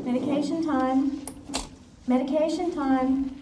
Medication time. Medication time.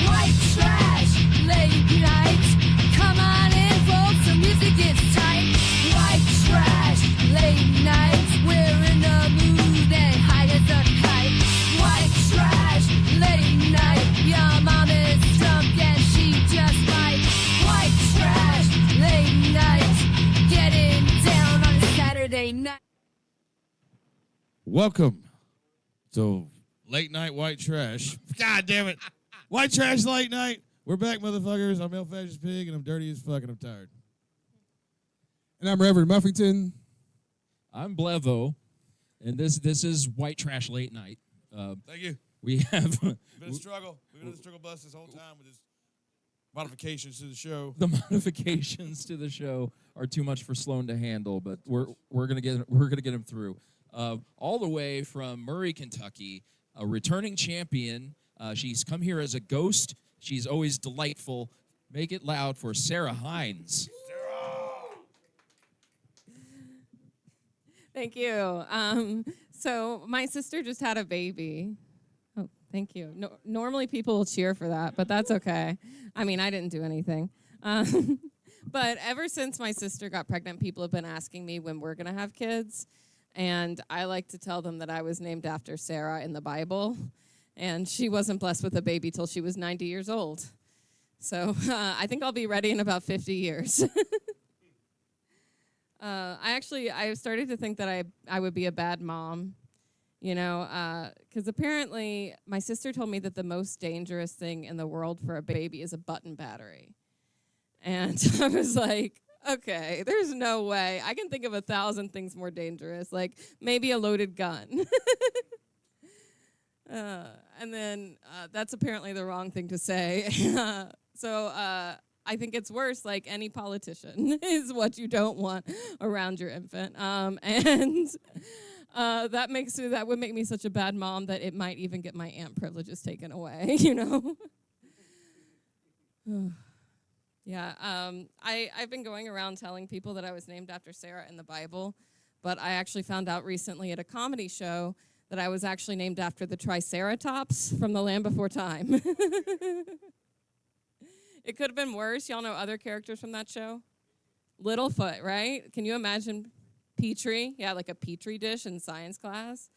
White trash, late nights. Come on in, folks, the music gets tight. White trash, late nights. We're in the mood and high as a kite. White trash, late night. Your mom is drunk and she just might. White trash, late nights. Getting down on a Saturday night. Welcome to Late Night White Trash. God damn it. White Trash Late Night. We're back, motherfuckers. I'm El Fascist Pig, and I'm dirty as fuck, and I'm tired. And I'm Reverend Muffington. I'm Blevo, and this is White Trash Late Night. Thank you. We have Been a struggle. We've been on the struggle bus this whole time with this modifications to the show. the modifications to the show are too much for Sloan to handle, but we're gonna get him through. All the way from Murray, Kentucky, a returning champion. She's come here as a ghost. She's always delightful. Make it loud for Sarah Hines. Thank you. So my sister just had a baby. Oh, thank you. No, normally people will cheer for that, but that's okay. I mean, I didn't do anything. But ever since my sister got pregnant, people have been asking me when we're going to have kids. And I like to tell them that I was named after Sarah in the Bible. And she wasn't blessed with a baby till she was 90 years old. So I think I'll be ready in about 50 years. I started to think that I would be a bad mom, you know, because apparently my sister told me that the most dangerous thing in the world for a baby is a button battery. And I was like, okay, there's no way. I can think of 1,000 things more dangerous, like maybe a loaded gun. And then that's apparently the wrong thing to say. So I think it's worse, like any politician, is what you don't want around your infant. And that would make me such a bad mom that it might even get my aunt privileges taken away, you know? Yeah, I've been going around telling people that I was named after Sarah in the Bible, but I actually found out recently at a comedy show that I was actually named after the Triceratops from The Land Before Time. It could have been worse. Y'all know other characters from that show? Littlefoot, right? Can you imagine Petrie? Yeah, like a Petri dish in science class.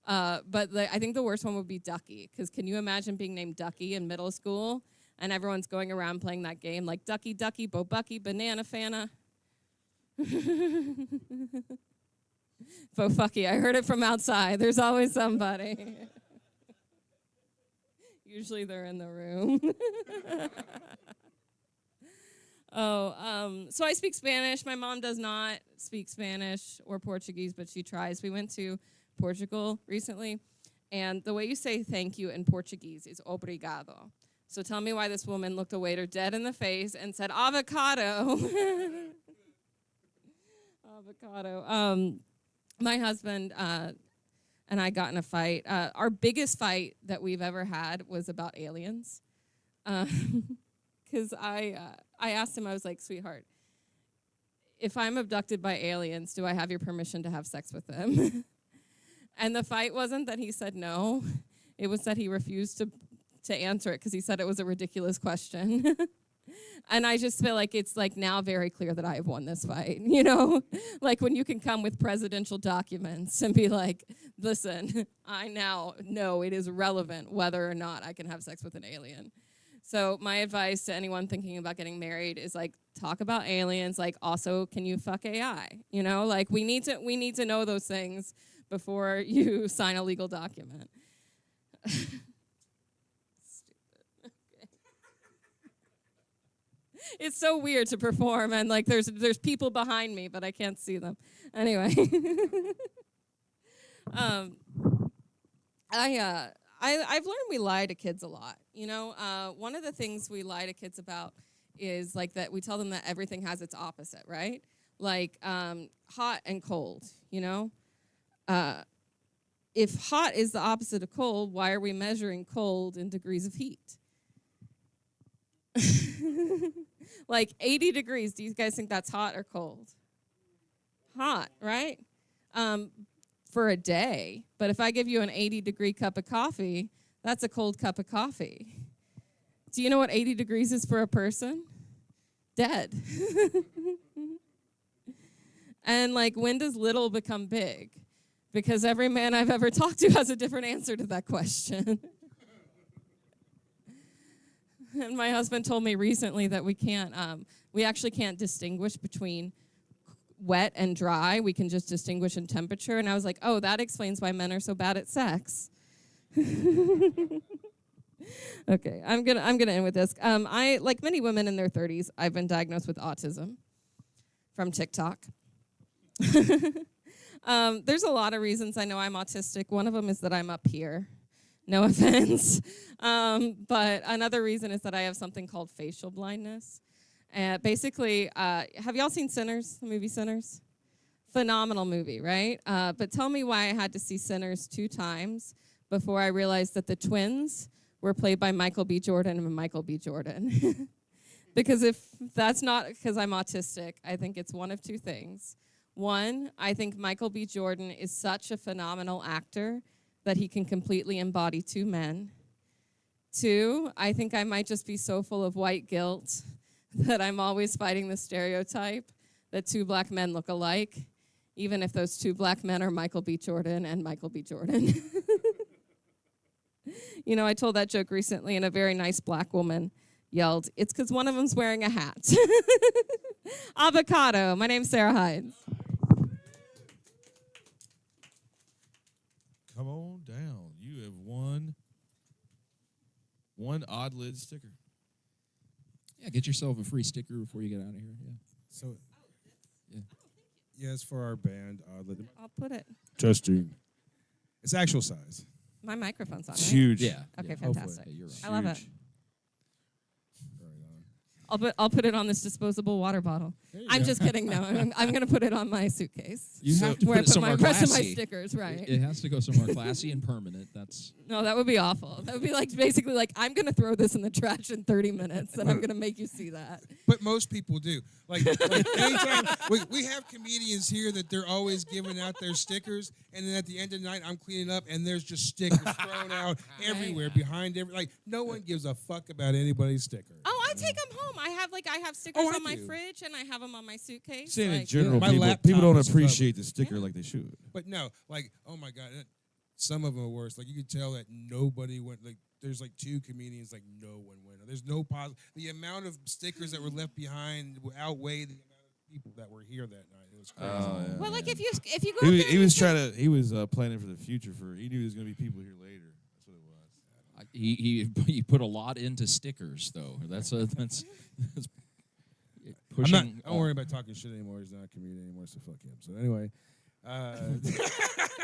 But I think the worst one would be Ducky, because can you imagine being named Ducky in middle school? And everyone's going around playing that game like Ducky, Ducky, Bo Bucky, Banana Fana. Bo Fucky, I heard it from outside. There's always somebody. Usually they're in the room. So I speak Spanish. My mom does not speak Spanish or Portuguese, but she tries. We went to Portugal recently, and the way you say thank you in Portuguese is obrigado. So tell me why this woman looked a waiter dead in the face and said, avocado. Avocado. My husband and I got in a fight. Our biggest fight that we've ever had was about aliens. Because I asked him, I was like, sweetheart, if I'm abducted by aliens, do I have your permission to have sex with them? And the fight wasn't that he said no. It was that he refused to answer it because he said it was a ridiculous question. And I just feel like it's like now very clear that I have won this fight, you know? Like when you can come with presidential documents and be like, listen, I now know it is relevant whether or not I can have sex with an alien. So my advice to anyone thinking about getting married is like talk about aliens, like also can you fuck AI? You know, like we need to know those things before you sign a legal document. It's so weird to perform, and like there's people behind me, but I can't see them. Anyway, I've learned we lie to kids a lot. You know, one of the things we lie to kids about is like that we tell them that everything has its opposite, right? Like hot and cold. You know, if hot is the opposite of cold, why are we measuring cold in degrees of heat? Like 80 degrees, do you guys think that's hot or cold? Hot, right? For a day. But if I give you an 80-degree cup of coffee, that's a cold cup of coffee. Do you know what 80 degrees is for a person? Dead. And like, when does little become big? Because every man I've ever talked to has a different answer to that question. And my husband told me recently that we actually can't distinguish between wet and dry. We can just distinguish in temperature. And I was like, oh, that explains why men are so bad at sex. Okay, I'm gonna end with this. I, like many women in their 30s, I've been diagnosed with autism from TikTok. There's a lot of reasons I know I'm autistic. One of them is that I'm up here. No offense. But another reason is that I have something called facial blindness. Basically, have y'all seen Sinners, the movie Sinners? Phenomenal movie, right? But tell me why I had to see Sinners 2 times before I realized that the twins were played by Michael B. Jordan and Michael B. Jordan. Because if that's not because I'm autistic, I think it's one of 2 things. One, I think Michael B. Jordan is such a phenomenal actor that he can completely embody 2 men. 2, I think I might just be so full of white guilt that I'm always fighting the stereotype that 2 black men look alike, even if those 2 black men are Michael B. Jordan and Michael B. Jordan. You know, I told that joke recently, and a very nice black woman yelled, "It's because one of them's wearing a hat." Avocado. My name's Sarah Hyde. Come on down. You have won one odd lid sticker. Yeah, get yourself a free sticker before you get out of here. Yeah. So, Yeah. yes, for our band, I'll put it. testing. It's actual size. My microphone's on, It's right? huge. Yeah. Okay, yeah. fantastic. Yeah, you're right. I love it. Huge. I'll put it on this disposable water bottle. I'm just kidding. No, I'm going to put it on my suitcase. You have to where put it I put my somewhere rest of my classy. stickers, right? It has to go somewhere classy and permanent. That's No, that would be awful. That would be like basically like, I'm going to throw this in the trash in 30 minutes, and I'm going to make you see that. But most people do. Like anytime we have comedians here that they're always giving out their stickers, and then at the end of the night, I'm cleaning up, and there's just stickers thrown out everywhere behind like no one gives a fuck about anybody's sticker. Oh, I take them home. I have stickers Oh, I on my do. fridge, and I have them on my suitcase. Saying in like- general, My laptop people don't is appreciate the sticker like they should. But no, like, oh my God, some of them are worse. Like, you could tell that nobody went, like, there's like 2 comedians, like, no one went. There's no positive. The amount of stickers that were left behind outweigh the amount of people that were here that night. It was crazy. Yeah. Well, like if you go, He, up there he and was you trying to. He was planning for the future. He knew there was going to be people here later. That's what it was. he put a lot into stickers though. That's that's I'm pushing. not, don't worry about talking shit anymore. He's not a comedian anymore, so fuck him. So anyway.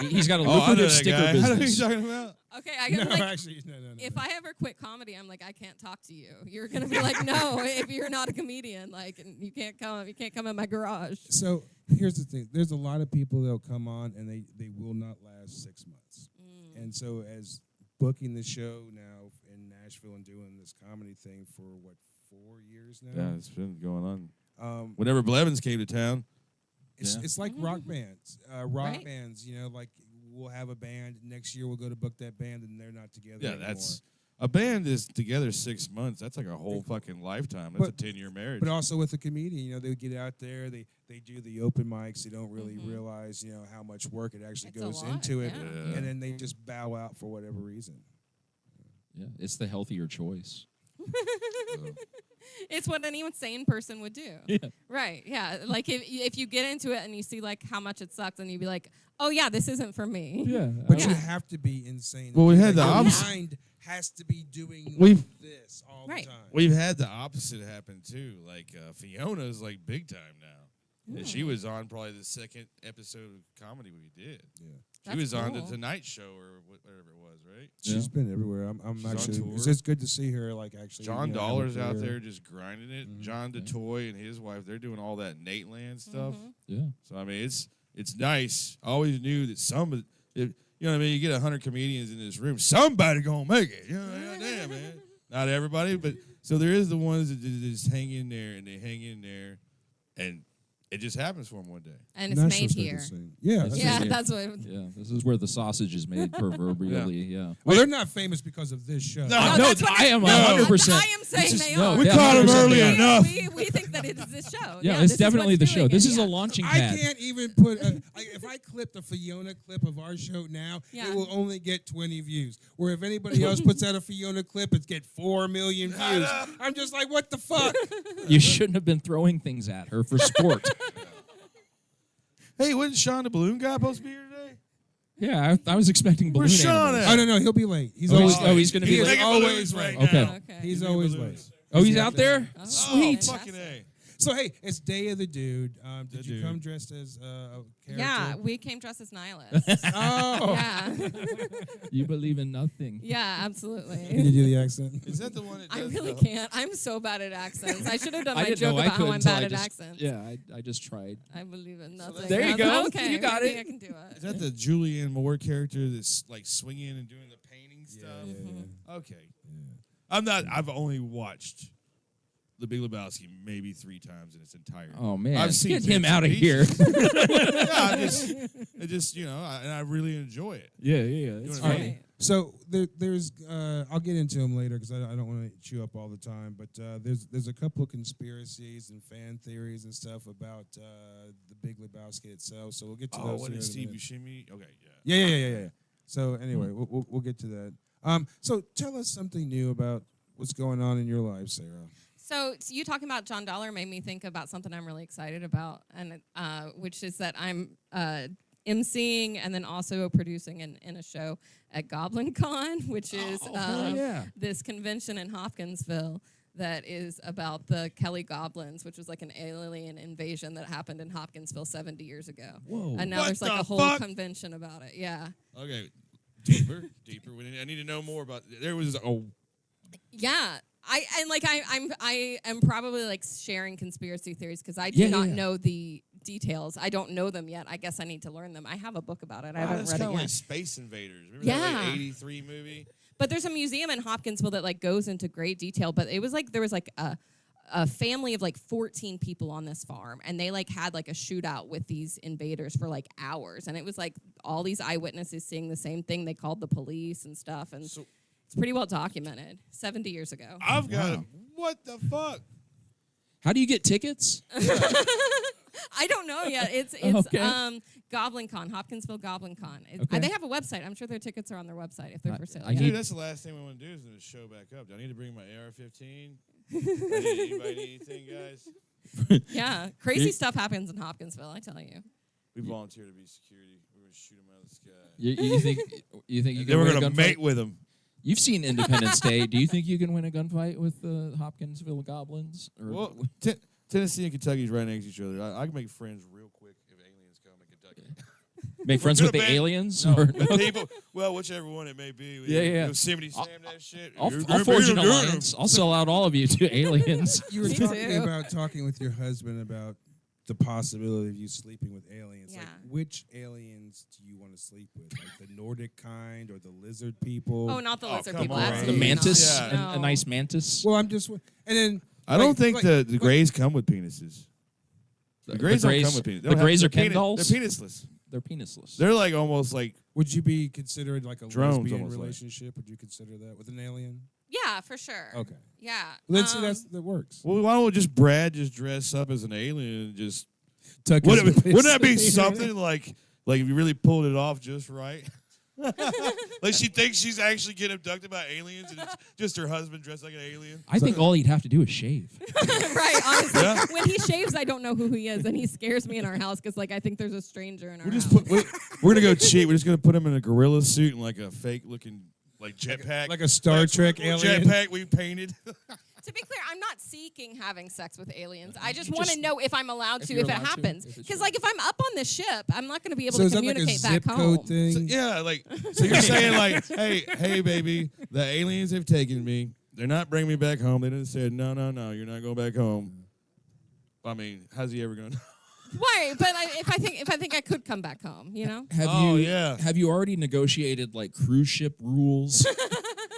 He's got a Oh, I know lucrative that sticker guy. I know who you're business. talking about. Okay, I no, get like. actually, no. If I ever quit comedy, I'm like, I can't talk to you. You're gonna be like, no, if you're not a comedian, like, and you can't come in my garage. So here's the thing. There's a lot of people that'll come on, and they will not last 6 months. And so as booking the show now in Nashville and doing this comedy thing for, 4 years now? Yeah, it's been going on. Um, Whenever Blevins came to town, It's like rock bands. Right. Bands, like we'll have a band. Next year we'll go to book that band, and they're not together yeah, anymore. that's a band is together 6 months. That's like a whole fucking lifetime. That's But- a 10-year marriage. But also with a comedian, they get out there, they do the open mics. They don't really realize, how much work it actually It's a goes lot, into it, yeah. and then they just bow out for whatever reason. Yeah, it's the healthier choice. It's what any sane person would do. Yeah. Right. Yeah. Like if you get into it and you see like how much it sucks, and you'd be like, oh yeah, this isn't for me. Yeah, But Yeah. you have to be insane. Well, we had the Your opposite. mind has to be doing We've- this all Right. the time. We've had the opposite happen too. Like Fiona's like big time now. And she was on probably the 2nd episode of comedy we did. Yeah. She That's was on the cool. Tonight Show or whatever it was, right? She's been everywhere. I'm She's on actually. tour. It's just good to see her. Like actually, John have a Dollar's out career. there just grinding it. John DeToy and his wife, they're doing all that Nate Land stuff. Yeah. So I mean, it's nice. I always knew that some of if You know what I mean? You get 100 comedians in this room, somebody gonna make it. You know, damn, man. Not everybody, but so there is the ones that just hang in there and they hang in there, and it just happens for them one day. And it's National made here. Staples Center. Yeah. Yeah, Yeah. that's what. Yeah, this is where the sausage is made proverbially. Yeah. Well, they're not famous because of this show. No. No, No, that's what I am No. 100%. I am saying they no, are. We yeah, caught 'em 100% early they are. enough. We think that it's this show. Yeah, this it's is definitely what's the show. doing This it, is a yeah. launching I pad. can't even put. If I clip the Fiona clip of our show now, Yeah. it will only get 20 views. Where if anybody else puts out a Fiona clip, it's get 4 million views. I'm just like, what the fuck? You shouldn't have been throwing things at her for sport. Hey, wasn't Sean the Balloon Guy supposed to be here today? Yeah, I was expecting balloon Where's Sean animals. at? I don't know. He'll be late. He's Oh, always he's- oh, he's gonna be He is late? Making always balloons late. right Okay. now. Okay. He's Making always balloons. late. Oh, he's out there? Oh, Sweet. Fucking A. So hey, it's Day of the Dude. Did The you dude. come dressed as a character? Yeah, we came dressed as nihilists. Oh. Yeah. You believe in nothing. Yeah, Can absolutely. you do the accent? Is that the one that I does really the- can't. I'm so bad at accents. I should have done I my didn't joke know I about could how I'm until bad I at just, accents. Yeah, I just tried. I believe in nothing. There you I was go. Okay, You got maybe it. I can do it. Is that the Julianne Moore character that's like swinging and doing the painting stuff? Mm-hmm. Okay. I'm not. I've only watched The Big Lebowski maybe 3 times in its entirety. Oh, man. I've seen Get him bits out of and here. pieces. Yeah, I just and I really enjoy it. yeah. It's It's funny. funny. Right. So there's I'll get into them later because I don't want to chew up all the time. But there's a couple of conspiracies and fan theories and stuff about the Big Lebowski itself. So we'll get to Oh, those. what here is in a Steve minute. Buscemi? Okay, yeah. Yeah. So anyway, we'll get to that. So tell us something new about what's going on in your life, Sarah. So you talking about John Dollar made me think about something I'm really excited about, and which is that I'm emceeing and then also producing in a show at Goblin Con, which is yeah. this convention in Hopkinsville that is about the Kelly Goblins, which was like an alien invasion that happened in Hopkinsville 70 years ago. Whoa. And now What there's like the a whole fuck? convention about it. Yeah. Okay, deeper. I need to know more about. There was Yeah. I am probably like sharing conspiracy theories because I do not know the details. I don't know them yet. I guess I need to learn them. I have a book about it. I haven't that's read kind it of yet. like Space Invaders. Remember that Yeah. like 83 movie? But there's a museum in Hopkinsville that like goes into great detail. But it was like there was like a family of like 14 people on this farm, and they like had like a shootout with these invaders for like hours, and it was like all these eyewitnesses seeing the same thing. They called the police and stuff, and So it's pretty well documented. 70 years ago. I've got what the fuck? How do you get tickets? I don't know yet. It's Okay. Goblin Con, Hopkinsville Goblin Con. Okay. They have a website. I'm sure their tickets are on their website if they're for sale. I yeah. need- Dude, that's the last thing we want to do is to show back up. Do I need to bring my AR-15? Anybody need anything, guys? Yeah, crazy stuff happens in Hopkinsville. I tell you. We volunteer to be security. We're gonna shoot them out of the sky. You think you And can then we're win a gonna gunfight? mate with them. You've seen Independence Day. Do you think you can win a gunfight with the Hopkinsville Goblins? Or Well, Tennessee and Kentucky's right next to each other. I can make friends real quick if aliens come in Kentucky. make friends We're with the gonna ban- aliens? No, or the people. Well, whichever one it may be. Yeah. Yosemite Sam, that shit. I'll You're forge an gonna be a alliance. I'll sell out all of you to aliens. You were Me talking too. about talking with your husband about the possibility of you sleeping with aliens. Like, Yeah. which aliens do you want to sleep with? Like the Nordic kind or the lizard people? Oh, not the Oh, lizard come people. on. The Absolutely mantis, not. Yeah. a nice mantis. Well, I'm just. And then I don't like- think like- the Greys come with penises. The Greys don't come with penises. The Greys are Ken dolls. They're penisless. They're penisless. They're like almost like Would you be considered like a Drones lesbian almost like. relationship? Would you consider that with an alien? Yeah, for sure. Okay. Yeah. Well, then see, that works. well, why don't just Brad just dress up as an alien and just Tuck wouldn't his that be face. something like if you really pulled it off just right? Like she thinks she's actually getting abducted by aliens and it's just her husband dressed like an alien. I think all he'd have to do is shave. Right, honestly. Yeah. When he shaves, I don't know who he is, and he scares me in our house because, like, I think there's a stranger in our We're house. just we're gonna go cheat. We're just gonna put him in a gorilla suit and like a fake looking like jetpack, Like a Star Trek alien. jetpack we painted. To be clear, I'm not seeking having sex with aliens. I just You want to just- know if I'm allowed if to, you're if it allowed to, happens. if it's Because, your- like, if I'm up on the ship, I'm not going to be able So to is that like a communicate zip back code home. thing? So, yeah, like so you're saying like, hey, baby, the aliens have taken me. They're not bringing me back home. They didn't say no, you're not going back home. I mean, how's he ever gonna know? Right, but if I think I could come back home, you know. Have you already negotiated like cruise ship rules?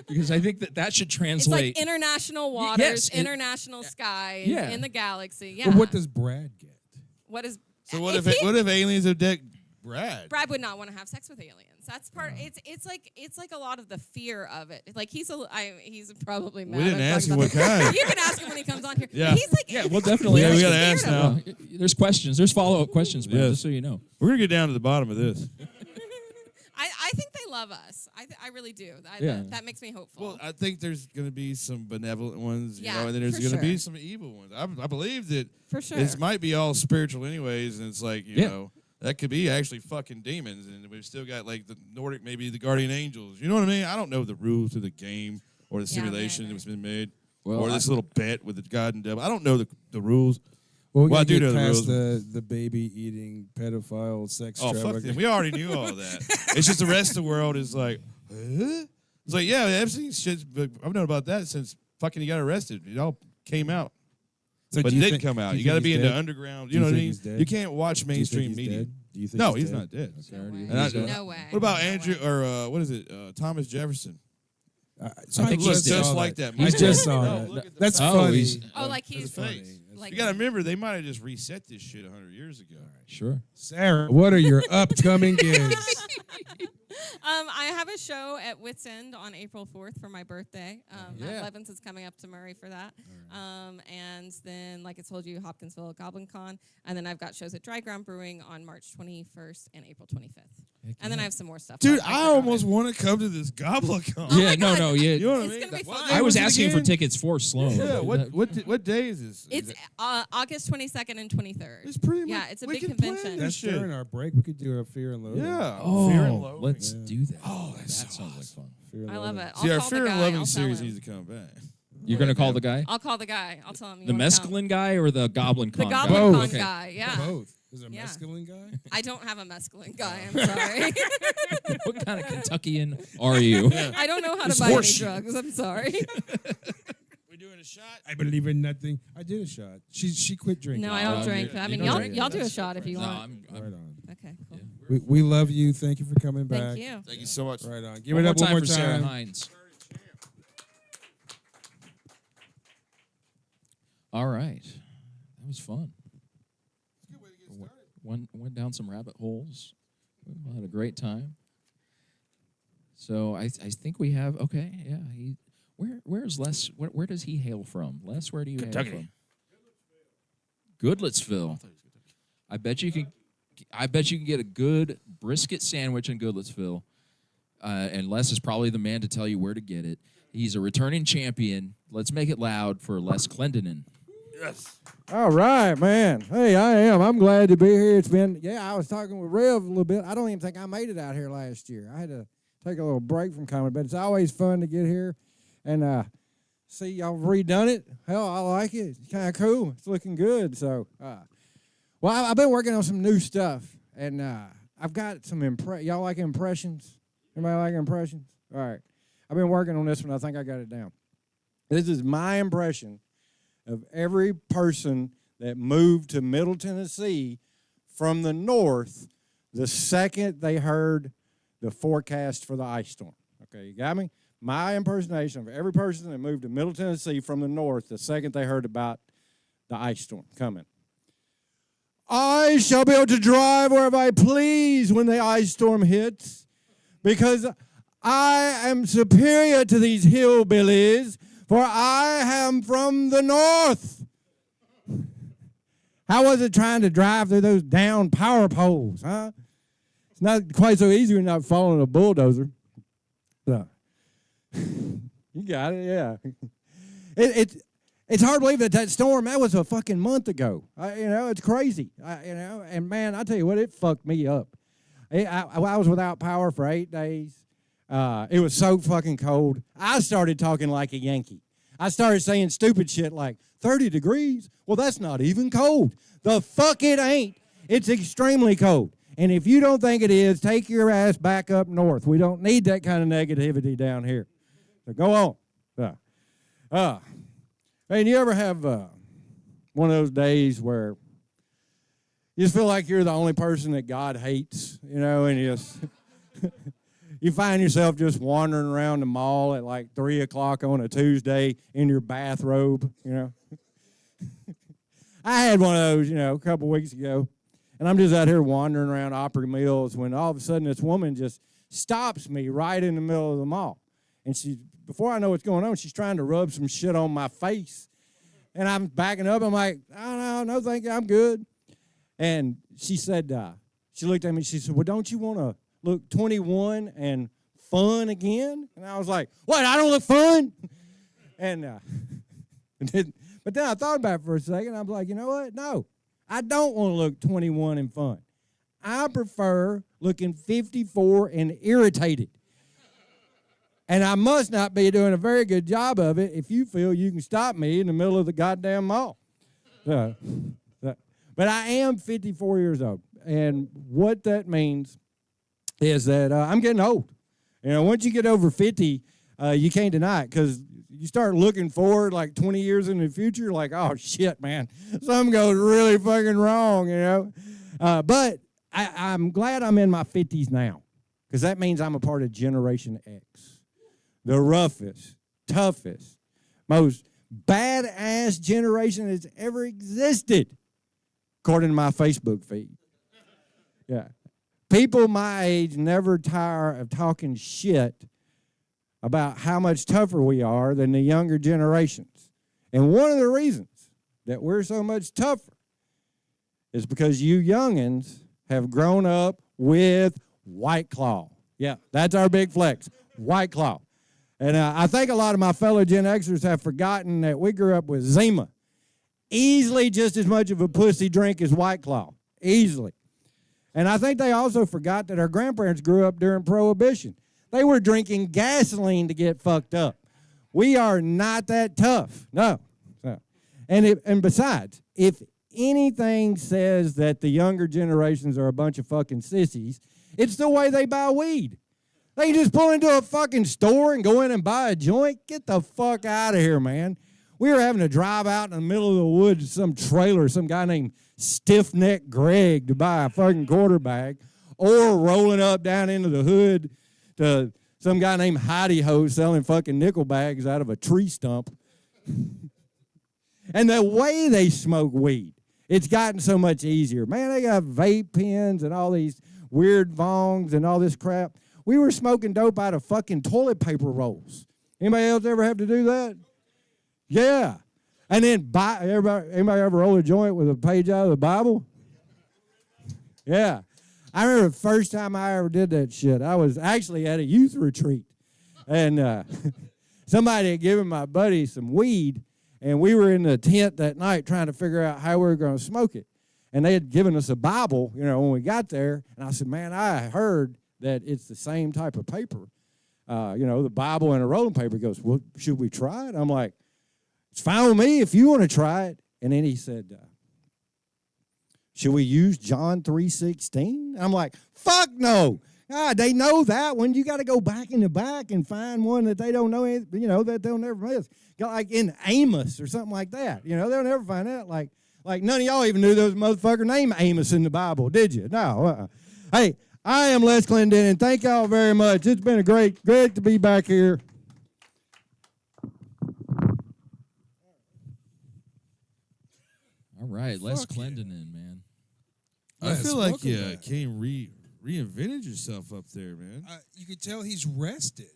Because I think that should It's translate. like international waters, yes, international skies, yeah. in the galaxy. Yeah. But what does Brad get? What is? So what if aliens abduct Brad? Brad would not want to have sex with aliens. That's part. It's like a lot of the fear of it. Like he's probably mad. We didn't I'm ask talking him about what this. kind. You can ask him when he comes on here. Yeah. But he's like, Yeah, we'll definitely. Yeah, we ask gotta you. ask now. There's questions. There's follow-up questions, Brad, Yes. just so you know. We're gonna get down to the bottom of this. I think they love us. I really do. Yeah. That makes me hopeful. Well, I think there's gonna be some benevolent ones, you Yeah, know, and then there's for gonna be sure. some evil ones. I believe that For sure. this might be all spiritual anyways, and it's like, you Yeah. know, that could be actually fucking demons, and we've still got like the Nordic, maybe the guardian angels. You know what I mean? I don't know the rules to the game or the Yeah, me simulation either. that's been made, Well, or this little bet with the God and devil. I don't know the rules. Well, we Well, I gotta do get know the past rules. the baby eating pedophile sex Oh, fuck trafficking. them. We already knew all of that. It's just the rest of the world is like, huh? It's like, yeah, Epstein shit's, but I've known about that since fucking he got arrested. It all came out. So But do it you didn't think- come do out. you You got to think be he's in the dead? underground. Do You know you what I think mean? he's dead? You can't watch Do you think mainstream he's media. dead? Do you think No, he's he's dead? not dead. Okay. Already- And I- he's, no way. What about No Andrew way. or what is it? Thomas Jefferson. So I think He looks he's dead. just saw like that. I just saw No, that. look at the That's Oh, funny. he's- Oh, like His he's face. like You got to remember, they might have just reset this shit 100 years ago. Sure. Sarah, what are your upcoming gigs? I have a show at Wits End on April 4th for my birthday. Matt Levins is coming up to Murray for that. And then, like I told you, Hopkinsville at Goblin Con. And then I've got shows at Dry Ground Brewing on March 21st and April 25th. And then I have some more stuff. Dude, but I forgot almost it. want to come to this GobleCon. Oh yeah, my God. no, yeah. You know what I It's mean? gonna be What fun. day I was it asking for again? tickets for Sloan. Yeah, what day is this? It's August 22nd and 23rd. It's pretty much. Yeah, it's a we big can plan convention. this That's shit. during our break. We could do a Fear and Loathing. Yeah. Oh, Fear and Loathing. let's do that. Oh, that that's so sounds like fun. Fear and I love Loathing. it. I'll See, our call Fear the and guy. Loving I'll series tell him. needs to come back. You're gonna call the guy, I'll call the guy. I'll tell him. You the wanna come. mescaline guy, or the Goblin The Con guy? Goblin Con Okay. guy. Yeah. Both. Is there a Yeah. mescaline guy? I don't have a mescaline guy. I'm sorry. What kind of Kentuckian are you? I don't know how It's to buy any horseshit. drugs. I'm sorry. We're doing a shot. I believe in nothing. I did a shot. She quit drinking. No, I don't Oh, drink. you- I you mean, don't y'all drink. y'all do a That's shot if you No, want. Right on. Okay, cool. We love you. Thank you for coming back. Thank you. Thank you so much. Right on. Give One it more up time one more for Sarah time. Hines. All right, that was fun. Went down some rabbit holes. We had a great time. So I think we have yeah. Where's Les? Where does he hail from? Les, where do you Kentucky. hail from? Goodlettsville. I bet you can get a good brisket sandwich in Goodlettsville. And Les is probably the man to tell you where to get it. He's a returning champion. Let's make it loud for Les Clendenin. Yes. All right, man. Hey, I am. I'm glad to be here. It's been, I was talking with Rev a little bit. I don't even think I made it out here last year. I had to take a little break from coming, but it's always fun to get here and see y'all redone it. Hell, I like it. It's kind of cool. It's looking good. So, well, I've been working on some new stuff, and I've got some y'all like impressions? Anybody like impressions? All right. I've been working on this one. I think I got it down. This is my impression of every person that moved to Middle Tennessee from the north the second they heard the forecast for the ice storm. Okay, you got me? My impersonation of every person that moved to Middle Tennessee from the north the second they heard about the ice storm coming. I shall be able to drive wherever I please when the ice storm hits, because I am superior to these hillbillies, for I am from the north. How was it trying to drive through those down power poles, huh? It's not quite so easy when you're not following a bulldozer. So, you got it, yeah. It's hard to believe that storm, that was a fucking month ago. It's crazy. And man, I tell you what, it fucked me up. I was without power for 8 days. It was so fucking cold. I started talking like a Yankee. I started saying stupid shit like 30 degrees. Well, that's not even cold. The fuck it ain't. It's extremely cold. And if you don't think it is, take your ass back up north. We don't need that kind of negativity down here. So go on. And you ever have one of those days where You just feel like you're the only person that God hates, you know, and you just you find yourself just wandering around the mall at like 3 o'clock on a Tuesday in your bathrobe, you know. I had one of those, you know, a couple weeks ago, and I'm just out here wandering around Opry Mills when all of a sudden this woman just stops me right in the middle of the mall. And she, before I know what's going on, she's trying to rub some shit on my face. And I'm backing up. I'm like, oh, no, thank you, I'm good. And she said, she looked at me, she said, well, don't you want to look 21 and fun again? And I was like, what, I don't look fun? And but then I thought about it for a second. I was like, you know what? No, I don't want to look 21 and fun. I prefer looking 54 and irritated. And I must not be doing a very good job of it if you feel you can stop me in the middle of the goddamn mall. But I am 54 years old. And what that means is that I'm getting old. You know, once you get over 50, you can't deny it because you start looking forward like 20 years in the future, like, oh, shit, man. Something goes really fucking wrong, you know. But I'm glad I'm in my 50s now because that means I'm a part of Generation X, the roughest, toughest, most badass generation that's ever existed, according to my Facebook feed. Yeah. People my age never tire of talking shit about how much tougher we are than the younger generations. And one of the reasons that we're so much tougher is because you youngins have grown up with White Claw. Yeah, that's our big flex, White Claw. And I think a lot of my fellow Gen Xers have forgotten that we grew up with Zima. Easily just as much of a pussy drink as White Claw. Easily. And I think they also forgot that our grandparents grew up during Prohibition. They were drinking gasoline to get fucked up. We are not that tough. No. And besides, if anything says that the younger generations are a bunch of fucking sissies, it's the way they buy weed. They just pull into a fucking store and go in and buy a joint. Get the fuck out of here, man. We were having to drive out in the middle of the woods, some trailer, some guy named Stiff-Neck Greg to buy a fucking quarter bag, or rolling up down into the hood to some guy named Hidey Ho selling fucking nickel bags out of a tree stump. And the way they smoke weed, it's gotten so much easier. Man, they got vape pens and all these weird vongs and all this crap. We were smoking dope out of fucking toilet paper rolls. Anybody else ever have to do that? Yeah. And then anybody ever roll a joint with a page out of the Bible? Yeah. I remember the first time I ever did that shit. I was actually at a youth retreat. And somebody had given my buddy some weed, and we were in the tent that night trying to figure out how we were going to smoke it. And they had given us a Bible, you know, when we got there. And I said, man, I heard that it's the same type of paper. You know, the Bible and a rolling paper. He goes, well, should we try it? I'm like, it's fine with me if you want to try it. And then he said, should we use John 3:16? I'm like, fuck no. God, they know that one. You got to go back in the back and find one that they don't know, you know, that they'll never miss. Like in Amos or something like that. You know, they'll never find that. Like none of y'all even knew there was a motherfucker named Amos in the Bible, did you? No. Hey, I am Les Clendenin. Thank y'all very much. It's been great to be back here. All right, Les Clendenin, man. I feel like welcome you back. came reinvented yourself up there, man. You can tell he's rested.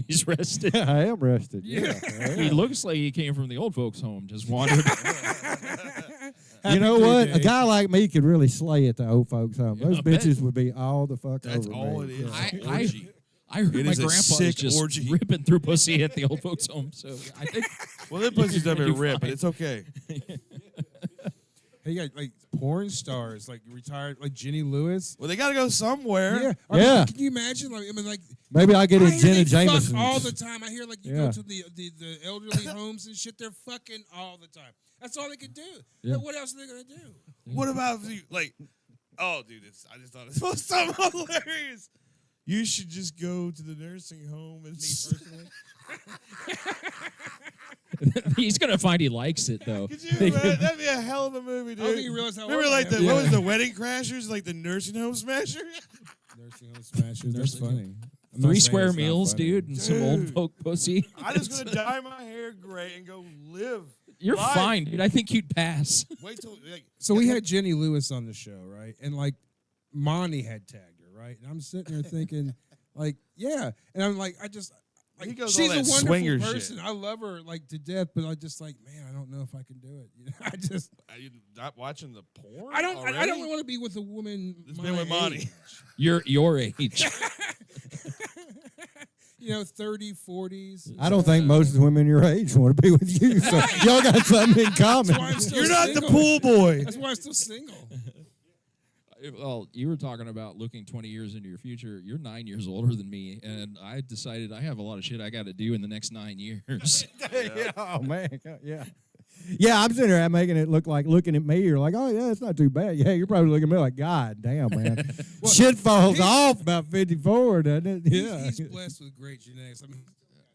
He's rested. I am rested. Yeah. He looks like he came from the old folks' home, just wandered. You know what? Day. A guy like me could really slay at the old folks' home. Those I bet. bitches would be all the fuck That's over all me. it is. Yeah. I heard It my is a grandpa sick was just orgy. ripping through pussy at the old folks' home. So I think Well, that pussy's done been do ripped, but fine. it's okay. Hey, you got like porn stars, like retired, like Jenny Lewis. Well, they got to go somewhere. Yeah. Yeah. Can you imagine? Like, I mean, like. Maybe I'll get I a hear Jenna they fuck Jameson. all the time. I hear like you Yeah. go to the elderly homes and shit. They're fucking all the time. That's all they can do. Yeah. What else are they gonna do? What about if you, like, oh, dude, I just thought it was so hilarious. You should just go to the nursing home and Me personally. He's gonna find he likes it though. Could you imagine? That'd be a hell of a movie, I don't think dude. you realize how Remember old like I the am. what was the Wedding Crashers, like the nursing home smasher? Nursing home smashers. That's Nursing home. funny. I'm not 3 saying square it's not meals, funny. dude, and some old Dude. folk pussy. I just gonna dye my hair gray and go live. You're life. fine, dude. I think you'd pass. Wait till like. So we had Jenny Lewis on the show, right? And like Monty had tagged her, right? And I'm sitting there thinking, like, yeah. And I'm like, He goes she's all a that wonderful swinger person. shit. I love her like to death, but I just like, man, I don't know if I can do it. You know, Are you not watching the porn? I don't already? want to be with a woman. It's my been with Monty. age. Your age. You know, 30s, 40s. I don't think most of the women your age want to be with you. So y'all got something in common. That's why I'm still You're not the single. pool boy. That's why I'm still single. Well, you were talking about looking 20 years into your future. You're 9 years older than me, and I decided I have a lot of shit I got to do in the next 9 years. Yeah, oh man, yeah. Yeah, I'm sitting there making it look like looking at me. You're like, oh yeah, it's not too bad. Yeah, you're probably looking at me like, God damn, man, shit falls off about 54, doesn't it? Yeah, He's blessed with great genetics. I mean,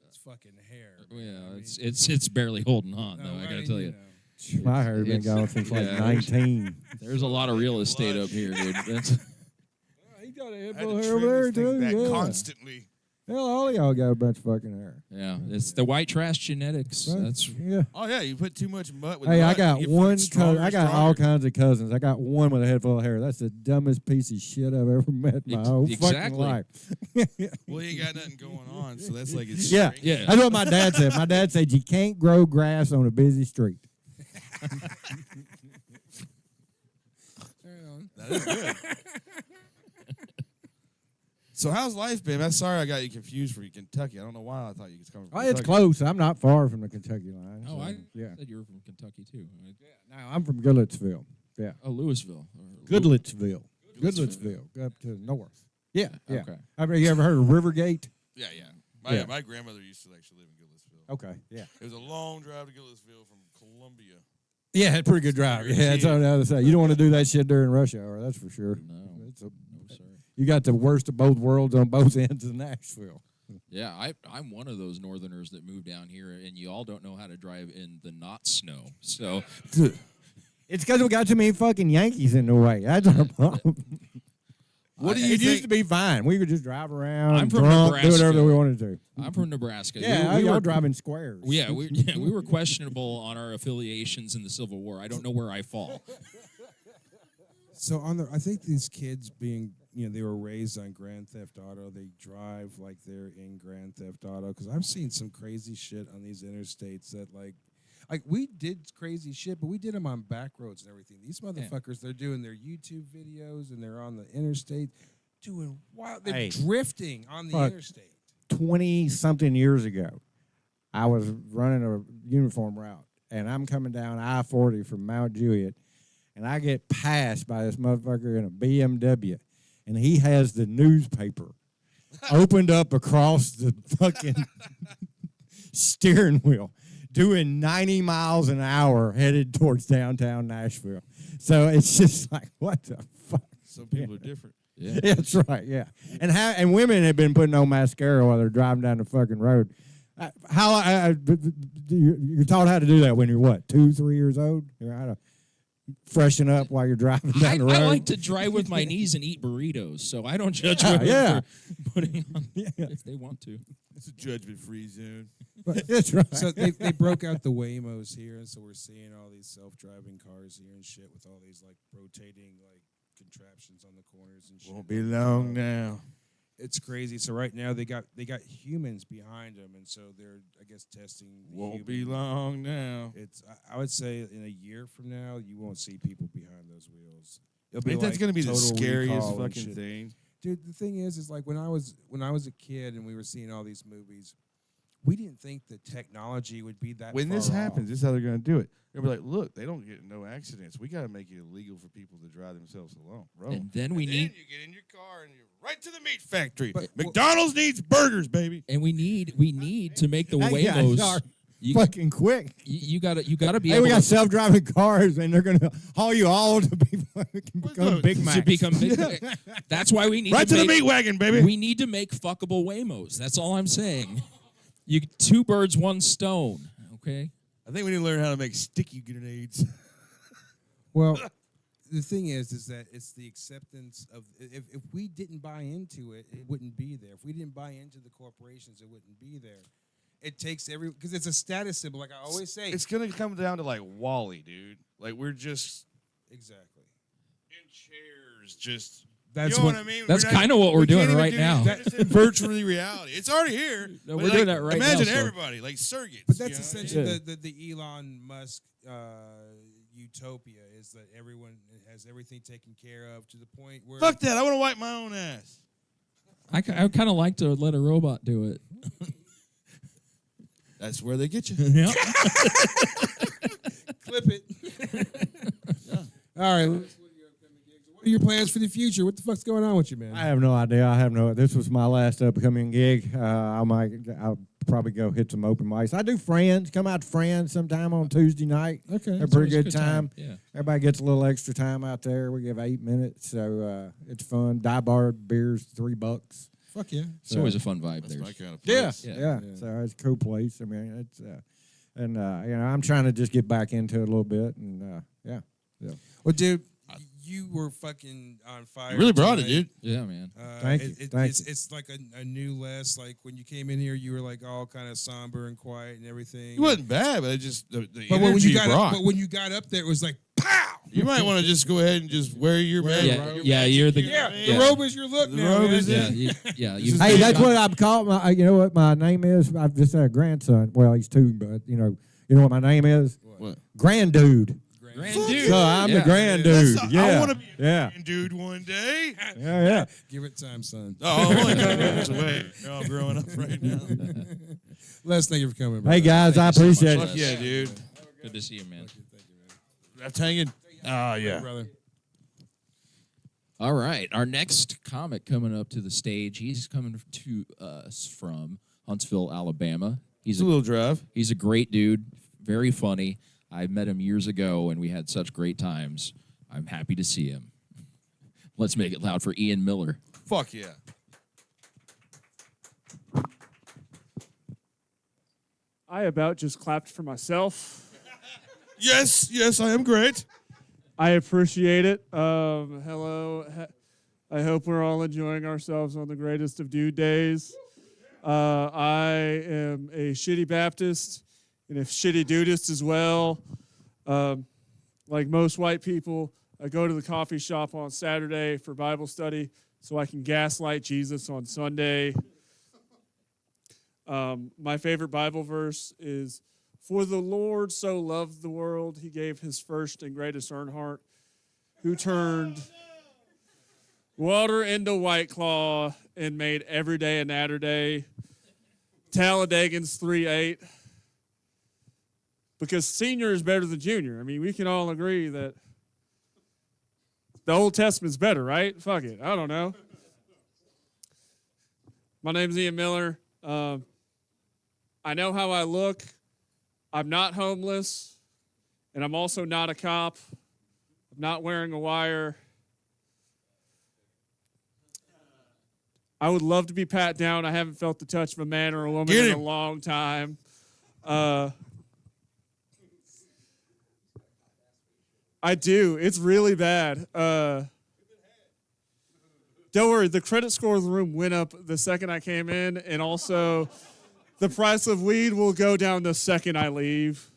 it's fucking hair. Yeah, I mean, it's barely holding on, no, though. I right, gotta tell you. know. my hair been It's- gone since like yeah, 19. There's a lot of real estate up here, dude. That's, He got a head I had full to of hair trim over there this thing too. back Yeah. constantly. Hell, all of y'all got a bunch of fucking hair. yeah, it's the white trash genetics. Right? That's Yeah. Oh yeah, you put too much mutt with. Hey, I mud, got you get one fucking stronger, cousin. I got all stronger. kinds of cousins. I got one with a head full of hair. That's the dumbest piece of shit I've ever met in my whole fucking Exactly. life. Well, you ain't got nothing going on, so that's like it's Yeah, strange. Yeah. That's what my dad said. My dad said you can't grow grass on a busy street. That is good. So how's life been? I'm sorry I got you confused for you, Kentucky. I don't know why I thought you was coming from Oh, it's Kentucky. close. I'm not far from the Kentucky line. oh, so, I yeah. said you were from Kentucky too. No, I'm from Goodlettsville. Yeah, Oh, Louisville. Goodlettsville. Goodlettsville, up to the north. Yeah, yeah. Okay. Have you ever heard of Rivergate? Yeah. Yeah. My grandmother used to actually live in Gillisville. Okay, yeah. It was a long drive to Gillisville from Columbia. Yeah, it's a pretty good drive. Yeah, that's all I have to say. You don't want to do that shit during rush hour, that's for sure. No, It's a, no, sir. you got the worst of both worlds on both ends of Nashville. Yeah, I'm one of those northerners that moved down here, and you all don't know how to drive in the not snow. So It's because we got too many fucking Yankees in the way. That's our problem. What do you It used think? to be fine. We could just drive around, I'm from drunk, do whatever Nebraska. we wanted to. I'm from Nebraska. Yeah, we y'all were driving squares. Yeah, we were questionable on our affiliations in the Civil War. I don't know where I fall. So I think these kids being, they were raised on Grand Theft Auto. They drive like they're in Grand Theft Auto. Because I've seen some crazy shit on these interstates that like we did crazy shit, but we did them on back roads and everything. These motherfuckers, they're doing their YouTube videos and they're on the interstate doing wild. They're Hey, drifting on the fuck. interstate. 20-something years ago, I was running a uniform route, and I'm coming down I-40 from Mount Juliet, and I get passed by this motherfucker in a BMW, and he has the newspaper opened up across the fucking steering wheel, doing 90 miles an hour headed towards downtown Nashville. So it's just like, what the fuck? Some people are different. Yeah. That's right, yeah. And women have been putting on mascara while they're driving down the fucking road. You're taught how to do that when you're what, 2-3 years old? You're how to freshen up while you're driving down the road. I like to drive with my knees and eat burritos, so I don't judge Yeah, women yeah. for putting on if they want to. It's a judgment-free zone. That's right. So they broke out the Waymos here, and so we're seeing all these self-driving cars here and shit with all these like rotating like contraptions on the corners and shit. Won't be long now. It's crazy. So right now they got humans behind them, and so they're I guess testing. The Won't be human. long now. It's I would say in a year from now you won't see people behind those wheels. It'll be I think that's like gonna be the Total scariest Recall and fucking shit. thing. Dude, the thing is like when I was a kid and we were seeing all these movies, we didn't think the technology would be that. When this far happens, off. this is how they're going to do it. They'll be like, look, they don't get no accidents. We got to make it illegal for people to drive themselves alone. And then we And need then you get in your car and you're right to the meat factory. But- McDonald's needs burgers, baby. we need to make the That guys Waymos. are You, fucking quick. you gotta be Hey, able we got to, self-driving cars, and they're going to haul you all to become Big Macs. to become big. That's why we need Right to to the make, meat wagon, baby. We need to make fuckable Waymos. That's all I'm saying. You 2 birds, 1 stone. Okay. I think we need to learn how to make sticky grenades. Well, the thing is that it's the acceptance of if we didn't buy into it, it wouldn't be there. If we didn't buy into the corporations, it wouldn't be there. It takes because it's a status symbol, like I always say. It's gonna come down to like Wally, dude. Like we're just exactly in chairs, just. That's you know what I mean. That's kind of what we're doing right now. We're just in virtual reality. It's already here. No, but we're doing that right now. Imagine So. everybody like surrogates. But that's you know? essentially the Elon Musk utopia is that everyone has everything taken care of to the point where. Fuck that! I want to wipe my own ass. I kind of like to let a robot do it. That's where they get you. Yeah. Clip it. All right. What are your plans for the future? What the fuck's going on with you, man? I have no idea. This was my last upcoming gig. I'll probably go hit some open mics. I do Friends. Come out to Friends sometime on Tuesday night. Okay. A pretty good time. Yeah. Everybody gets a little extra time out there. We give 8 minutes, so it's fun. Dive bar beers, $3. Fuck yeah. It's always a fun vibe That's there. my kind of Yeah, place. yeah. So it's a cool place. I mean, it's and I'm trying to just get back into it a little bit, and yeah. Well, dude, you were fucking on fire. You really brought it, tonight. dude. Yeah, man. Thank you. It's like a new Les. Like when you came in here, you were like all kind of somber and quiet and everything. It wasn't bad, but it just the But energy when you got brought. but when you got up there, it was like pow. You might want to just go ahead and just wear your Yeah, you're the The robe is your look The now. robe man. is it. Hey, that's what I'm called. You know what my name is? I've just had a grandson. Well, he's 2, but you know what my name is? What? Granddude. Grand dude. So I'm the grand dude. I Yeah, want to be yeah, a dude one day. yeah. Give it time, son. Oh, I'm only a couple minutes away. You're all growing up right now. Les, thank you for coming, bro. Hey guys, I Thank you so appreciate much, it. Fuck yeah, dude. Good to see you, man. That's hanging. Oh, yeah. brother. All right, our next comic coming up to the stage. He's coming to us from Huntsville, Alabama. It's a little drive. He's a great dude, very funny. I met him years ago, and we had such great times. I'm happy to see him. Let's make it loud for Ian Miller. Fuck yeah. I about just clapped for myself. Yes, I am great. I appreciate it. Hello. I hope we're all enjoying ourselves on the greatest of dude days. I am a shitty Baptist and a shitty dudist as well. Like most white people, I go to the coffee shop on Saturday for Bible study so I can gaslight Jesus on Sunday. My favorite Bible verse is, "For the Lord so loved the world, he gave his first and greatest Earnhardt, who turned water into White Claw and made every day a natter day." Talladegans 3:8. Because senior is better than junior. I mean, we can all agree that the Old Testament's better, right? Fuck it. I don't know. My name's Ian Miller. I know how I look. I'm not homeless, and I'm also not a cop. I'm not wearing a wire. I would love to be pat down. I haven't felt the touch of a man or a woman Get in him. a long time. I do. It's really bad. Don't worry, the credit score of the room went up the second I came in, and also the price of weed will go down the second I leave.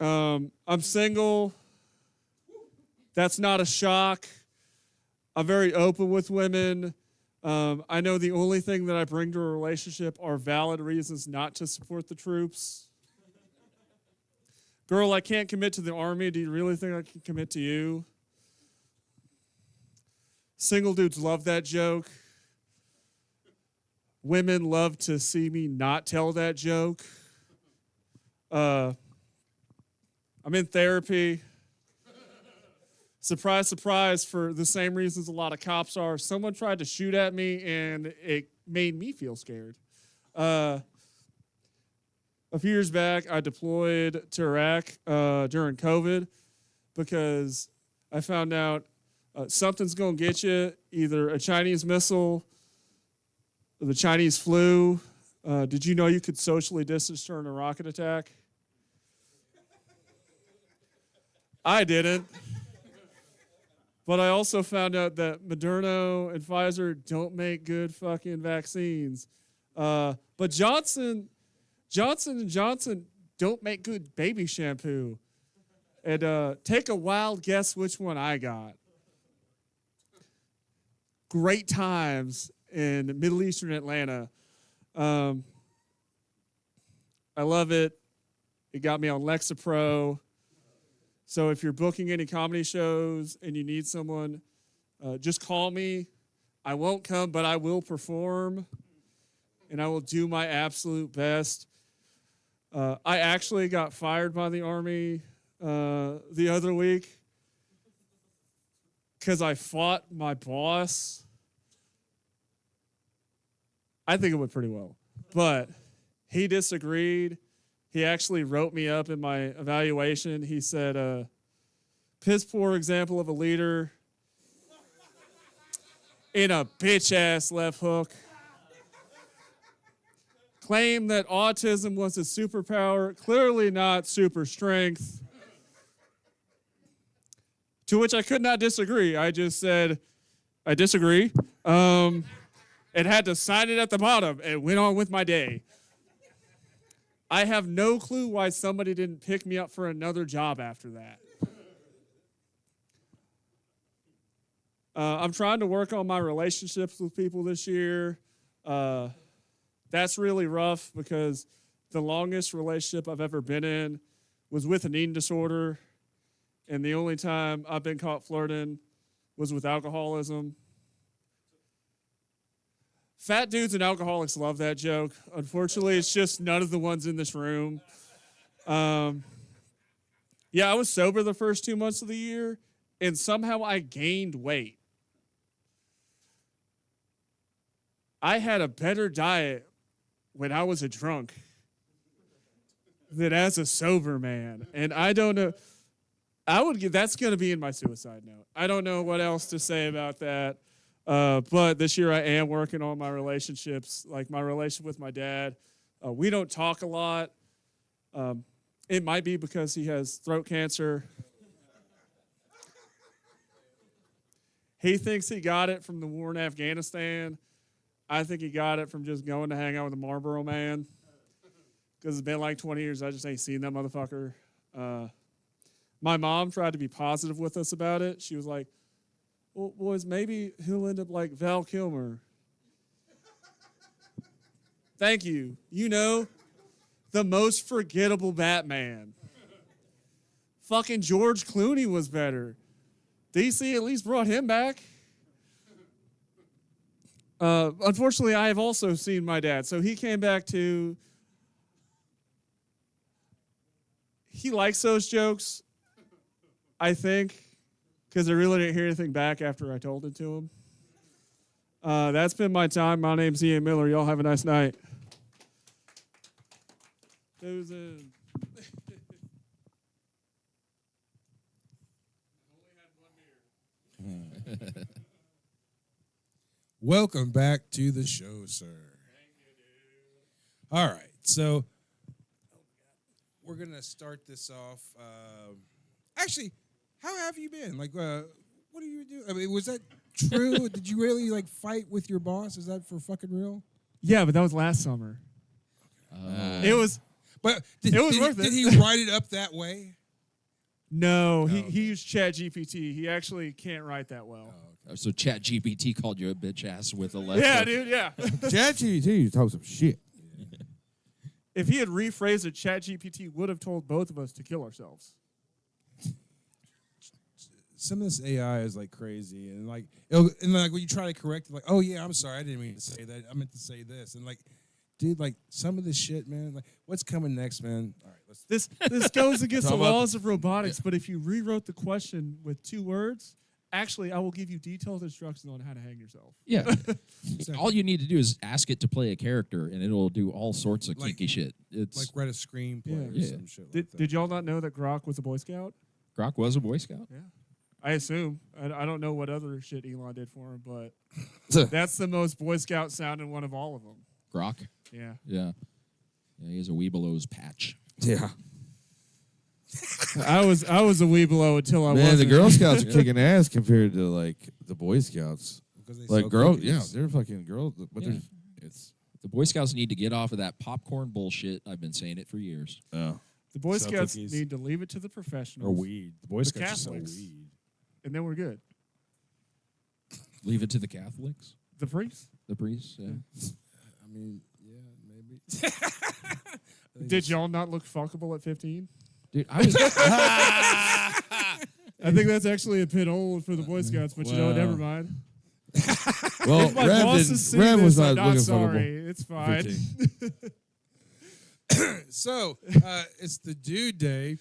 I'm single. That's not a shock. I'm very open with women. I know the only thing that I bring to a relationship are valid reasons not to support the troops. Girl, I can't commit to the army. Do you really think I can commit to you? Single dudes love that joke. Women love to see me not tell that joke. I'm in therapy. Surprise, surprise, for the same reasons a lot of cops are. Someone tried to shoot at me, and it made me feel scared. A few years back, I deployed to Iraq during COVID because I found out something's going to get you, either a Chinese missile, or the Chinese flu, Did you know you could socially distance during a rocket attack? I didn't. But I also found out that Moderna and Pfizer don't make good fucking vaccines. But Johnson & Johnson don't make good baby shampoo. And take a wild guess which one I got. Great Times in Middle Eastern Atlanta. I love it. It got me on Lexapro. So if you're booking any comedy shows and you need someone, just call me. I won't come, but I will perform. And I will do my absolute best. I actually got fired by the Army the other week because I fought my boss. I think it went pretty well. But he disagreed. He actually wrote me up in my evaluation. He said, piss poor example of a leader in a bitch-ass left hook. Claim that autism was a superpower, clearly not super strength. To which I could not disagree. I just said, I disagree. And had to sign it at the bottom and went on with my day. I have no clue why somebody didn't pick me up for another job after that. I'm trying to work on my relationships with people this year. That's really rough because the longest relationship I've ever been in was with an eating disorder. And the only time I've been caught flirting was with alcoholism. Fat dudes and alcoholics love that joke. Unfortunately, it's just none of the ones in this room. Yeah, I was sober the first 2 months of the year, and somehow I gained weight. I had a better diet when I was a drunk than as a sober man. And I don't know. That's going to be in my suicide note. I don't know what else to say about that. But this year I am working on my relationships, like my relationship with my dad. We don't talk a lot. It might be because he has throat cancer. He thinks he got it from the war in Afghanistan. I think he got it from just going to hang out with a Marlboro man. Because it's been like 20 years, I just ain't seen that motherfucker. My mom tried to be positive with us about it. She was like, well, boys, maybe he'll end up like Val Kilmer. Thank you. You know, the most forgettable Batman. Fucking George Clooney was better. DC at least brought him back. Unfortunately, I have also seen my dad. So he came back to... He likes those jokes, I think. Because I really didn't hear anything back after I told it to him. That's been my time. My name's Ian Miller. Y'all have a nice night. Susan. Welcome back to the show, sir. Thank you, dude. All right, so we're gonna start this off. Actually, how have you been? Like, what do you do? I mean, was that true? Did you really like fight with your boss? Is that for fucking real? Yeah, but that was last summer. It was... But It was worth it. Did he write it up that way? No, okay. he used ChatGPT. He actually can't write that well. So ChatGPT called you a bitch ass with a left Yeah, hook. dude, yeah. ChatGPT told some shit. If he had rephrased it, ChatGPT would have told both of us to kill ourselves. Some of this AI is like crazy, and like when you try to correct it, like, oh yeah, I'm sorry, I didn't mean to say that. I meant to say this, and like, dude, like some of this shit, man. Like, what's coming next, man? All right, let's. This goes against the Talk about- laws of robotics, but if you rewrote the question with 2 words, actually, I will give you detailed instructions on how to hang yourself. Yeah. All you need to do is ask it to play a character, and it'll do all sorts of Like- kinky shit. It's like write a screenplay or Yeah. some shit like that. Did y'all not know that Grok was a Boy Scout? Grok was a Boy Scout. Yeah. I assume. I don't know what other shit Elon did for him, but that's the most Boy Scout sounding one of all of them. Grok. Yeah. Yeah. Yeah, he has a Weebelows patch. Yeah. I was a wee below until I Man, wasn't. the Girl Scouts are kicking ass compared to like the Boy Scouts. Because they Like sell girls, cookies. yeah, they're fucking girls, but Yeah. it's The Boy Scouts need to get off of that popcorn bullshit. I've been saying it for years. oh. The Boy Sell Scouts cookies. need to leave it to the professionals. Or weed. The Boy The Scouts just sell Catholics. weed. And then we're good. Leave it to the Catholics, The priests? the priests. Yeah. I mean, yeah, maybe. Did y'all not look fuckable at 15? Dude, I was. I think that's actually a bit old for the Boy Scouts, but you know, Wow. never mind. Well, If my Rev, bosses see Rev was this, not I'm looking sorry. fuckable. It's fine. 15. So it's the Dude Day,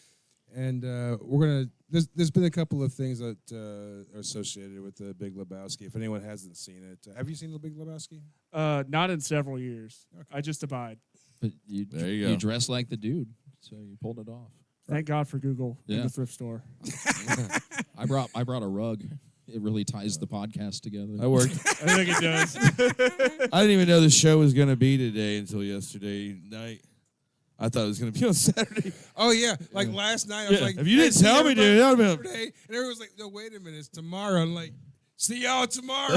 and we're gonna. There's been a couple of things that are associated with the Big Lebowski. If anyone hasn't seen it, have you seen the Big Lebowski? Not in several years. I just abide. But you, There you go. you dress like the dude, so you pulled it off. Thank God for Google in Yeah. the thrift store. I brought a rug. It really ties the podcast together. I worked. I think it does. I didn't even know the show was gonna be today until yesterday night. I thought it was gonna be on Saturday. Oh yeah, like last night I was Yeah. like, If you didn't "Hey, see tell me, dude, everybody that would've been- Saturday," and everyone was like, no, wait a minute, it's tomorrow. I'm like, see y'all tomorrow.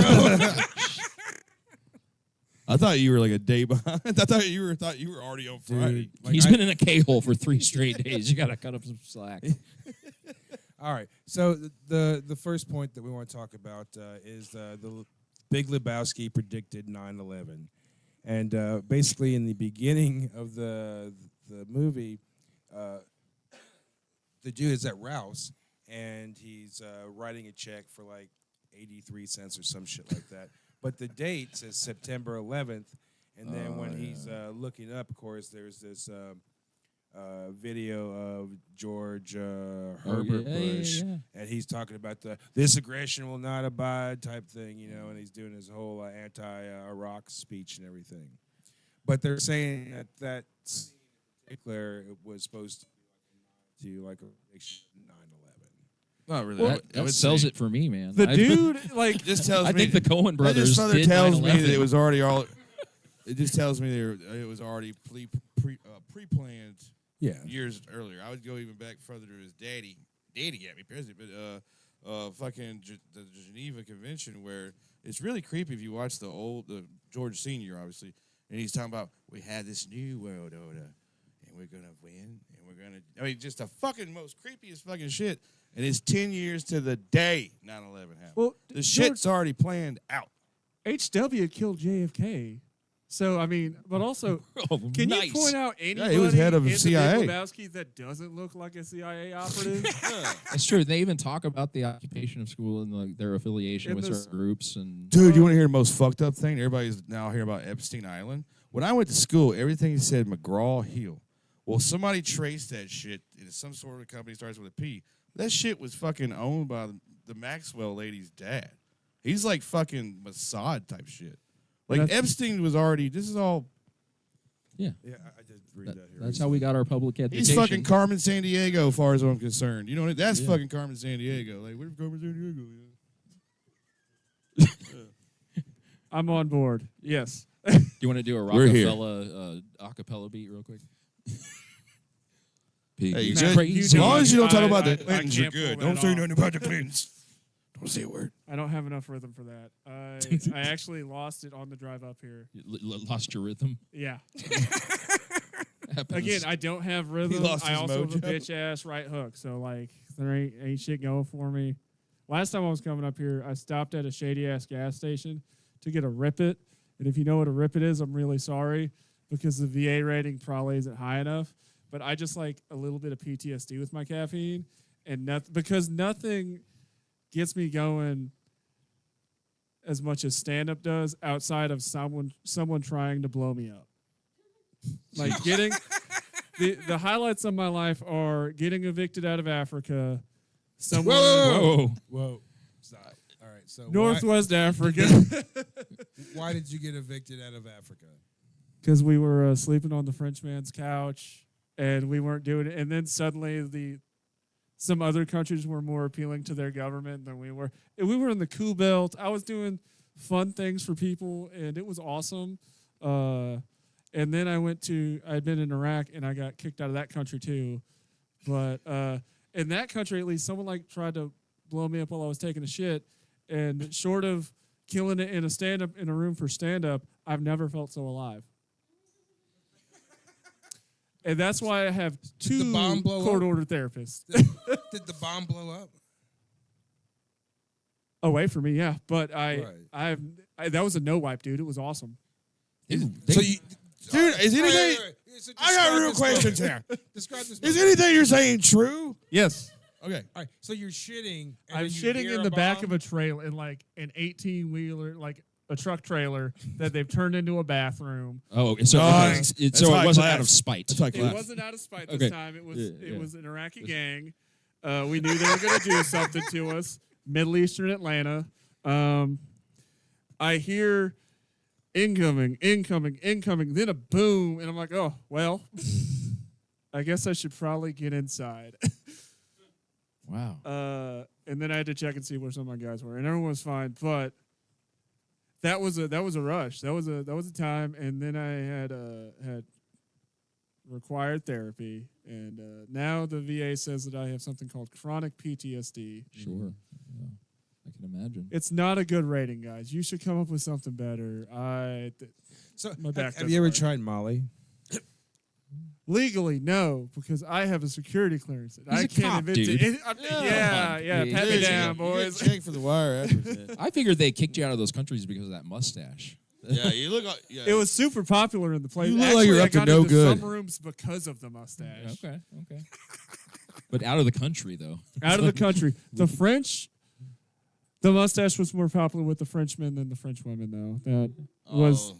I thought you were like a day behind. I thought you were already on Friday. Like, He's I- been in a K-hole for 3 straight days. You got to cut up some slack. All right. So the first point that we want to talk about is the Big Lebowski predicted 9/11, and basically in the beginning of the movie, the dude is at Rouse and he's writing a check for like 83 cents or some shit like that. But the date says September 11th, and then when he's looking up, of course, there's this video of George Herbert Bush, and he's talking about this aggression will not abide type thing, you know, and he's doing his whole anti-Iraq speech and everything. But they're saying that scene in particular it was supposed to be like a prediction 9/11. Not really. Well, that sells it for me, man. The dude, like, It just tells I me. think the Coen that brothers just further did tells me 9/11. that it was already all. It just tells me it was already pre-planned Yeah. years earlier. I would go even back further to his daddy. Daddy got me president, but fucking the Geneva Convention, where it's really creepy if you watch the George Senior, obviously, and he's talking about we had this new world order, and we're gonna win, and we're gonna. I mean, just the fucking most creepiest fucking shit. And it's 10 years to the day 9/11 happened. Well, The shit's already planned out. HW killed JFK. So, I mean, but also, Oh, can nice. you point out anybody was head of in CIA. the Big Lebowski that doesn't look like a CIA operative? That's true. They even talk about the occupation of school and like their affiliation In with this- certain groups. And Dude, you want to hear the most fucked up thing? Everybody's now hearing about Epstein Island. When I went to school, everything said McGraw-Hill. Well, somebody traced that shit into some sort of company starts with a P. That shit was fucking owned by the Maxwell lady's dad. He's like fucking Mossad type shit. Like That's- Epstein was already. This is all. Yeah, I did read that here. that's how we got our public education. He's fucking Carmen San Diego, as far as I'm concerned. You know what? That's fucking Carmen San Diego. Like, where's Carmen San Diego? I'm on board. Yes. Do you want to do a We're here. Rockefeller acapella beat real quick? Hey, you Man, just, you as know long as you don't talk I- about I- the Clintons, I you're can't good. pull Don't that say off. nothing about the Clintons. Don't say a word. I don't have enough rhythm for that. I actually lost it on the drive up here. You lost your rhythm. Yeah. Happens. Again, I don't have rhythm. lost I his also have a mojo. bitch ass right hook. So like there ain't shit going for me. Last time I was coming up here, I stopped at a shady ass gas station to get a Rip It. And if you know what a Rip It is, I'm really sorry because the VA rating probably isn't high enough. But I just like a little bit of PTSD with my caffeine, and because nothing gets me going as much as stand up does outside of someone trying to blow me up. Like getting the highlights of my life are getting evicted out of Africa. Someone Whoa. Stop. All right. So Northwest Africa. why did you get evicted out of Africa? Because we were sleeping on the Frenchman's couch and we weren't doing it. And then suddenly some other countries were more appealing to their government than we were. And we were in the Coup Belt. I was doing fun things for people, and it was awesome. And then I'd been in Iraq, and I got kicked out of that country too. But in that country, at least, someone like tried to blow me up while I was taking a shit. And short of killing it in a room for stand-up, I've never felt so alive. And that's why I have two court-ordered therapists. Did the bomb blow up? Away from me, yeah. But that was a no wipe, dude. It was awesome. Dude, is anything? So I got real questions here. Describe this. Is anything you're saying true? Yes. Okay. All right. So you're shitting. And I'm then you shitting hear in the back bomb? of a trailer, in like an 18-wheeler, like a truck trailer that they've turned into a bathroom. Oh, so, Nice. it That's high wasn't class. out of spite. That's like It wasn't out of spite this Okay. time. It was Yeah. it was an Iraqi gang. We knew they were going to do something to us. Middle Eastern Atlanta. I hear incoming, then a boom, and I'm like, oh, well, I guess I should probably get inside. Wow. And then I had to check and see where some of my guys were, and everyone was fine. But that was a rush. That was a time, and then I had required therapy, and now the VA says that I have something called chronic PTSD. Sure. Yeah. I can imagine. It's not a good rating, guys. You should come up with something better. So, my back have doesn't you ever work. tried Molly? Legally, no, because I have a security clearance. He's I a can't cop, admit dude. to. Yeah. Pat me down, boys. Check for the wire afterwards. I figured they kicked you out of those countries because of that mustache. Yeah, you look like. Yeah. It was super popular in the place. You look like Actually, you're I up to got no into good. some rooms because of the mustache. Okay. But out of the country, though. Out of the country, the French. The mustache was more popular with the Frenchmen than the French women, though. That was. Oh.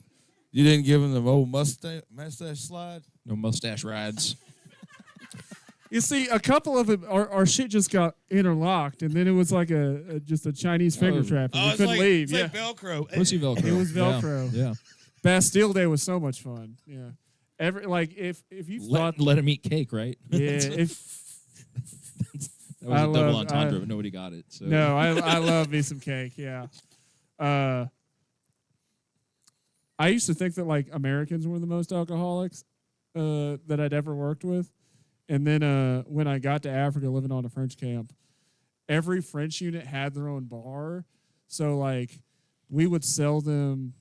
You didn't give him the old mustache slide? No mustache rides. You see, a couple of them, our shit just got interlocked, and then it was like just a Chinese finger trap, and we it's couldn't like, leave. It's Yeah, like Velcro. Pussy Velcro. it was Velcro. Yeah. Bastille Day was so much fun. Yeah, if you thought, Let him eat cake, right? yeah, if That was I a double love- entendre, I- but nobody got it. So. no, I love me some cake. Yeah, I used to think that like Americans were the most alcoholics that I'd ever worked with. And then when I got to Africa living on a French camp, every French unit had their own bar. So, like, we would sell them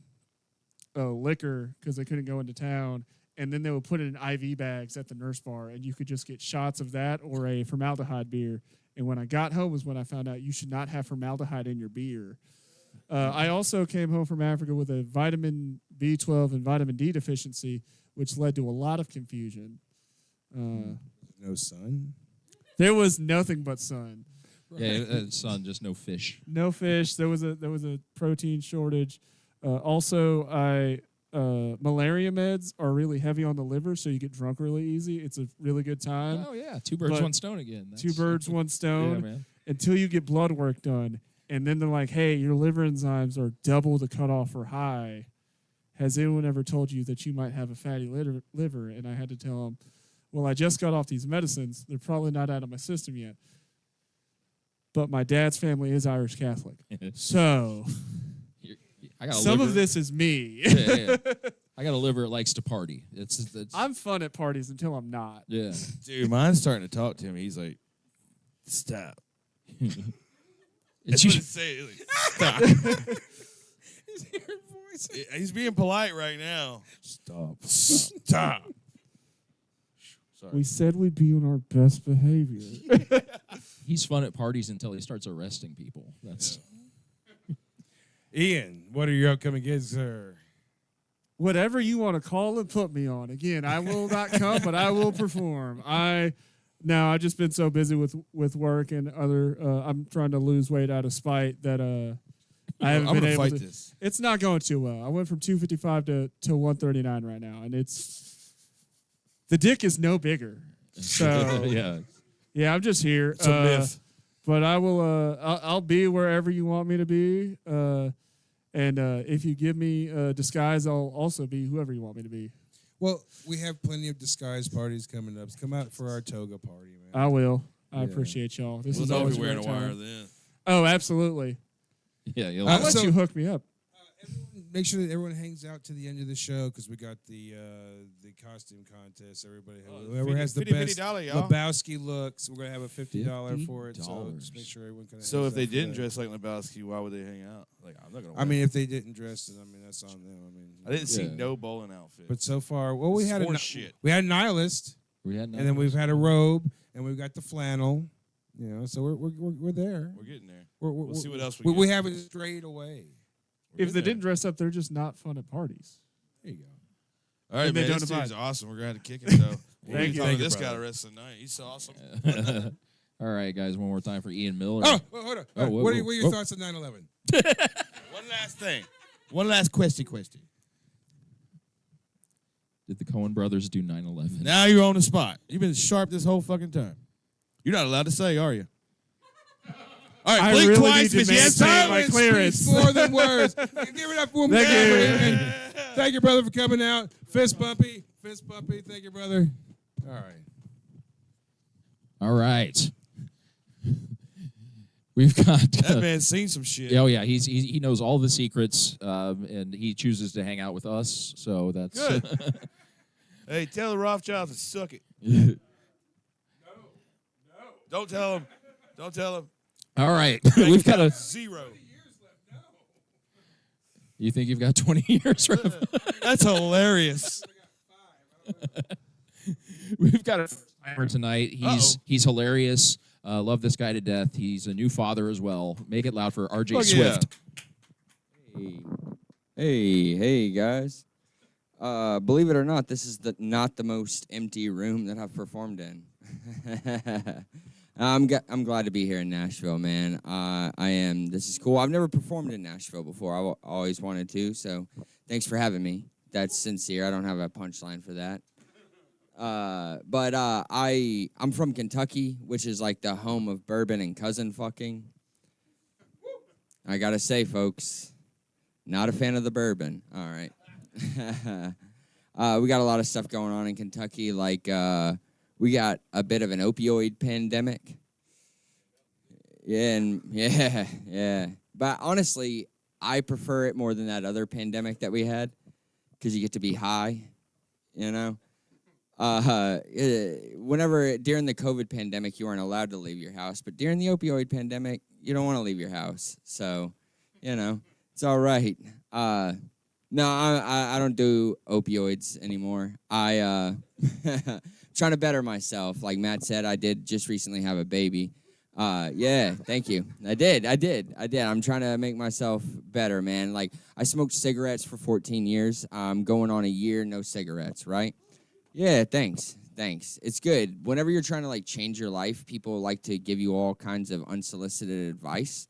liquor because they couldn't go into town. And then they would put it in IV bags at the nurse bar. And you could just get shots of that or a formaldehyde beer. And when I got home was when I found out you should not have formaldehyde in your beer. I also came home from Africa with a vitamin B12 and vitamin D deficiency, which led to a lot of confusion. No sun. There was nothing but sun. Yeah, son, just no fish. No fish. There was a protein shortage. Also, malaria meds are really heavy on the liver, so you get drunk really easy. It's a really good time. Oh yeah, two birds, But one stone again. Two birds, one Yeah, stone. man. Until you get blood work done, and then they're like, "Hey, your liver enzymes are double the cutoff for high. Has anyone ever told you that you might have a fatty liver?" And I had to tell them, "Well, I just got off these medicines. They're probably not out of my system yet. But my dad's family is Irish Catholic, so I got a some liver. of this is me." Yeah. I got a liver that likes to party. It's I'm fun at parties until I'm not. yeah. Dude, mine's starting to talk to him. He's like, stop. It's That's what usually, it's saying. Like, stop. He's being polite right now. stop. Stop. Sorry. We said we'd be on our best behavior. He's fun at parties until he starts arresting people. That's Ian, what are your upcoming gigs, sir? Whatever you want to call it, put me on. Again, I will not come, but I will perform. I've just been so busy with work and other. I'm trying to lose weight out of spite that I haven't I'm been gonna able fight to. this. It's not going too well. I went from 255 to 139 right now, and the dick is no bigger. So yeah. I'm just here. It's a myth. But I will. I'll be wherever you want me to be. And if you give me a disguise, I'll also be whoever you want me to be. Well, we have plenty of disguise parties coming up. Come out for our toga party, man. I will. I appreciate y'all. This We'll is know if always you're wearing a great wire time. then. Oh, absolutely. Yeah, you'll I'll let so- you hook me up. Everyone make sure that everyone hangs out to the end of the show because we got the costume contest. Everybody, whoever has the best $50, y'all. Lebowski looks, we're gonna have a $50 for it. So $50. just make sure everyone kind of. So if they didn't dress like Lebowski, why would they hang out? Like I'm not gonna. I mean, if they didn't dress, then I mean that's on them. I mean, I didn't see Yeah. no bowling outfit. But so far, well, we had Horse shit. we had Nihilist, We had and then we've had a robe, and we've got the flannel. You know, so we're there. We're getting there. We'll see what else we get. haven't strayed away. If they didn't dress up, they're just not fun at parties. There you go. All right, And they man. don't This abide. dude's awesome. We're gonna have to kick it though. We'll Thank be you. talking Thank to you, this guy brother. the rest of the night. He's so awesome. All right, guys, one more time for Ian Miller. Oh, well, hold on. Oh, whoa, what are whoa, your whoa. thoughts on 9/11? One last thing. One last question. Did the Coen brothers do 9/11? Now you're on the spot. You've been sharp this whole fucking time. You're not allowed to say, are you? All right, I blink really twice, need Miss to Yes. maintain my Silence clearance. speaks more than words. Give it up for him. Thank you. Thank you, brother, for coming out. Fist bumpy. Thank you, brother. All right. All right. We've got. That man's seen some shit. Oh yeah, he knows all the secrets, and he chooses to hang out with us. So that's Good. Hey, tell the Rothschilds to suck it. Don't tell him. Don't tell him. all right. We've got a. 0. You think you've got 20 years, Rev? That's hilarious. We've got a timer tonight. Uh-oh. He's hilarious. Love this guy to death. He's a new father as well. Make it loud for RJ Fuck Swift. Hey, guys. Believe it or not, this is not the most empty room that I've performed in. I'm glad to be here in Nashville, man. I am. This is cool. I've never performed in Nashville before. I've always wanted to, so thanks for having me. That's sincere. I don't have a punchline for that. But I'm from Kentucky, which is like the home of bourbon and cousin fucking. I gotta say, folks, not a fan of the bourbon. All right. We got a lot of stuff going on in Kentucky. Like, we got a bit of an opioid pandemic. Yeah. But honestly, I prefer it more than that other pandemic that we had because you get to be high, you know? Whenever during the COVID pandemic, you weren't allowed to leave your house, but during the opioid pandemic, you don't want to leave your house. So, you know, it's all right. No, I don't do opioids anymore. Trying to better myself. Like Matt said, I did just recently have a baby. Yeah, thank you. I did. I'm trying to make myself better, man. Like, I smoked cigarettes for 14 years. I'm going on a year, no cigarettes, right? Yeah, thanks. It's good. Whenever you're trying to, like, change your life, people like to give you all kinds of unsolicited advice.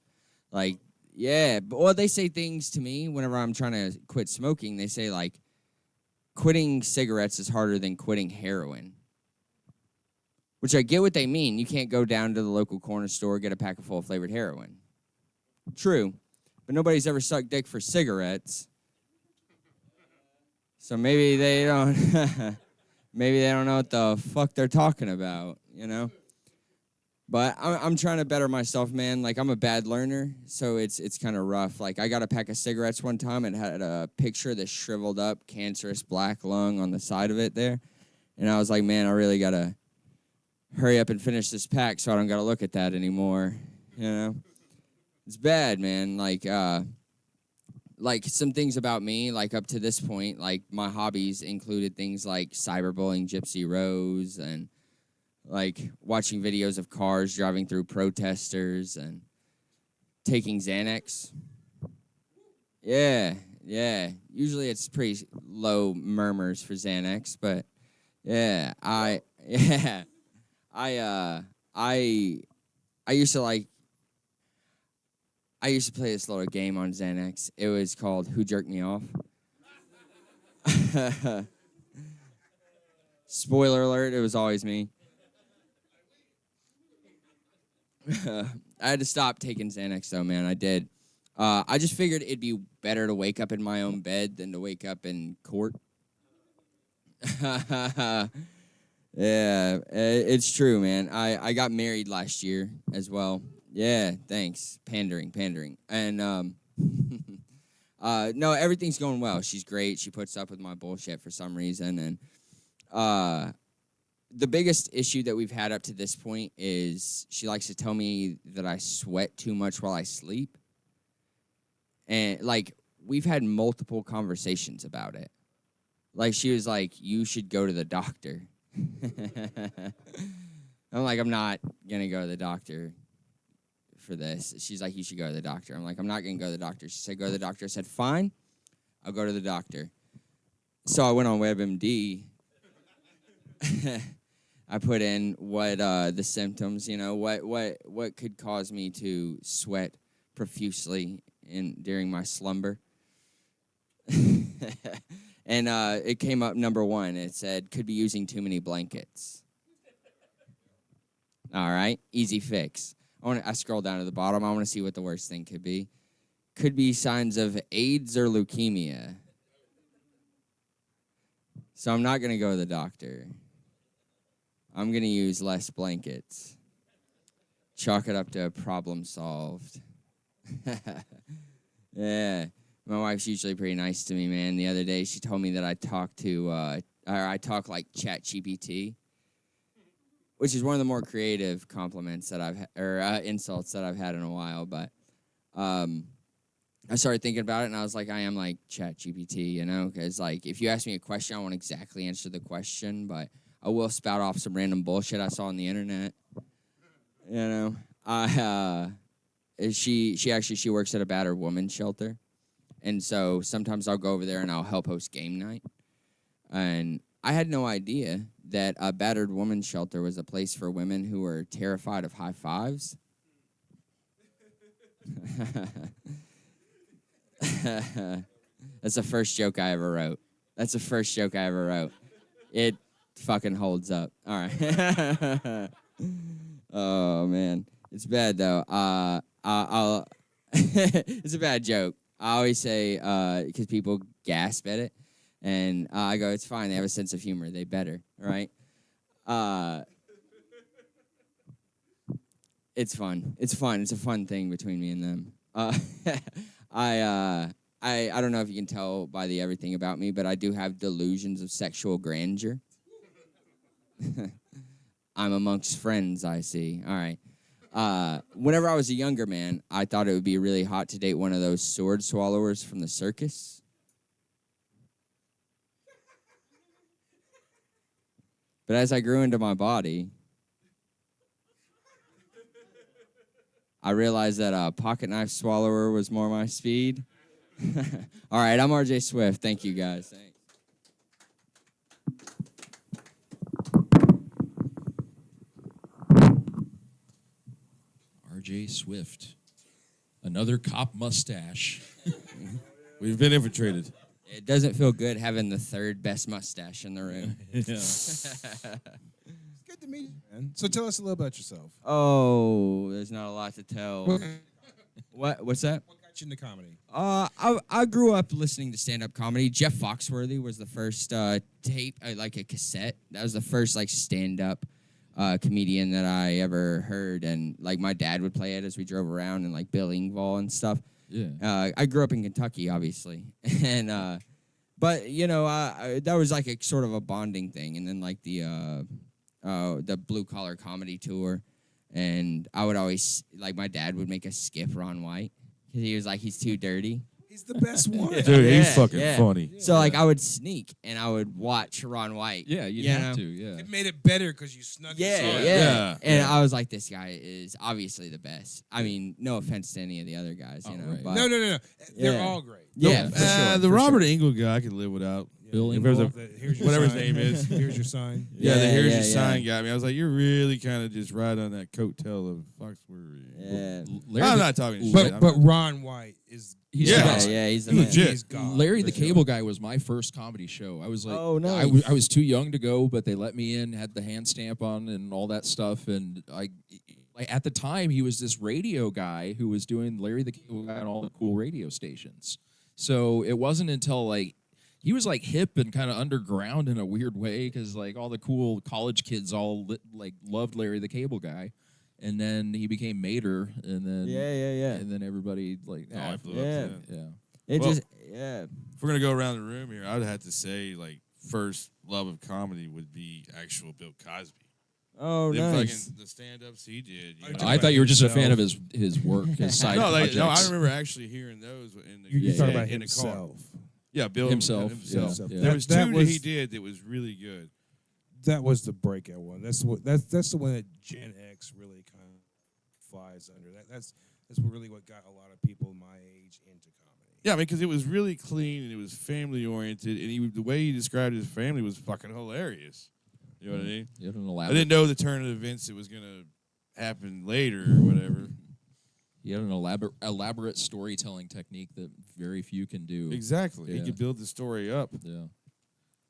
Like, yeah, well, they say things to me whenever I'm trying to quit smoking. They say, like, quitting cigarettes is harder than quitting heroin. Which I get what they mean. You can't go down to the local corner store, get a pack of full flavored heroin. True. But nobody's ever sucked dick for cigarettes. So maybe they don't maybe they don't know what the fuck they're talking about, you know? But I'm trying to better myself, man. Like, I'm a bad learner, so it's kind of rough. Like, I got a pack of cigarettes one time and had a picture of this shriveled up, cancerous black lung on the side of it there. And I was like, man, I really got to hurry up and finish this pack so I don't got to look at that anymore, you know? It's bad, man. Like some things about me, like up to this point, like my hobbies included things like cyberbullying Gypsy Rose and like watching videos of cars driving through protesters and taking Xanax. Yeah. Usually it's pretty low murmurs for Xanax, but yeah, I used to play this little game on Xanax. It was called Who Jerked Me Off? Spoiler alert, it was always me. I had to stop taking Xanax though, man. I did. I just figured it'd be better to wake up in my own bed than to wake up in court. Yeah, it's true, man. I got married last year as well. Yeah, thanks. Pandering. And No, everything's going well. She's great. She puts up with my bullshit for some reason. And the biggest issue that we've had up to this point is she likes to tell me that I sweat too much while I sleep. And, like, we've had multiple conversations about it. Like, she was like, you should go to the doctor. I'm like, I'm not going to go to the doctor for this. She's like, you should go to the doctor. I'm like, I'm not going to go to the doctor. She said, go to the doctor. I said, fine, I'll go to the doctor. So I went on WebMD. I put in what the symptoms, what could cause me to sweat profusely during my slumber. And it came up number 1. It said, could be using too many blankets. All right, easy fix. I scroll down to the bottom. I want to see what the worst thing could be. Could be signs of AIDS or leukemia. So I'm not going to go to the doctor. I'm going to use less blankets. Chalk it up to problem solved. Yeah. My wife's usually pretty nice to me, man. The other day, she told me that I talk like ChatGPT, which is one of the more creative compliments that insults that I've had in a while. But I started thinking about it, and I was like, I am like ChatGPT, because like if you ask me a question, I won't exactly answer the question, but I will spout off some random bullshit I saw on the internet. She works at a battered women's shelter. And so sometimes I'll go over there and I'll help host game night. And I had no idea that a battered women's shelter was a place for women who were terrified of high fives. That's the first joke I ever wrote. It fucking holds up. All right. Oh, man. It's bad, though. It's a bad joke. I always say, because people gasp at it, and I go, it's fine. They have a sense of humor. They better, right? It's fun. It's fun. It's a fun thing between me and them. I don't know if you can tell by the everything about me, but I do have delusions of sexual grandeur. I'm amongst friends, I see. All right. Whenever I was a younger man, I thought it would be really hot to date one of those sword swallowers from the circus. But as I grew into my body, I realized that a pocket knife swallower was more my speed. All right, I'm RJ Swift. Thank you, guys. Thanks. RJ Swift. Another cop mustache. We've been infiltrated. It doesn't feel good having the third best mustache in the room. Yeah. It's good to meet you, man. So tell us a little about yourself. Oh, there's not a lot to tell. What's that? What got you into comedy? I grew up listening to stand-up comedy. Jeff Foxworthy was the first tape, like a cassette. That was the first like stand-up comedian that I ever heard, and like my dad would play it as we drove around, and like Bill Engvall and stuff. Yeah. I grew up in Kentucky, obviously, and but that was like a sort of a bonding thing, and then like the blue collar comedy tour, and I would always like my dad would make us skip Ron White because he was like he's too dirty. He's the best one. Dude, he's fucking funny. So like I would sneak and I would watch Ron White. Yeah, you'd have to. Yeah. It made it better because you snuck. Yeah. And I was like, this guy is obviously the best. I mean, no offense to any of the other guys, right. But No. They're all great. Yeah, for sure. The Robert Engel guy I could live without. Bill If there was a- Engvall. Here's your whatever his sign. name is. Here's your sign. Yeah, the Yeah, Here's yeah, Your yeah. Sign got me. I was like, you're really kind of just right on that coattail of Foxworthy. Yeah. I'm not talking shit. But Ron White is He's Yeah. the best. Yeah, he's the He's man. legit. he's God. Larry the For sure. Cable Guy was my first comedy show. I was like, Oh, nice. I was too young to go, but they let me in, had the hand stamp on and all that stuff. And at the time, he was this radio guy who was doing Larry the Cable Guy on all the cool radio stations. So it wasn't until like he was like hip and kind of underground in a weird way because like all the cool college kids all loved Larry the Cable Guy. And then he became Mater, and then Yeah. and then everybody like I blew Yeah. up. yeah. It Well, just yeah. If we're gonna go around the room here, I would have to say like first love of comedy would be actual Bill Cosby. Oh, Them nice. fucking the stand-ups he did. You I know? talking I thought you were just a fan of himself. his work, his side No, projects. no, I remember actually hearing those in the You're talking about in the car. himself. Yeah, Bill Himself, himself. yeah. There was That two that was- he did that was really good. That was the breakout one. That's the one that Gen X really kind of flies under. That's really what got a lot of people my age into comedy. Yeah, I mean, because it was really clean and it was family oriented, and the way he described his family was fucking hilarious. You know what I mean? You had an I elaborate, didn't know the turn of events that was gonna happen later or whatever. you had an elaborate storytelling technique that very few can do. Exactly, Yeah. he could build the story up. Yeah,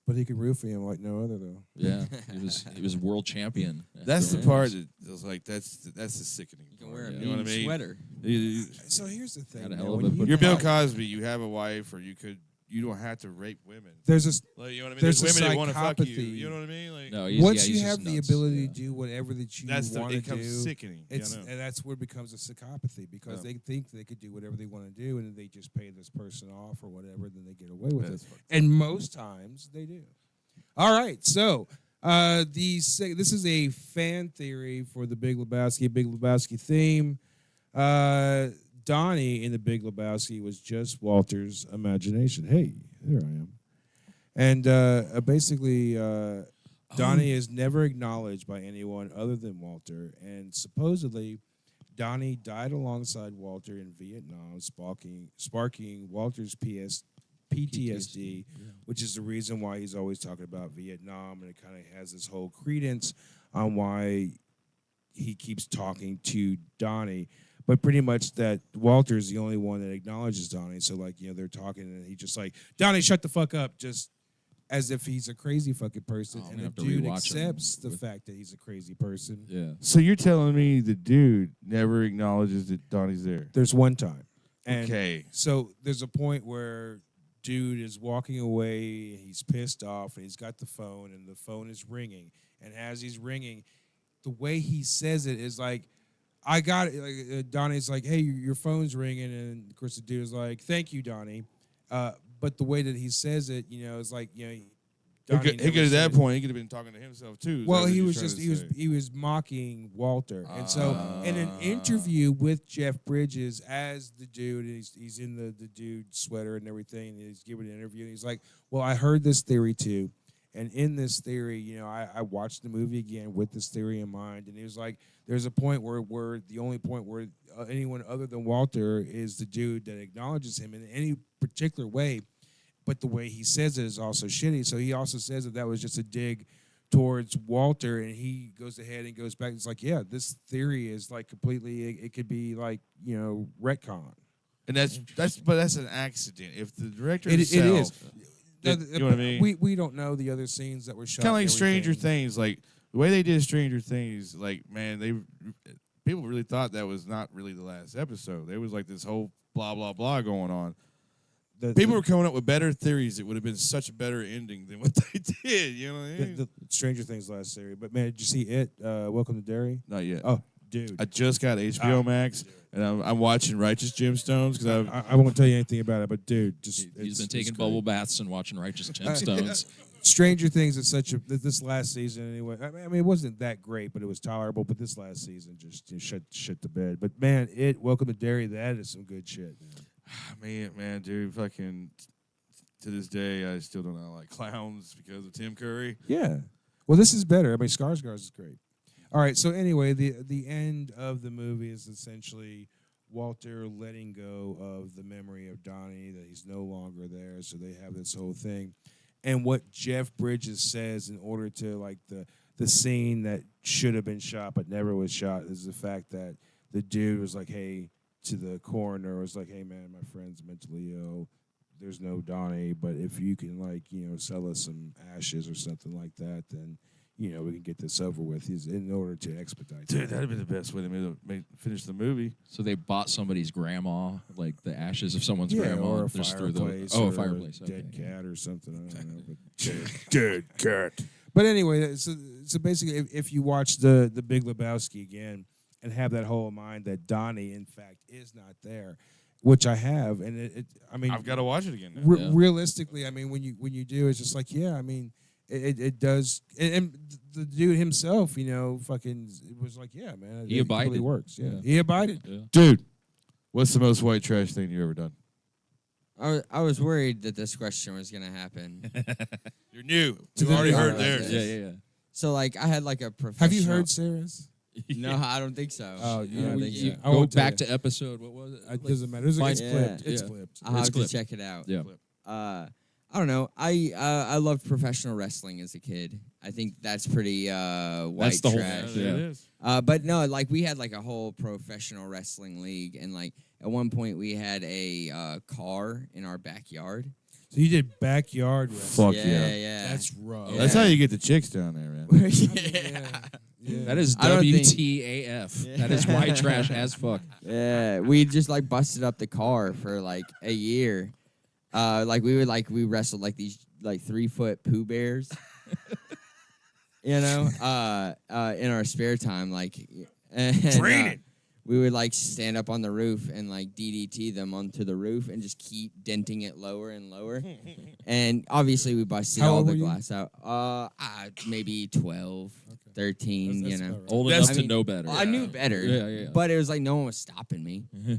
But he could roofie him like no other though. yeah. He was world champion. That's the after part that. that was like that's the sickening. You can part, wear a you know what I mean mean? sweater. So here's the thing. Got a man, hell of when a you- You're Bill Cosby. You have a wife, or you don't have to rape women. There's a Like, you know what I mean? There's There's a women that want to fuck you. psychopathy. You know what I mean? Like No, he's, once yeah, you he's have just the nuts, ability yeah. to do whatever that you that's want to it becomes do, sickening. it's I know. and that's where it becomes a psychopathy because Yeah. they think they could do whatever they want to do and then they just pay this person off or whatever, then they get away with That's it. fucked And most times they do. All right, so this is a fan theory for the Big Lebowski theme. Donnie in the Big Lebowski was just Walter's imagination. Hey, there I am. And basically, Donnie is never acknowledged by anyone other than Walter. And supposedly, Donnie died alongside Walter in Vietnam, sparking Walter's PTSD, which is the reason why he's always talking about Vietnam. And it kind of has this whole credence on why he keeps talking to Donnie. But pretty much that Walter is the only one that acknowledges Donnie. So, like, they're talking and he's just like, Donnie, shut the fuck up. Just as if he's a crazy fucking person. Oh, I'm And gonna the have to dude rewatch him accepts the with- fact that he's a crazy person. Yeah. So you're telling me the dude never acknowledges that Donnie's there? There's one time. And Okay. so there's a point where dude is walking away, he's pissed off, and he's got the phone, and the phone is ringing. And as he's ringing, the way he says it is like, I got it. Like, Donnie's like, hey, your phone's ringing. And, of course, the dude is like, thank you, Donnie. But the way that he says it, is like, Donnie He could never at that says- point he could have been talking to himself too. Is Well, that what he you're was trying just to say? he was mocking Walter, and so in an interview with Jeff Bridges as the dude, he's in the dude sweater and everything, and he's giving an interview, and he's like, "Well, I heard this theory too, and in this theory, I watched the movie again with this theory in mind, and he was like, there's a point where the only point where anyone other than Walter is the dude that acknowledges him in any particular way." But the way he says it is also shitty. So he also says that was just a dig towards Walter, and he goes ahead and goes back. It's like, yeah, this theory is like completely. It could be like retcon. And that's an accident. If the director It himself, is. you know what I mean? We don't know the other scenes that were shot. Kind of like and Stranger everything. Things, like the way they did Stranger Things. Like, man, people really thought that was not really the last episode. There was like this whole blah blah blah going on. People were coming up with better theories. It would have been such a better ending than what they did. You know what I mean? the Stranger Things last series. But man, did you see it? Welcome to Derry. Not yet. Oh, dude. I just got HBO Max, and I'm watching Righteous Gemstones because I won't tell you anything about it, but dude, just He's been it's taking great. bubble baths and watching Righteous Gemstones. Stranger Things is such a this last season anyway. I mean, it wasn't that great, but it was tolerable. But this last season just shut the bed. But man, Welcome to Derry, that is some good shit. man, dude, fucking. To this day, I still don't know I like clowns because of Tim Curry. Yeah. Well, this is better. I mean, Skarsgård is great. All right. So anyway, the end of the movie is essentially Walter letting go of the memory of Donnie, that he's no longer there. So they have this whole thing. And what Jeff Bridges says in order to like the scene that should have been shot but never was shot is the fact that the dude was like, hey, to the coroner, was like, hey, man, my friend's mentally ill. There's no Donnie, but if you can, sell us some ashes or something like that, then, we can get this over with. He's in order to expedite. Dude, that'd be the best way to finish the movie. So they bought somebody's grandma, like the ashes of someone's grandma, or a and just threw fireplace. a or fireplace. a dead Okay. cat or something. I don't know. But Dead cat. But anyway, so basically, if you watch the Big Lebowski again and have that whole mind that Donnie, in fact, is not there, which I have, and I mean, I've got to watch it again now. realistically, I mean, when you do, it's just like, yeah, I mean, it does, and the dude himself, fucking was like, yeah, man, He it abided. really works. Yeah, Yeah. he abided. Yeah. Dude, what's the most white trash thing you've ever done? I was worried that this question was gonna happen. You're new. To We've the already new heard audience. theirs. Yeah. So like I had like a professional. Have you heard Sarah's? No, I don't think so. Oh, I yeah, don't we- think yeah. so. I Go won't tell back you. to episode. What was it? It doesn't matter. It's Fine. clipped. Yeah. It's Yeah. clipped. I'll have to clipped. check it out. Yeah. I don't know. I loved professional wrestling as a kid. I think that's pretty white the whole trash. thing. Yeah, Yeah. it is. But no, like we had like a whole professional wrestling league, and like at one point we had a car in our backyard. So you did backyard wrestling. Fuck yeah. yeah. That's rough. Yeah. That's how you get the chicks down there, man. Yeah. That is I don't think- WTAF. Yeah. That is white trash as fuck. Yeah, we just like busted up the car for like a year. We wrestled like these like 3-foot Pooh Bears. In our spare time, Training. we would like stand up on the roof and like DDT them onto the roof and just keep denting it lower and lower. And obviously we busted How all old the were you? glass out. Maybe 12, 13, That's you know. about right. Old That's- enough to know better. Well, I knew better, Yeah. but it was like no one was stopping me. You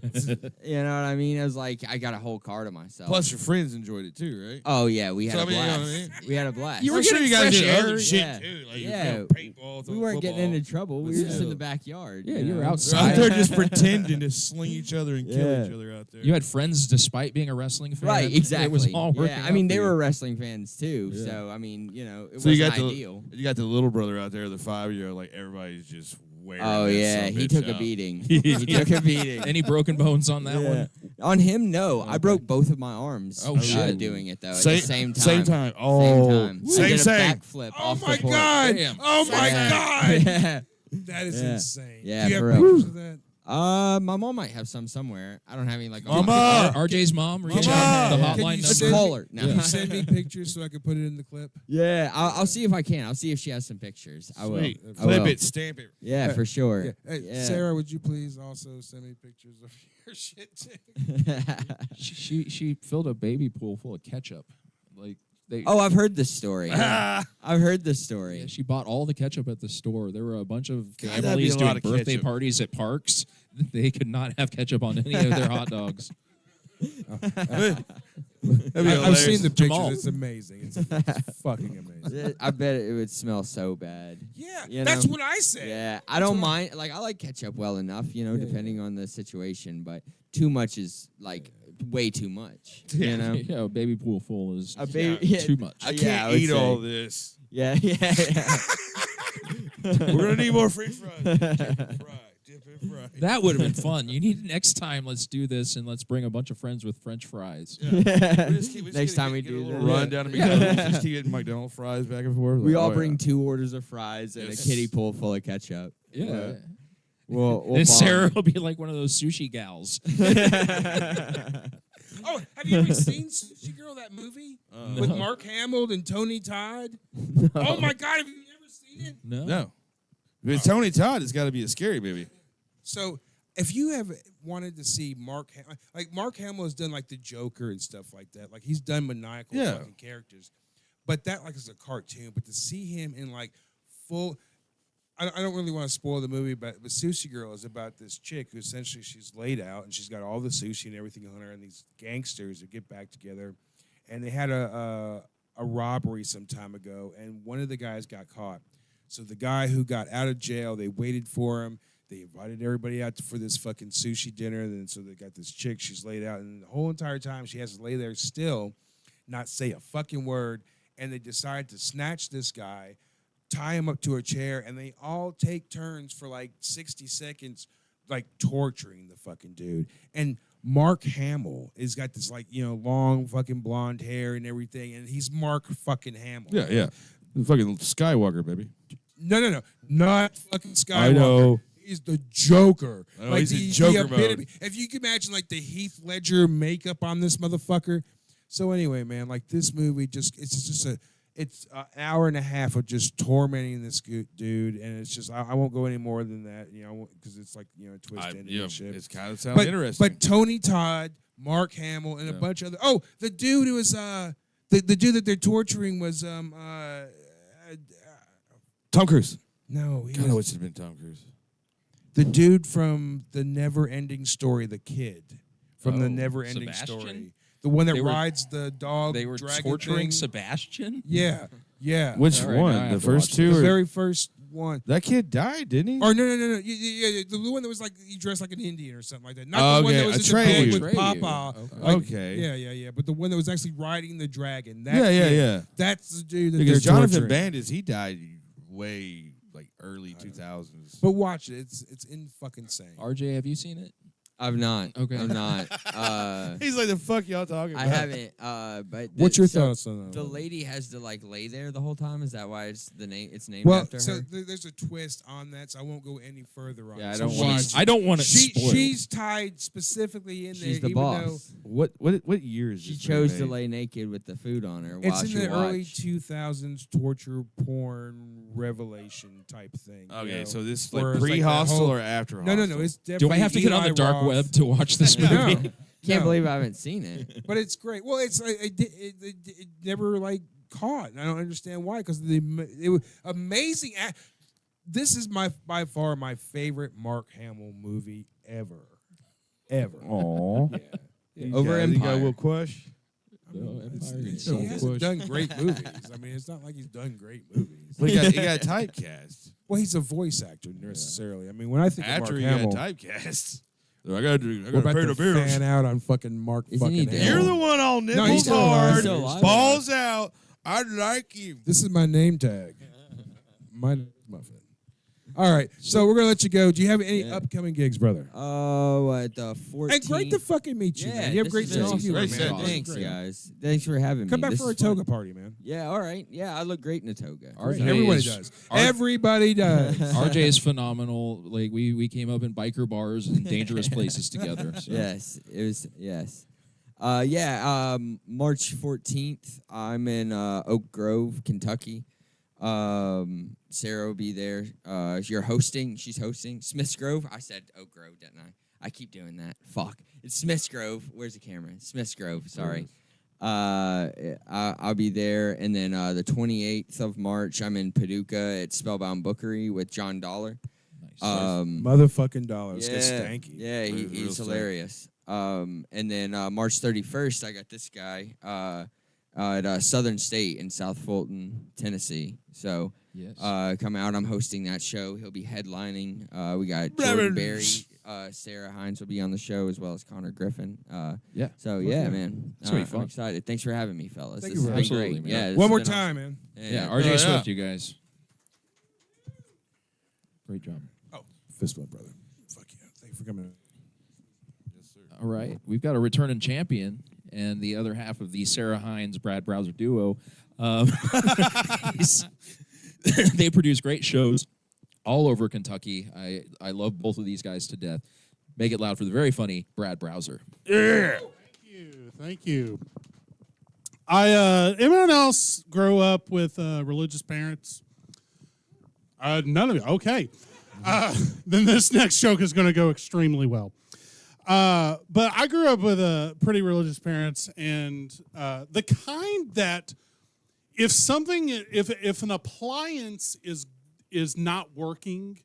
know what I mean? It was like I got a whole car to myself. Plus, your friends enjoyed it too, right? oh yeah, we had So, a I mean, you know blast. what I mean? We had a blast. You were I'm sure getting you guys fresh did air, other shit yeah. too. Like Yeah. paintball, we weren't getting into football. trouble. We But were just in still. the backyard. Yeah, you you were know? outside. They're out there just pretending to sling each other and kill Yeah. each other out there. You had friends despite being a wrestling fan. Right, exactly. It was all working. yeah, I mean out they for were you. wrestling fans too. Yeah. So I mean, it so you wasn't got ideal. the little brother out there, the 5-year-old. Like everybody's just wearing. Oh that yeah, son of he bitch took a out. beating. He took a beating. Any broken bones on that one? On him, no. I broke both of my arms. Oh, shit. Doing it though Same- at the same time. Same time. Same Oh, time. I same did a same. backflip Oh off my the porch. god! Damn. Oh my Yeah. god! Yeah. That is Yeah. insane. Yeah, Do you for have real. pictures of that? My mom might have some somewhere. I don't have any like. Mama! RJ's mom reached Mama! out the Yeah. hotline Can you number. Let's send call her. No. Can you send me pictures so I can put it in the clip? Yeah, I'll see if I can. I'll see if she has some pictures. I will. Sweet. I Flip will. it, stamp it. Yeah, for sure. Yeah. Hey, Yeah. Sarah, would you please also send me pictures of your shit too? She filled a baby pool full of ketchup. Like they. Oh, I've heard this story. I've heard this story. Yeah, she bought all the ketchup at the store. There were a bunch of God, that'd families be a lot doing of birthday ketchup. parties at parks. They could not have ketchup on any of their hot dogs. That'd be I've hilarious. seen the pictures. Jamal. It's amazing. It's fucking amazing. I bet it would smell so bad. Yeah, You that's know? what I said. Yeah, I don't mind. Like, I like ketchup well enough, depending on the situation. But too much is like way too much. You know. Yeah, a baby pool full is A baby, yeah, too much. I yeah, can't I would eat say. all this. Yeah, yeah. We're gonna need more French fries. Dip and fry. Dip and fry. That would have been fun. You need next time. Let's do this and let's bring a bunch of friends with French fries. We just Next time we get do a little this. run down to McDonald's. Just keep getting McDonald's fries back and forth. We Like, all oh, bring yeah. 2 orders of fries and Yes. a kiddie pool full of ketchup. Yeah. We'll And bond. Sarah will be like one of those sushi gals. Oh, have you ever seen Sushi Girl, that movie with No. Mark Hamill and Tony Todd? Oh my God, have you never seen it? No. No. If it's Tony Todd, it's got to be a scary movie. So, if you have wanted to see Mark Hamill has done like the Joker and stuff like that. Like he's done maniacal Yeah. fucking characters, but that like is a cartoon. But to see him in like full. I don't really want to spoil the movie, but Sushi Girl is about this chick who essentially she's laid out and she's got all the sushi and everything on her, and these gangsters who get back together, and they had a robbery some time ago, and one of the guys got caught. So the guy who got out of jail, they waited for him. They invited everybody out for this fucking sushi dinner, and then so they got this chick. She's laid out, and the whole entire time she has to lay there still, not say a fucking word. And they decide to snatch this guy, tie him up to a chair, and they all take turns for like 60 seconds, like torturing the fucking dude. And Mark Hamill has got this like, long fucking blonde hair and everything, and he's Mark fucking Hamill. Yeah, yeah. The fucking Skywalker, baby. No. Not fucking Skywalker. I know. He's the Joker. I know, he's in Joker mode. If you can imagine like the Heath Ledger makeup on this motherfucker. So anyway, man, like this movie it's just it's an hour and a half of just tormenting this dude, and it's just I won't go any more than that, because it's like a twist ending and shit. It's kind of sounds interesting. But Tony Todd, Mark Hamill, and a bunch of other. Oh, the dude who was the dude that they're torturing was Tom Cruise. No, he God, I was wish it had been Tom Cruise. the dude from the Never Ending Story, the kid from the Never Ending Sebastian? Story, the one that They were- rides the dog. They were dragon torturing thing. Sebastian? Yeah, yeah. Which All right, now I one? have The to first watch two? the Or, very first one. that kid died, didn't he? Or no, yeah, the one that was like he dressed like an Indian or something like that. Not Oh, the one okay, that was in the Atreyu. bed with Papa. Okay. Like, Okay. Yeah. But the one that was actually riding the dragon. That Yeah. kid, That's the dude that Because they're Jonathan torturing. Bandes, he died way like early 2000s. But watch it. It's in fucking insane. RJ, have you seen it? I've not. Okay. I'm not. He's like, the fuck y'all talking about? I haven't. But What's your so thoughts on that? The lady has to like lay there the whole time. Is that why it's the name? It's named Well, after so her. there's a twist on that, so I won't go any further on Yeah, it. I So don't want watch it. I don't want it She, spoiled. she's tied specifically in She's there, the even boss. What year is She this chose movie to made? lay naked with the food on her though while it's she in the early watched. 2000s torture porn revelation type thing. Okay, so this is Where like it's like that pre-hostel whole- or after No, hostel? it's definitely Do I have to get on the Eli dark Roth. web to watch this movie? No, Can't no. believe I haven't seen it. But it's great. Well, it's like it never like caught. And I don't understand why, because it was amazing. This is by far my favorite Mark Hamill movie ever. Aw. Yeah. Over He got Empire. Will Quash. He hasn't done great movies. I mean, it's not like he's done great movies. But he got typecast. Well, he's a voice actor necessarily. I mean, when I think After of he Mark Hamill, got typecast. I got we're to about pay to the bills. fan out on fucking Mark Isn't he fucking dead? Hamill. You're the one on No, nipples he's still alive. hard, He's still alive. balls out. I like you. This is my name tag. My muffin. All right, so we're gonna let you go. Do you have any upcoming gigs, brother? Oh, at the 14th. And great to fucking meet you, man. You have this great has sense been of humor, Great man. sense. This is Thanks, great. guys. Thanks for having Come me. back This for a is fun. toga party, man. Yeah, all right. Yeah, I look great in a toga. RJ Everybody is- does. R- Everybody does. RJ is phenomenal. Like we came up in biker bars and dangerous places together. So. Yes, it was. Yes. March 14th, I'm in Oak Grove, Kentucky. Sarah will be there. You're hosting. She's hosting. Smiths Grove. I said Oak Grove, didn't I? I keep doing that. Fuck. It's Smiths Grove. Where's the camera? Smiths Grove. Sorry. I'll be there. And then the 28th of March, I'm in Paducah at Spellbound Bookery with John Dollar. Nice. Motherfucking dollars. Yeah, Get stanky. yeah, Real he's stanky. hilarious. And then March 31st, I got this guy at Southern State in South Fulton, Tennessee. So Yes. come out. I'm hosting that show. He'll be headlining. We got Jordan Berry. Sarah Hines will be on the show, as well as Connor Griffin. Yeah. So, yeah, man. It's gonna be I'm fun. excited. Thanks for having me, fellas. Thank This you, has bro. been Absolutely, great. man. Yeah, this One has more been awesome. time, man. Yeah, Oh, RJ yeah. Swift, you guys. Great job. Oh, fist bump, brother. Fuck yeah. Thank you for coming. All right. We've got a returning champion and the other half of the Sarah Hines Brad Browser duo. They produce great shows all over Kentucky. I love both of these guys to death. Make it loud for the very funny Brad Browser. Thank you. Anyone else grow up with religious parents? None of you. Okay. Then this next joke is going to go extremely well. But I grew up with pretty religious parents, and the kind that if an appliance is not working,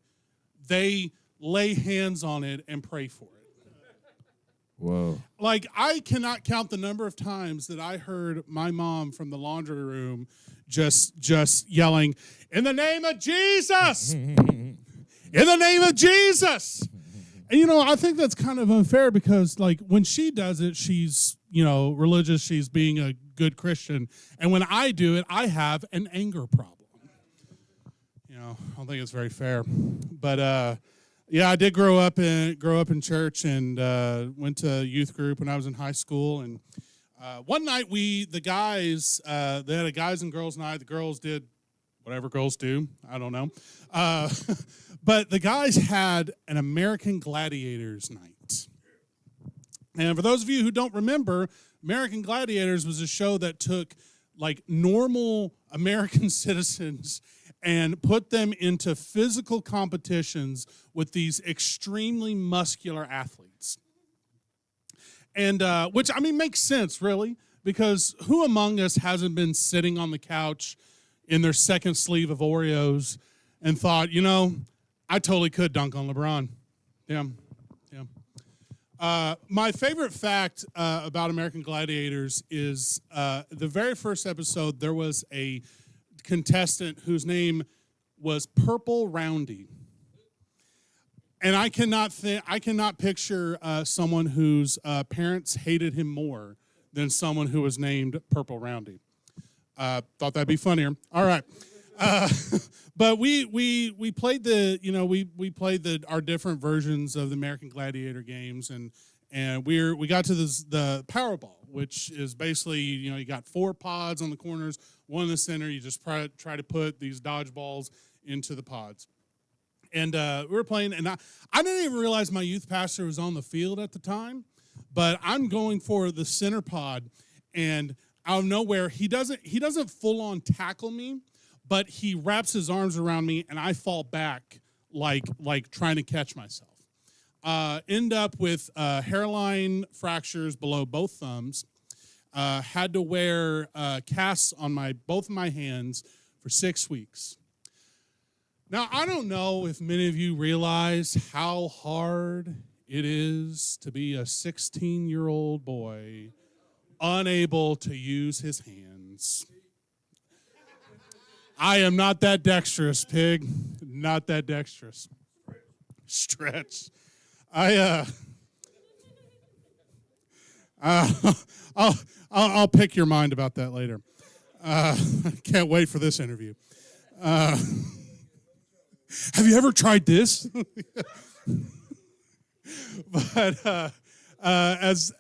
they lay hands on it and pray for it. Whoa. Like, I cannot count the number of times that I heard my mom from the laundry room just yelling, "In the name of Jesus! In the name of Jesus!" And, I think that's kind of unfair because, like, when she does it, she's, religious, she's being a good Christian. And when I do it, I have an anger problem. I don't think it's very fair. But, yeah, I did grow up in church and went to youth group when I was in high school. And one night the guys, they had a guys and girls night. The girls did whatever girls do. I don't know. But the guys had an American Gladiators night. And for those of you who don't remember, American Gladiators was a show that took like normal American citizens and put them into physical competitions with these extremely muscular athletes. And which, I mean, makes sense, really, because who among us hasn't been sitting on the couch in their second sleeve of Oreos and thought, you know, I totally could dunk on LeBron. Yeah. My favorite fact about American Gladiators is the very first episode, there was a contestant whose name was Purple Roundy. And I cannot picture someone whose parents hated him more than someone who was named Purple Roundy. Thought that'd be funnier. All right. But we played we played our different versions of the American Gladiator games, and we got to the Powerball, which is basically, you know, you got 4 pods on the corners, one in the center. You just try to put these dodgeballs into the pods. And we were playing, and I didn't even realize my youth pastor was on the field at the time, but I'm going for the center pod, and out of nowhere, he doesn't full on tackle me, but he wraps his arms around me, and I fall back like trying to catch myself. End up with hairline fractures below both thumbs. Had to wear casts on both of my hands for 6 weeks. Now, I don't know if many of you realize how hard it is to be a 16-year-old boy unable to use his hands. I am not that dexterous, pig. Not that dexterous. Stretch. I'll pick your mind about that later. Can't wait for this interview. Have you ever tried this? But as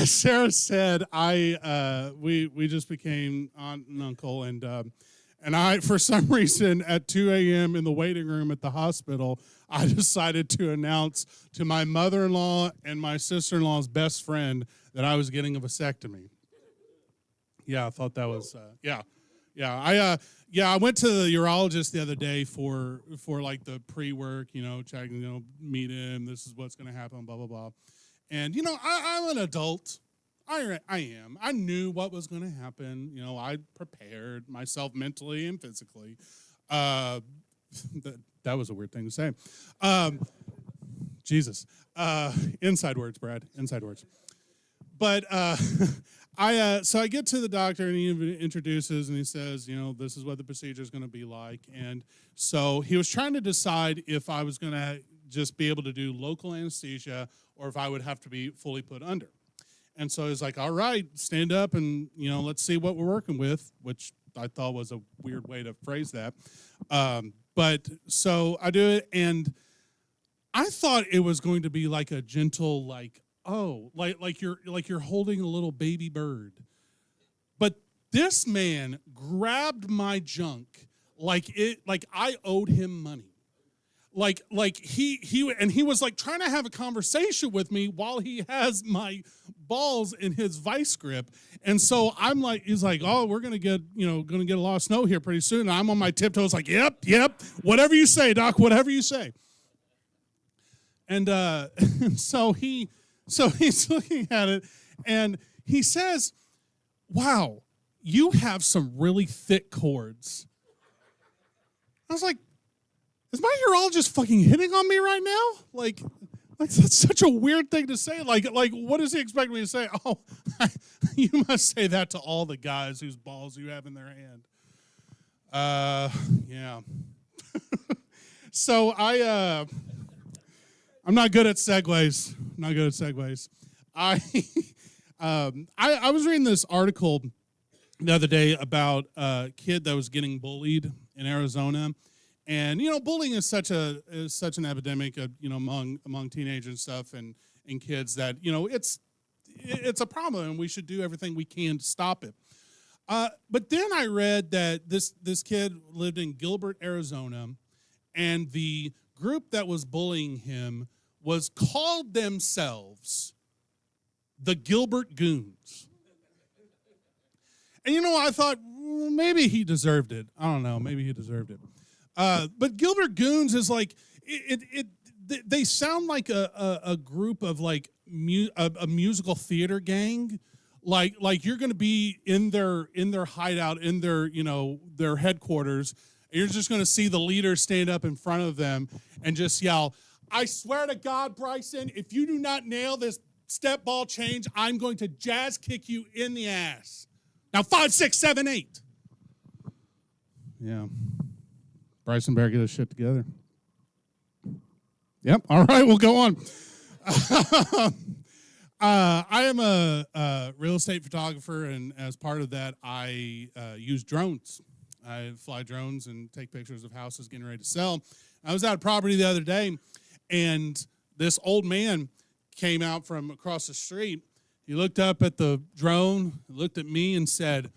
Sarah said, we just became aunt and uncle, and I, for some reason, at 2 a.m. in the waiting room at the hospital, I decided to announce to my mother-in-law and my sister-in-law's best friend that I was getting a vasectomy. Yeah, I thought that was I went to the urologist the other day for like the pre-work, you know, checking, you know, meet him. This is what's going to happen, blah blah blah. And you know, I'm an adult. I am. I knew what was going to happen. You know, I prepared myself mentally and physically. That was a weird thing to say. Jesus. Inside words, Brad. Inside words. But so I get to the doctor, and he introduces, and he says, you know, this is what the procedure is going to be like. And so he was trying to decide if I was going to just be able to do local anesthesia or if I would have to be fully put under. And so he's like, all right, stand up and, you know, let's see what we're working with, which I thought was a weird way to phrase that. But so I do it, and I thought it was going to be like a gentle, like, oh, like you're holding a little baby bird. But this man grabbed my junk like I owed him money. Like he was like trying to have a conversation with me while he has my balls in his vice grip. And so I'm like, he's like, oh, we're gonna get a lot of snow here pretty soon. And I'm on my tiptoes like, yep, whatever you say, Doc, whatever you say. And so he's looking at it, and he says, wow, you have some really thick cords. I was like, is my urologist fucking hitting on me right now? Like that's such a weird thing to say. Like what does he expect me to say? Oh, you must say that to all the guys whose balls you have in their hand. Yeah. So I'm not good at segues. I was reading this article the other day about a kid that was getting bullied in Arizona. And you know, bullying is such an epidemic, you know, among teenagers and stuff, and kids, that you know it's a problem, and we should do everything we can to stop it. But then I read that this kid lived in Gilbert, Arizona, and the group that was bullying him was called themselves the Gilbert Goons. And I thought maybe he deserved it. I don't know. Maybe he deserved it. But Gilbert Goons is like they sound like a group of like a musical theater gang. Like you're going to be in their hideout, in their headquarters, and you're just going to see the leader stand up in front of them and just yell, "I swear to God, Bryson, if you do not nail this step ball change, I'm going to jazz kick you in the ass." Now 5, 6, 7, 8. Yeah. Bryson better get his shit together. Yep. All right, we'll go on. I am a real estate photographer, and as part of that, I use drones. I fly drones and take pictures of houses getting ready to sell. I was at a property the other day, and this old man came out from across the street. He looked up at the drone, looked at me, and said,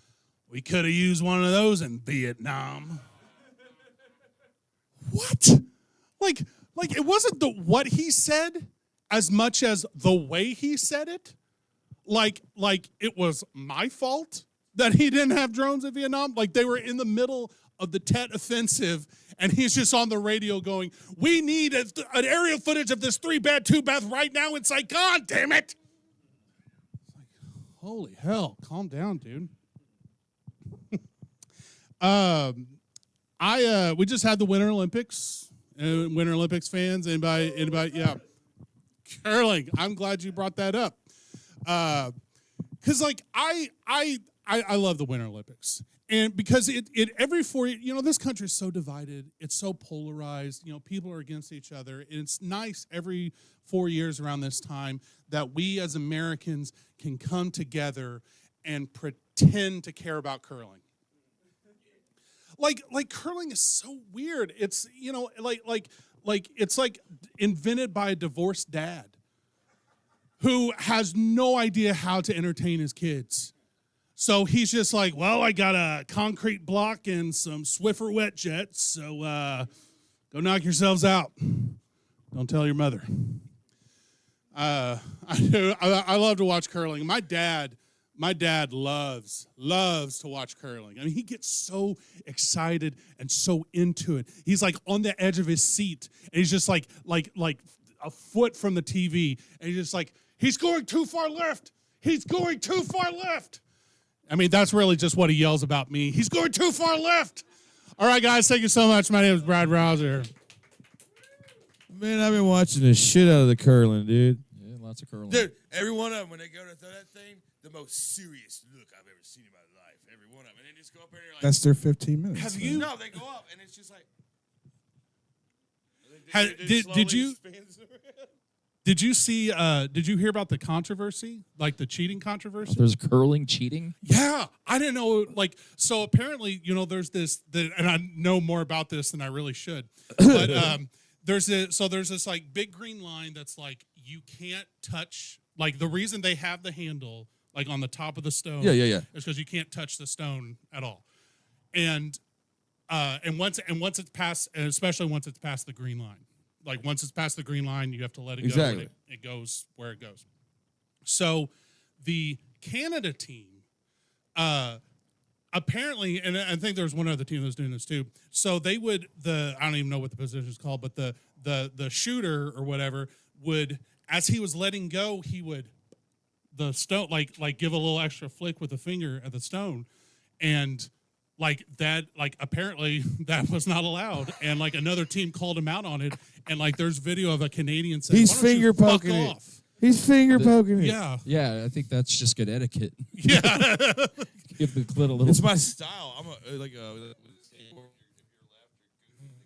"We could have used one of those in Vietnam." What? Like it wasn't the what he said as much as the way he said it. Like it was my fault that he didn't have drones in Vietnam. Like they were in the middle of the Tet Offensive, and he's just on the radio going, "We need an aerial footage of this 3-bed, 2-bath right now in Saigon, damn it." It's like, holy hell, calm down, dude. We just had the Winter Olympics. Winter Olympics fans, anybody, yeah. Curling. I'm glad you brought that up. Because like I love the Winter Olympics. And because it every 4 years, this country is so divided, it's so polarized, people are against each other. And it's nice every 4 years around this time that we as Americans can come together and pretend to care about curling. Like curling is so weird. It's it's like invented by a divorced dad who has no idea how to entertain his kids. So he's just like, "Well, I got a concrete block and some Swiffer wet jets, so go knock yourselves out. Don't tell your mother." I love to watch curling. My dad loves to watch curling. I mean, he gets so excited and so into it. He's like on the edge of his seat, and he's just like a foot from the TV, and he's just like, "He's going too far left. He's going too far left." I mean, that's really just what he yells about me. "He's going too far left." All right, guys, thank you so much. My name is Brad Rouser. Man, I've been watching the shit out of the curling, dude. Yeah, lots of curling. Dude, every one of them, when they go to throw that thing, the most serious look I've ever seen in my life. Every one of them. And they just go up there and you're like, That's their 15 minutes. have you? No, they go up and it's just like. Did you see? Did you hear about the controversy, like the cheating controversy? There's curling cheating? Yeah, I didn't know. Like, so apparently, there's this, and I know more about this than I really should. But there's this like big green line that's like you can't touch. Like the reason they have the handle like on the top of the stone, yeah, is because you can't touch the stone at all. And once it's past, and especially once it's past the green line. Like once it's past the green line, you have to let it go. And it goes where it goes. So the Canada team, apparently, and I think there was one other team that was doing this too. So they would I don't even know what the position is called, but the shooter or whatever would, as he was letting go, he would the stone like give a little extra flick with the finger at the stone, and like that, like apparently that was not allowed, and like another team called him out on it, and like there's video of a Canadian saying, he's finger poking it. He's finger poking it. Yeah, yeah. I think that's just good etiquette. Yeah, give the clit a little. It's my style.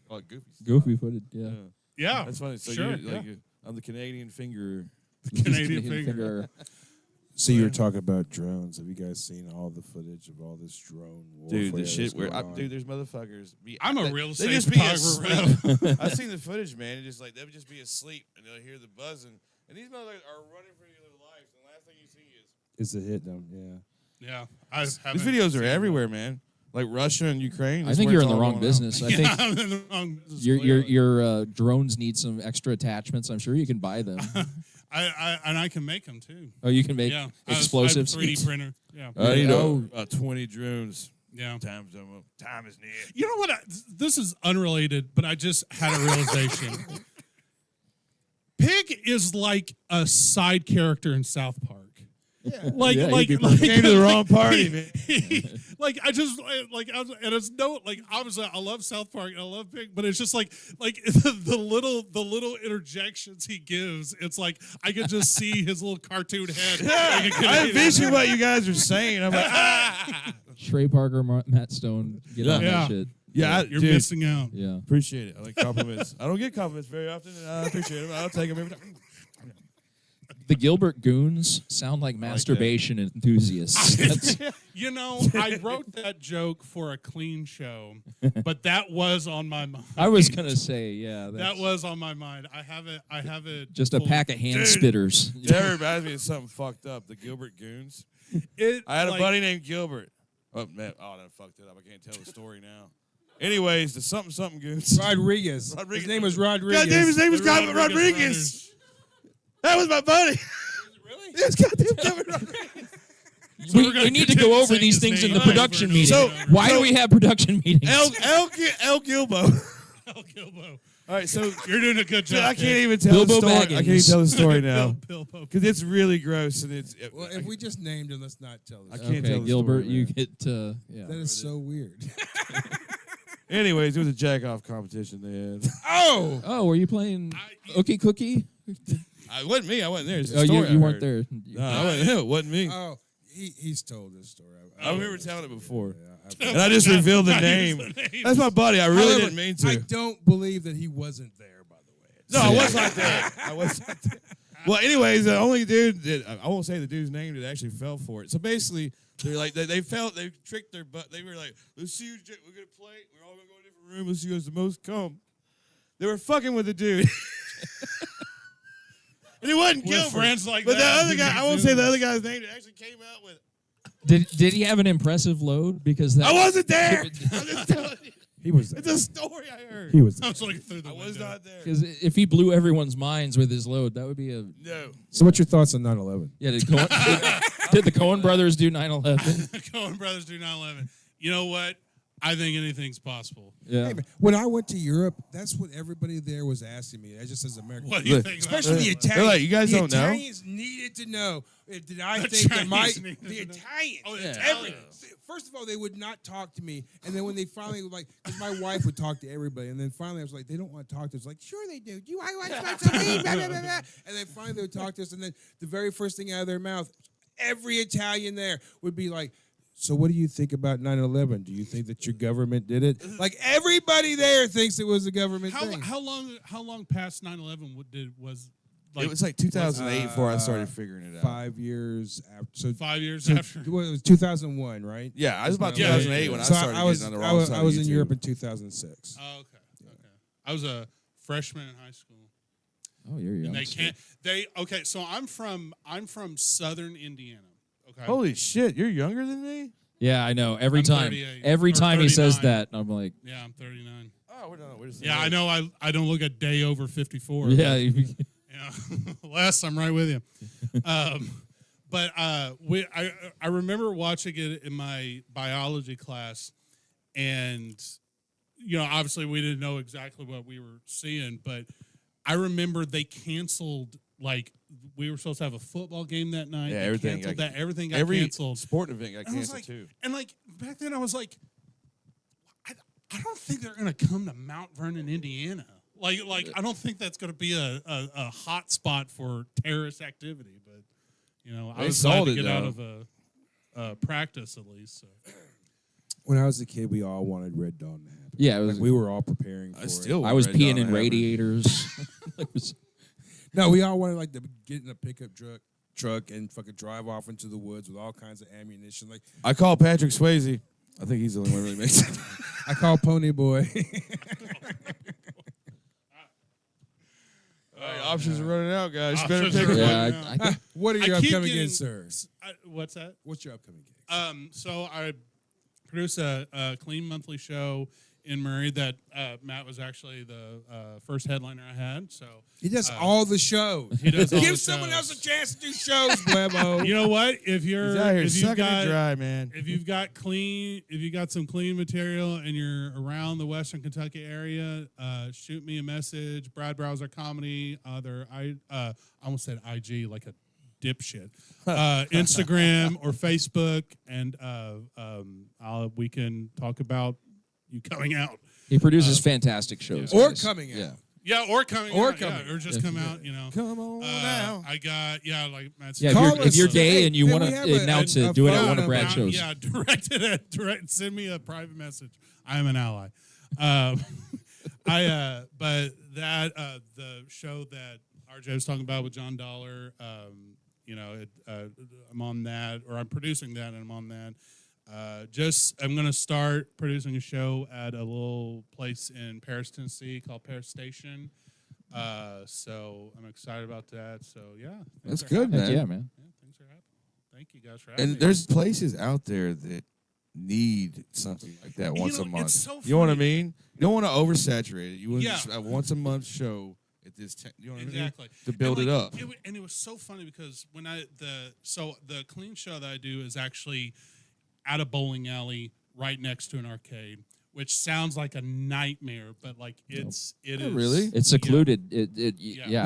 I'm goofy footed. Yeah. Yeah, that's funny. So sure, I'm the Canadian finger. Canadian finger. So you were talking about drones. Have you guys seen all the footage of all this drone warfare? Dude, the shit that's going on? dude, there's motherfuckers. I'm a real estate just be photographer. I've seen the footage, man. It's just like they'll just be asleep and they'll hear the buzzing, and these motherfuckers are running for their lives. And the last thing you see is It's a hit, though. Yeah. Yeah, these videos are everywhere, man. Like Russia and Ukraine. I think you're in the wrong business. I think I'm in the wrong business. your drones need some extra attachments. I'm sure you can buy them. I can make them too. Oh, you can make Yeah, explosives. I have a 3D printer. Yeah. I need Oh. 20 drones. Yeah. Time is near. You know what? This is unrelated, but I just had a realization. Pig is like a side character in South Park. Yeah. Like, Yeah, like, he'd be like, Came to the wrong party, man. like I just like, and it's no, like obviously I love South Park and I love Pig, but it's just like the little interjections he gives. It's like I could just see his little cartoon head. Yeah, I envision what you guys are saying. I'm like, Trey Parker, Matt Stone, get on Yeah. that shit. yeah, You're dude, missing out. Yeah. appreciate it. I like compliments. I don't get compliments very often, and I appreciate them. I'll take them every time. The Gilbert Goons sound like masturbation enthusiasts. That's, You know, I wrote that joke for a clean show, but that was on my mind. I was gonna say, yeah, That that's was on my mind. I have it. just a pulled. pack of hand Dude. spitters. That reminds me of something fucked up. The Gilbert Goons. I had a like, buddy named Gilbert. Oh man, I fucked it up. I can't tell the story now. Anyways, the something Goons. Rodriguez. His name was Rodriguez. God damn, his name was the Gilbert Rodriguez. brothers. That was my buddy. Really? Yes, goddamn Gilbert Rodriguez. So we're We gonna need to continue go over saying these his things in name the over production and meeting. over So- and over. Why do we have production meetings? El Gilbo. El Gilbo. All right, so You're doing a good job. I can't Pig. even tell the Bilbo story. I can't even Baggins. tell the story now Bilbo. because it's really gross and it's. Well, if we just named him, let's not tell I this. can't tell Okay, the Gilbert, story, you man. get yeah. That is so weird. Anyways, it was a jack off competition they had. Oh! Oh, were you playing Ookie Cookie? It wasn't me. I wasn't there. It's a Oh, story you I weren't heard. there. No, I wasn't. It wasn't me. Oh, he's told this story. I remember telling it before, Yeah, and I just revealed the name. That's my buddy. I really However, didn't mean to. I don't believe that he wasn't there, by the way. No, I was not there. I was not there. Well, anyways, the only dude that I won't say the dude's name that actually fell for it. So basically, they're like they tricked their butt. They were like, let's see who's we're gonna play. We're all gonna go in a different room. Let's see who has the most cum. They were fucking with the dude. And it wasn't With Gilbert. friends like but that, the other guy, I won't say the other guy's name that actually came out with. Did he have an impressive load? Because that I wasn't there. I'm just telling you. He was there. It's a story I heard. He was I was looking through the I window. was not there. Because if he blew everyone's minds with his load, that would be a No. So what's your thoughts on 9/11? yeah. Did the Coen brothers do 9/11? The Coen brothers do 9/11. You know what? I think anything's possible. Yeah. Hey, man, when I went to Europe, that's what everybody there was asking me. I just as American. What do you Look, think? Especially the about Italians. They're like, you guys the don't know? Italians needed to know. Did I The think that my Chinese needed the to know. Italians? Oh, the every- Italians. First of all, they would not talk to me, and then when they finally were like, because my wife would talk to everybody, and then finally I was like, they don't want to talk to us. Like, sure they do. Do you want to talk to me? Blah, blah, blah, blah. And then finally they would talk to us, and then the very first thing out of their mouth, every Italian there would be like, so what do you think about 9/11? Do you think that your government did it? Like everybody there thinks it was a government thing. How long past 9/11 was like it was like 2008 before I started figuring it out. 5 years after. So 5 years so after? well, it was 2001, right? Yeah, I was about Yeah, 2008 when I So started was, getting on the wrong side I of was in YouTube. Europe in 2006. Oh, okay. I was a freshman in high school. Oh, you're young. And okay, so I'm from southern Indiana. Okay. Holy shit, you're younger than me? Yeah, I know. Every I'm time, 38, every or time he says 39. that, I'm like, Yeah, I'm 39. Oh, we're just Yeah, I know I don't look a day over 54. yeah. Yeah, Les, I'm right with you. But I remember watching it in my biology class, and obviously we didn't know exactly what we were seeing, but I remember they canceled we were supposed to have a football game that night. Yeah, They everything canceled got- that. Everything got Every canceled. sport event got And I was canceled like, too. and back then I was like, I don't think they're gonna come to Mount Vernon, Indiana. Like I don't think that's gonna be a hot spot for terrorist activity. But I They was glad sold to it, get out though. of a practice at least. So. When I was a kid, we all wanted Red Dawn to happen. Yeah, it was- Like, we were all preparing for I it. still I was Red peeing Dawn in to happen. radiators. It was- No, we all wanted to get in a pickup truck and fucking drive off into the woods with all kinds of ammunition. Like I call Patrick Swayze. I think he's the only one who really makes it. I call Pony Boy. All right, options are running out, guys. You better Options pick are one. running yeah, out. I think What are I your keep upcoming getting- gigs, sir? What's that? What's your upcoming gigs? So I produce a clean monthly show in Murray that Matt was actually the first headliner I had. So he does all the shows. He does all Give the someone shows. else a chance to do shows, Blebo. You know what? If He's out here you've sucking got it dry, man. if you've got some clean material and you're around the Western Kentucky area, shoot me a message. Brad Browser Comedy. I almost said IG like a dipshit. Instagram or Facebook, and we can talk about you coming out. He produces fantastic shows. Or guys. coming out. Yeah. Yeah, or coming Or out. coming. Yeah, or just come out, you know. Come on now. I got, like Matt Yeah, said. if you're us. gay and you Hey, want we to have a- announce a it, do it at phone one of Brad's number. shows. Yeah, send me a private message. I am an ally. But that the show that RJ was talking about with John Dollar, I'm on that, or I'm producing that, and I'm on that. I'm gonna start producing a show at a little place in Paris, Tennessee called Paris Station. So I'm excited about that. So yeah, That's things are good, happening. man. Yeah, man. Yeah, things are happening. Thank you guys for having me. And there's places out there that need something like that once a it's month. so You know what I funny. mean? You don't want to oversaturate it. You want Yeah. just a once a month show at this. You know what Exactly. I mean? To build And, it like, up. And it was so funny because when the clean show that I do is actually at a bowling alley right next to an arcade, which sounds like a nightmare, but like it is really? It's secluded. Yeah, You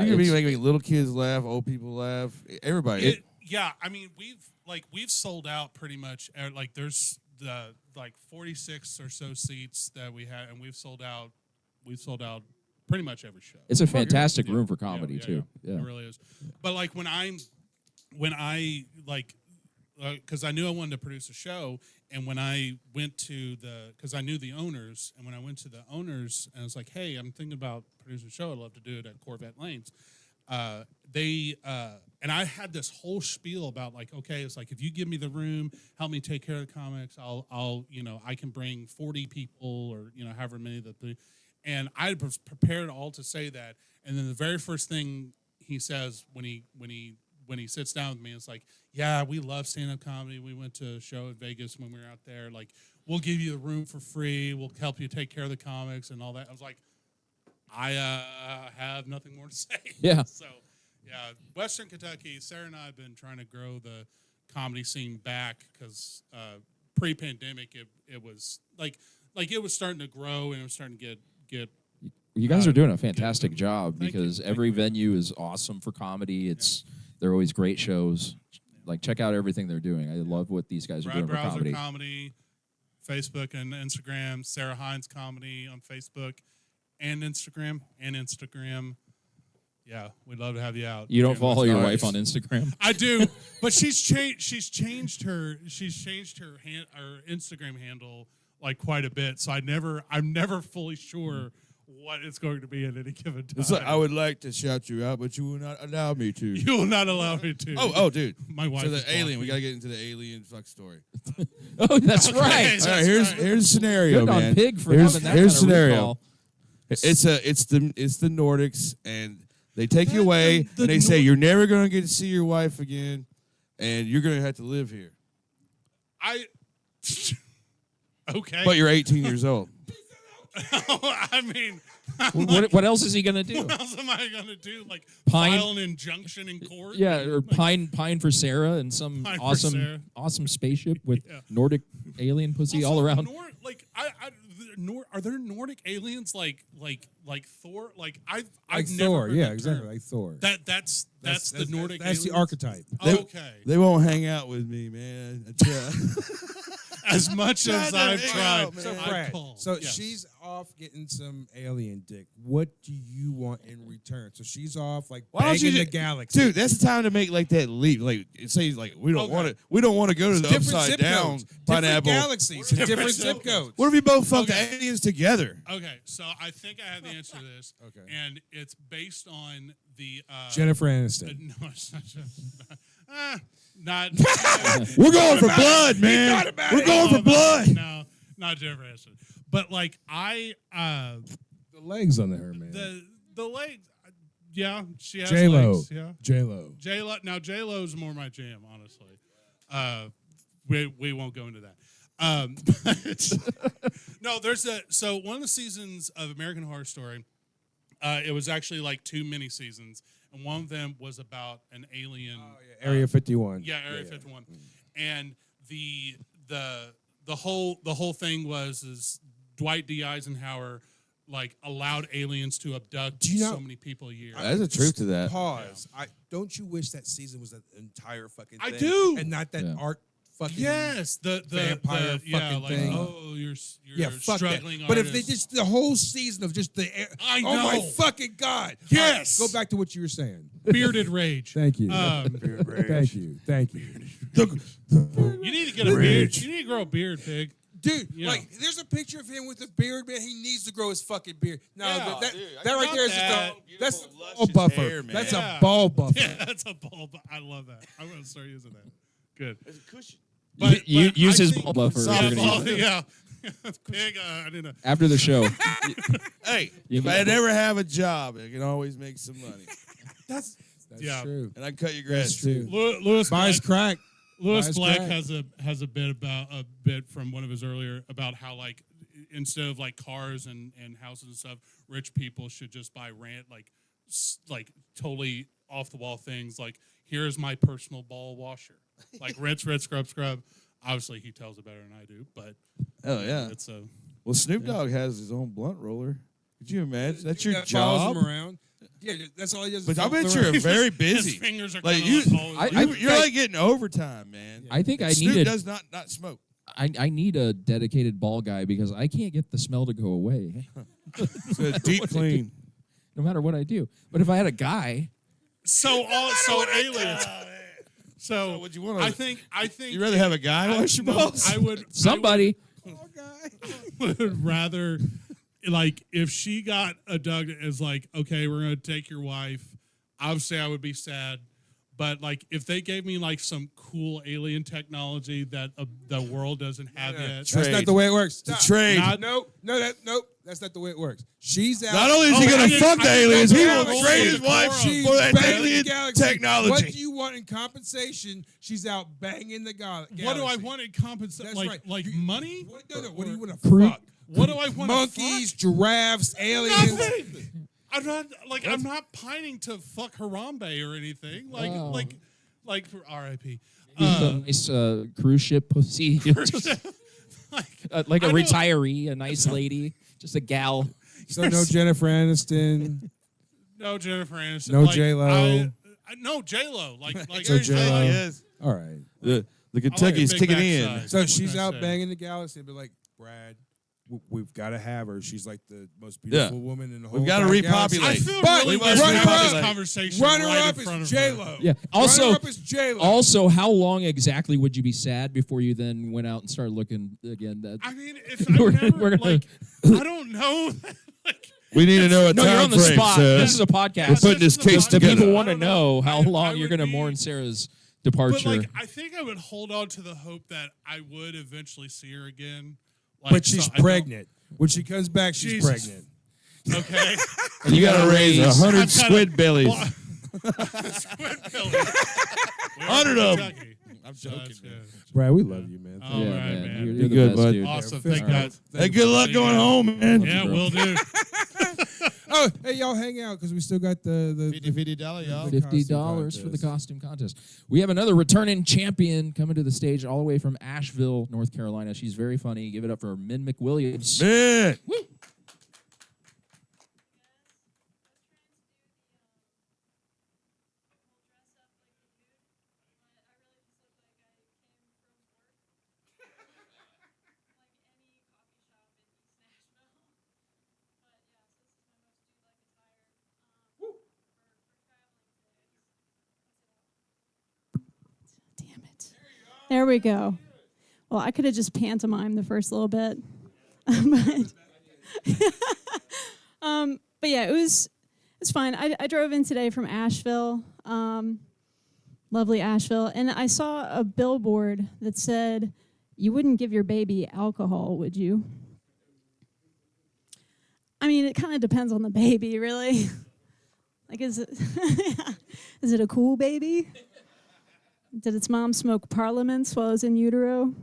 can be it's- making little kids laugh, old people laugh, everybody. I mean we've sold out pretty much. Like there's the 46 or so seats that we had, and we've sold out pretty much every show. It's a fantastic Yeah, room for comedy yeah, too. yeah. Yeah. It really is. But like when I like, because I knew I wanted to produce a show, and when I went to because I knew the owners, and when I went to the owners, and I was like, hey, I'm thinking about producing a show. I'd love to do it at Corvette Lanes. And I had this whole spiel about like, okay, it's like if you give me the room, help me take care of the comics, I'll I can bring 40 people or however many and I was prepared all to say that, and then the very first thing he says when he sits down with me is like, yeah, we love stand-up comedy. We went to a show in Vegas when we were out there. Like, we'll give you the room for free. We'll help you take care of the comics and all that. I was like, I have nothing more to say. Yeah. So, yeah, Western Kentucky, Sarah and I have been trying to grow the comedy scene back because pre-pandemic it was like it was starting to grow and it was starting to get. You guys are doing a fantastic job Thank you. because Thank every you. venue is awesome for comedy. They're always great shows. Like check out everything they're doing. I love what these guys are Brad doing for Browser comedy. Comedy, Facebook and Instagram. Sarah Hines Comedy on Facebook and Instagram. Yeah, we'd love to have you out. You don't Yeah, follow your nice. wife on Instagram? I do, but she's changed her Instagram handle like quite a bit. So I'm never fully sure what it's going to be at any given time. It's like, I would like to shout you out, but you will not allow me to. You will not allow me to. Oh, dude. My wife. So is the alien, blocking we me. got to get into the alien fuck story. Oh, that's Okay. right. All right, here's a scenario, Good on man. Pig for here's having that here's kind of scenario. recall. It's the Nordics, and they take you away, the and they say you're never going to get to see your wife again, and you're going to have to live here. Okay. But you're 18 years old. I mean, What else is he gonna do? what else am I gonna do? Like Pine- file an injunction in court? Yeah, or pine for Sarah and some Pine for Sarah. awesome spaceship with Yeah. Nordic alien pussy all Also, around. Are there Nordic aliens like Thor? Like I've Like never Thor, heard yeah, that exactly, term. like Thor. That's the Nordic. That's the aliens? archetype. Okay. They won't hang out with me, man. I try. As much as Try to I've hang tried, out, man. So, I Brad, call. so Yes. she's off getting some alien dick. What do you want in return? So she's off like Why don't you banging the ju- galaxy. Dude, that's the time to make like that leap. Like it says, like we don't Okay. want to. We don't want to go to the Different upside zip down codes, different pineapple. galaxies, and different zip codes. What if we both fuck Okay. the aliens together? Okay, so I think I have the answer to this. Okay. And it's based on the Jennifer Aniston. no, it's not. Not. We're going for blood, man. We're going for blood. No, not Jennifer Aniston. But like The legs on her, man. the legs. Yeah, she has J-Lo. legs. Yeah, J-Lo. J-Lo. Now J-Lo's more my jam, honestly. We won't go into that. But no, so one of the seasons of American Horror Story, it was actually like 2 mini seasons, and one of them was about an alien. Area 51. Yeah, Area 51, and the whole thing is Dwight D. Eisenhower like allowed aliens to abduct so many people a year. There's a truth to that. Pause. Don't you wish that season was an entire fucking thing? I do, and not that art fucking the vampire fucking thing. Oh, you're fuck struggling. that. But if artist. they just the whole season of just the I oh my know. fucking god. Yes. All right, go back to what you were saying. Bearded rage. Thank you. Thank you. Thank you. You need to get a beard. You need to grow a beard, pig. Dude, You like, know. there's a picture of him with a beard, man. He needs to grow his fucking beard. No, Yeah, that dude, I right got there is that. just a Beautiful, ball luscious buffer. hair, man. That's Yeah. a ball buffer. Yeah, that's a ball. I love that. I'm gonna start using that. Good. It's a cushion. You use I his think- ball buffer. if Yeah, you're gonna use it. yeah. Pig. I didn't know. After the show. Hey, You if can- I never have a job, I can always make some money. That's Yeah. true. And I cut your grass That's true. too. Lewis Buys Black. crack. Lewis Buys Black crack. has a bit from one of his earlier about how like instead of like cars and houses and stuff, rich people should just buy like totally off the wall things like here's my personal ball washer, like rinse, scrub. Obviously, he tells it better than I do, but Oh yeah. it's a Well, Snoop Dogg has his own blunt roller. Could you imagine? That's your That follows job. him around. Yeah, that's all he does. is But I follow bet him you're around. very his busy. fingers are Like kinda you, always you're like getting overtime, man. I think I Snoop need does not smoke. I need a dedicated ball guy because I can't get the smell to go away. It's a deep clean. No matter what I do. But if I had a guy, so aliens. So What you want? I think You rather have a guy wash your balls? I would somebody. would rather like if she got abducted as like okay we're gonna take your wife, obviously I would be sad, but like if they gave me like some cool alien technology that the world doesn't have yet. That's not the way it works. The Stop. trade. Nope. That's not the way it works. She's out. Not only is he Oh, gonna I fuck the think aliens, he that's will the trade his decorum. wife She's for that banging alien the galaxy. technology. What do you want in compensation? She's out banging the galaxy. What do I want in compensation? That's Like right. money? What do you want to Creep. fuck? What do I want? Monkeys, giraffes, aliens. Nothing. I'm not pining to fuck Harambe or anything. Wow. Like for R.I.P. a nice cruise ship pussy. Like a I know- retiree, a nice lady, just a gal. So no Jennifer Aniston. No Jennifer Aniston. No Like, J-Lo. No J-Lo. Like So J-Lo. Yes. All right. The Kentucky's big kicking in. backside. So What she's can I out say? banging the galaxy. Be like, Brad, we've got to have her. She's like the most beautiful woman in the whole. We've got to entire galaxy. repopulate. I feel But really we weird must having this repopulate. conversation Runner right up in front is of her. J-Lo. Yeah. Also, Runner up is J-Lo. also, how long exactly would you be sad before you then went out and started looking again? That I mean, if I've We're never, gonna- like, I don't know. Like, We need to know a no, you're time on the frame, spot. sir. This is a podcast. We're putting this case The together. people want I to don't know how I long you're would going to be- mourn Sarah's But departure. like, I think I would hold on to the hope that I would eventually see her again. Like, But she's so I don't- pregnant. When she comes back, she's Jesus. pregnant. Okay. And you got to raise 100 I've gotta- squid bellies. Squid belly. 100 of 'em. Kentucky. I'm So joking, that's man. good. Brad, we love you, man. All yeah, right, man. man. You're Be the good, best, bud. dude. Awesome. Yeah, Thank fist God. bump. Hey, good luck going home, man. Yeah, we'll do. Oh, hey, y'all hang out because we still got the $50, y'all. $50 for the costume contest. We have another returning champion coming to the stage all the way from Asheville, North Carolina. She's very funny. Give it up for Min McWilliams. Man. Damn it. There we go. Well, I could have just pantomimed the first little bit. But yeah, it's fine. I drove in today from Asheville, lovely Asheville, and I saw a billboard that said, "You wouldn't give your baby alcohol, would you?" I mean, it kind of depends on the baby, really. Like, is it a cool baby? Did its mom smoke parliaments while it was in utero?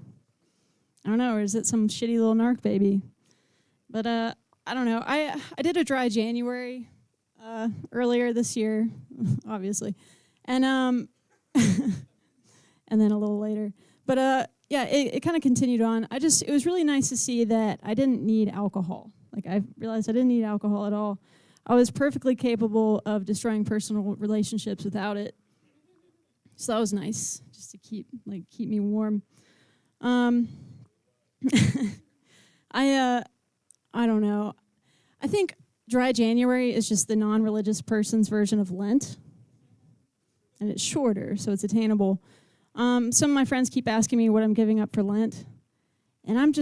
I don't know, or is it some shitty little narc baby? But I don't know. I did a dry January earlier this year, obviously, and and then a little later. But yeah, it kind of continued on. It was really nice to see that I didn't need alcohol. Like, I realized I didn't need alcohol at all. I was perfectly capable of destroying personal relationships without it. So that was nice, just to keep me warm. I don't know. I think dry January is just the non-religious person's version of Lent. And it's shorter, so it's attainable. Some of my friends keep asking me what I'm giving up for Lent. And I'm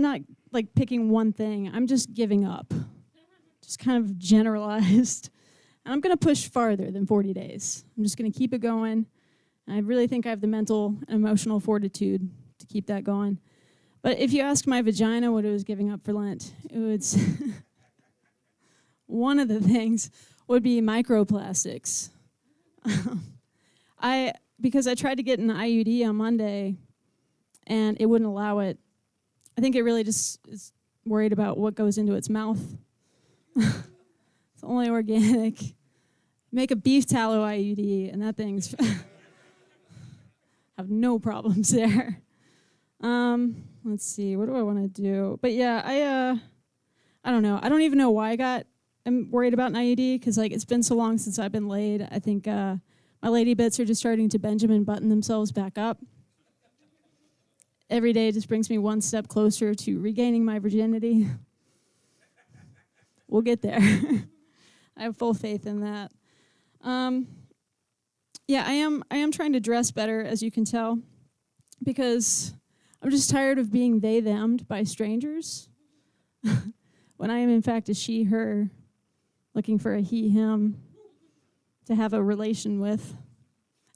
not like picking one thing. I'm just giving up. Just kind of generalized. And I'm going to push farther than 40 days. I'm just going to keep it going. And I really think I have the mental and emotional fortitude to keep that going. But if you ask my vagina what it was giving up for Lent, it would one of the things would be microplastics. Because I tried to get an IUD on Monday, and it wouldn't allow it. I think it really just is worried about what goes into its mouth. It's only organic. Make a beef tallow IUD, and that thing's have no problems there. Let's see, what do I want to do? But yeah, I don't know. I don't even know why I'm worried about an IUD, because like it's been so long since I've been laid. I think my lady bits are just starting to Benjamin Button themselves back up. Every day just brings me one step closer to regaining my virginity. We'll get there. I have full faith in that. Yeah, I am trying to dress better, as you can tell, because I'm just tired of being they-them'd by strangers when I am, in fact, a she-her looking for a he-him to have a relation with.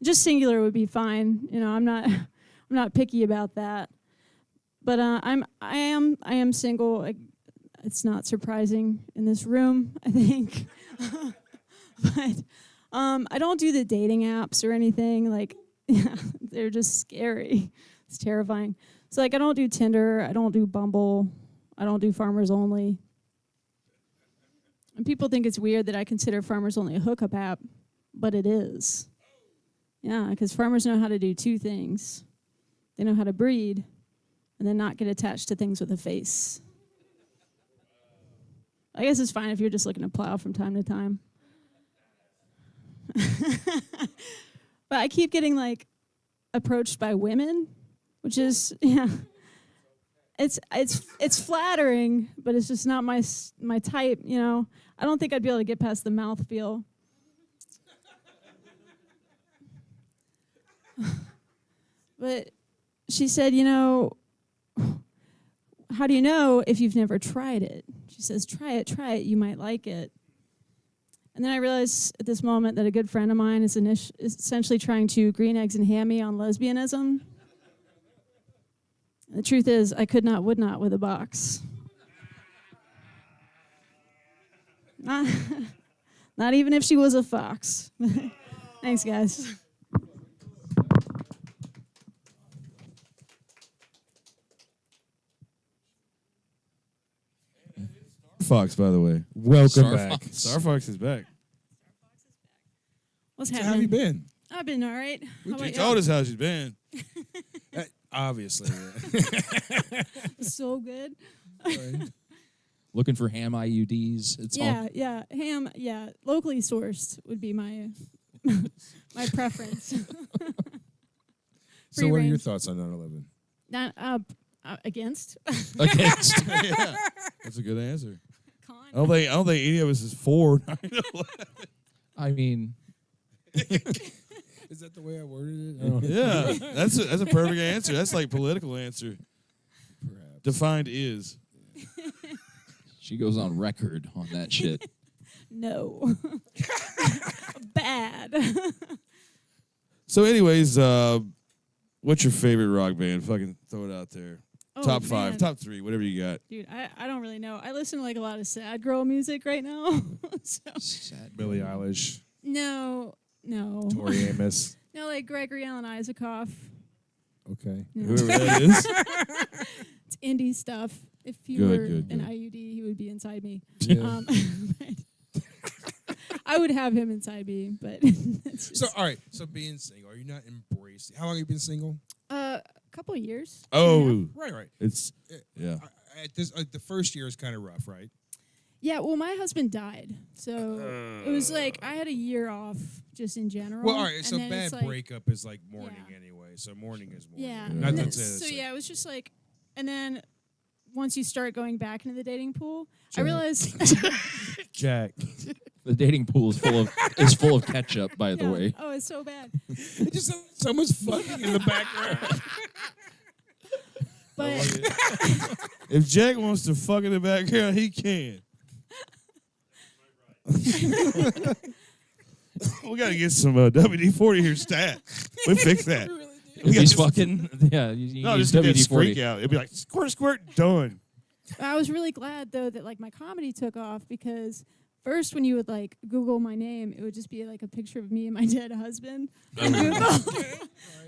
Just singular would be fine. You know, I'm not picky about that. But I am single. It's not surprising in this room, I think. But I don't do the dating apps or anything. Like, yeah, they're just scary. It's terrifying. So, like, I don't do Tinder. I don't do Bumble. I don't do Farmers Only. And people think it's weird that I consider Farmers Only a hookup app, but it is. Yeah, because farmers know how to do two things. They know how to breed and then not get attached to things with a face. I guess it's fine if you're just looking to plow from time to time. But I keep getting, like, approached by women, which is, yeah, it's flattering, but it's just not my type, you know. I don't think I'd be able to get past the mouth feel. But she said, you know, how do you know if you've never tried it? She says, try it, you might like it. And then I realized at this moment that a good friend of mine is essentially trying to green eggs and ham me on lesbianism. The truth is, I would not with a box. Not even if she was a fox. Thanks, guys. Fox, by the way. Welcome back. Star Fox is back. What's So happening? how have you been? I've been all right. How about She told us how she's been. Obviously. So good. Looking for ham IUDs. It's all Yeah, ham, yeah. Locally sourced would be my my preference. So what are your range. thoughts on 9/11? Not against. against. Yeah, that's a good answer. Con. I don't think any of us is for 9/11. I mean, Is that the way I worded it? I don't know. Yeah, that's a perfect answer. That's like political answer. Perhaps. Defined is. she goes on record on that shit. No. Bad. So, anyways, what's your favorite rock band? Fucking throw it out there. Oh, Top 5, man. top 3, whatever you got. Dude, I don't really know. I listen to like a lot of sad girl music right now. So, Sad. Billie Eilish, no. Tori Amos. No, like Gregory Alan Isaacoff. Okay. Yeah. Whoever that is. It's indie stuff. If he Good, were good, an good. IUD, he would be inside me. Yeah. I would have him inside me, but it's So just, all right. So being single, are you not embracing? How long have you been single? a couple of years. Oh, Right. it's yeah. At this, the first year is kind of rough, right? Yeah, well, my husband died, so it was like I had a year off just in general. Well, all right. and So then bad it's like, breaking is like morning Yeah. anyway. So morning is morning. Yeah. Not and to then- say so that's yeah, it was just like, and then once you start going back into the dating pool, I Jack. realized. Jack. The dating pool is full of ketchup, by the Yeah. way. Oh, it's so bad. It just someone's fucking in the background. But If Jack wants to fuck in the background, he can. We gotta get some WD-40 here stat. We fix that. If he's fucking, yeah, you No, use just get that WD-40. squeak out. It'd be like squirt, squirt, done. I was really glad though that like my comedy took off because first when you would like Google my name, it would just be like a picture of me and my dead husband on Google.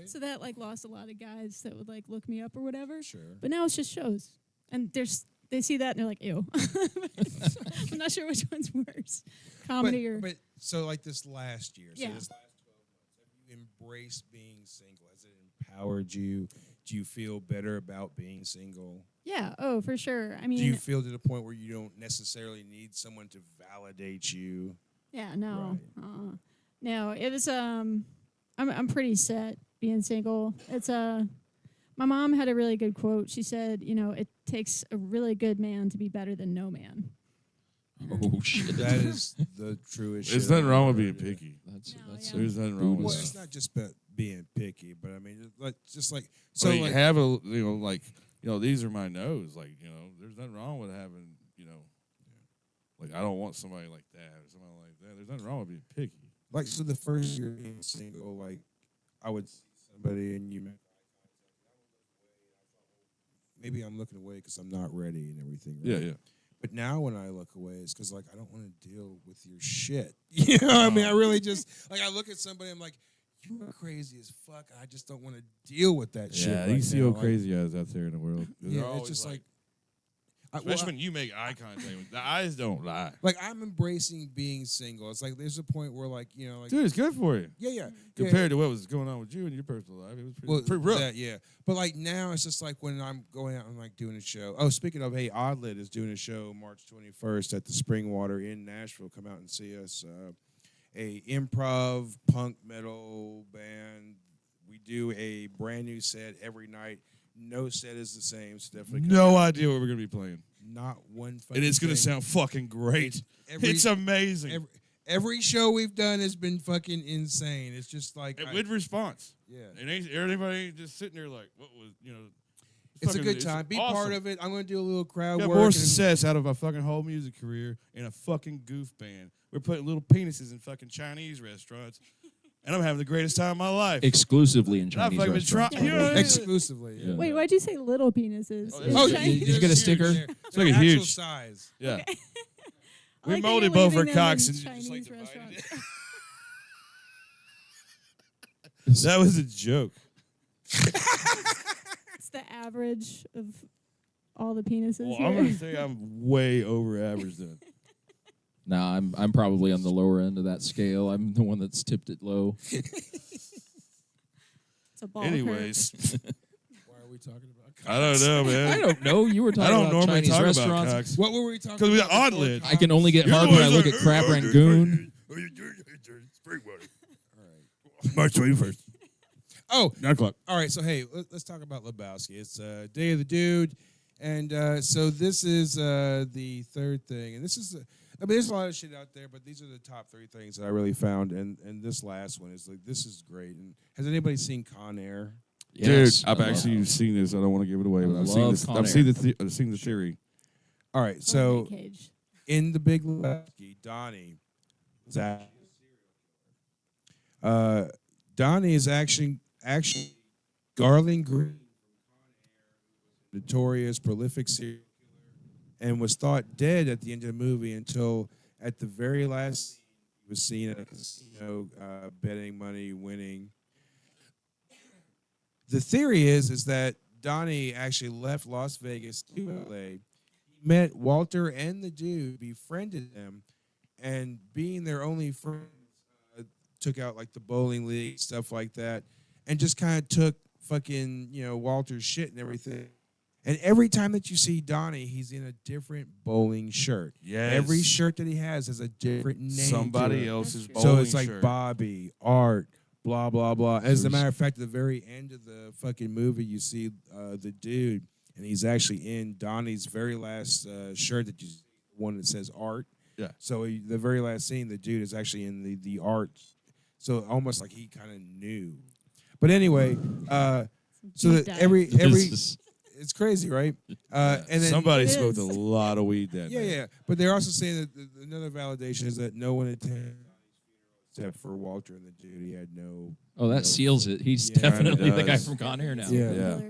So that like lost a lot of guys that would like look me up or whatever. Sure. But now it's just shows, and they see that and they're like, ew. I'm not sure which one's worse, comedy or. But so like this last year, so Yeah. this last 12 months, have you embraced being single? Has it empowered you? Do you feel better about being single? Yeah. Oh, for sure. I mean. Do you feel to the point where you don't necessarily need someone to validate you? Yeah, no. No, it was I'm pretty set being single. It's my mom had a really good quote. She said, you know, it takes a really good man to be better than no man. Oh shit! That is the truest. There's shit nothing I've wrong with ever being heard. picky. That's There's nothing wrong with Well, that. it's not just about being picky, but I mean, just like So so, you like have a like these are my no's. Like there's nothing wrong with having like I don't want somebody like that or somebody like that. There's nothing wrong with being picky. like so the first year being single, like I would see somebody and you met. Maybe I'm looking away because I'm not ready and everything. Right? Yeah, yeah. But now when I look away, it's because like I don't want to deal with your shit. You know, what I mean, I really just like I look at somebody, I'm like, you are crazy as fuck. And I just don't want to deal with that shit. Yeah, right you see now. old Like, crazy guys out there in the world. They're Yeah, always it's just like. especially when you make eye contact. The eyes don't lie. Like I'm embracing being single. It's like there's a point where like like Dude, it's good for you. yeah. Compared to what was going on with you in your personal life, it was pretty rough. That, yeah. But like now it's just like when I'm going out and like doing a show. Oh, speaking of, hey, Oddlit is doing a show March 21st at the Springwater in Nashville. Come out and see us. A improv punk metal band. We do a brand new set every night. No set is the same. So definitely No idea what we're gonna be playing. not one fucking And it's gonna thing. sound fucking great. It's amazing. Every show we've done has been fucking insane. It's just like And with response. Yeah. And everybody ain't just sitting there like, what was It's a fucking- good time. Be awesome. part of it. I'm going to do a little crowd Got work. more and- success out of a fucking whole music career in a fucking goof band. We're putting little penises in fucking Chinese restaurants, and I'm having the greatest time of my life. Exclusively in I've Chinese fucking been restaurants. trying. You know what I mean? Exclusively. Yeah. Wait, why'd you say little penises? Oh, in oh, Chinese? Did you get a sticker? It's like a Actual huge size. Yeah. Okay. I We like that molded you're both our leaving them cocks in and just like Chinese divided restaurants. it. That was a joke. It's the average of all the penises Well, here. I'm gonna say I'm way over average then. No, I'm probably on the lower end of that scale. I'm the one that's tipped it low. It's a ball Anyways, Why are we talking about cocks? I don't know, man. I don't know. You were I talking don't about normally Chinese talk restaurants. about cocks. What were we talking about? Because we got odd before lid. cocks? I can only get You're hard the when I ones look that- at Crab Rangoon. March 21st. Oh, 9 o'clock. all right. So, hey, let's talk about Lebowski. It's Day of the Dude. And so this is the third thing. And this is, I mean, there's a lot of shit out there, but these are the top 3 things that I really found. And this last one is like, this is great. And has anybody seen Con Air? Yes, Dude, I've I love actually it. seen this. I don't want to give it away, I but I've seen love this. Con I've Air. seen the series. All right. Oh, So Cage. in The Big Lebowski, Donnie is actually Garland Green, notorious, prolific serial killer, and was thought dead at the end of the movie until at the very last scene, he was seen at a casino betting money, winning. the theory is that Donnie actually left Las Vegas to LA, met Walter and the dude, befriended them, and being their only friends, took out like the bowling league, stuff like that, and just kind of took fucking, Walter's shit and everything. And every time that you see Donnie, he's in a different bowling shirt. Yes. Every shirt that he has a different name. Somebody to it. else's So bowling it's like shirt. Bobby, Art, blah, blah, blah. As a matter of fact, at the very end of the fucking movie, you see the dude, and he's actually in Donnie's very last shirt that you see, one that says Art. Yeah. So the very last scene, the dude is actually in the Art. So almost like he kind of knew. But anyway, so that every it's crazy, right? And then somebody smoked a lot of weed that night. Yeah. But they're also saying that another validation is that no one attended except for Walter and the dude. He had no. Oh, that seals it. He's definitely the guy from Con Air now. Yeah.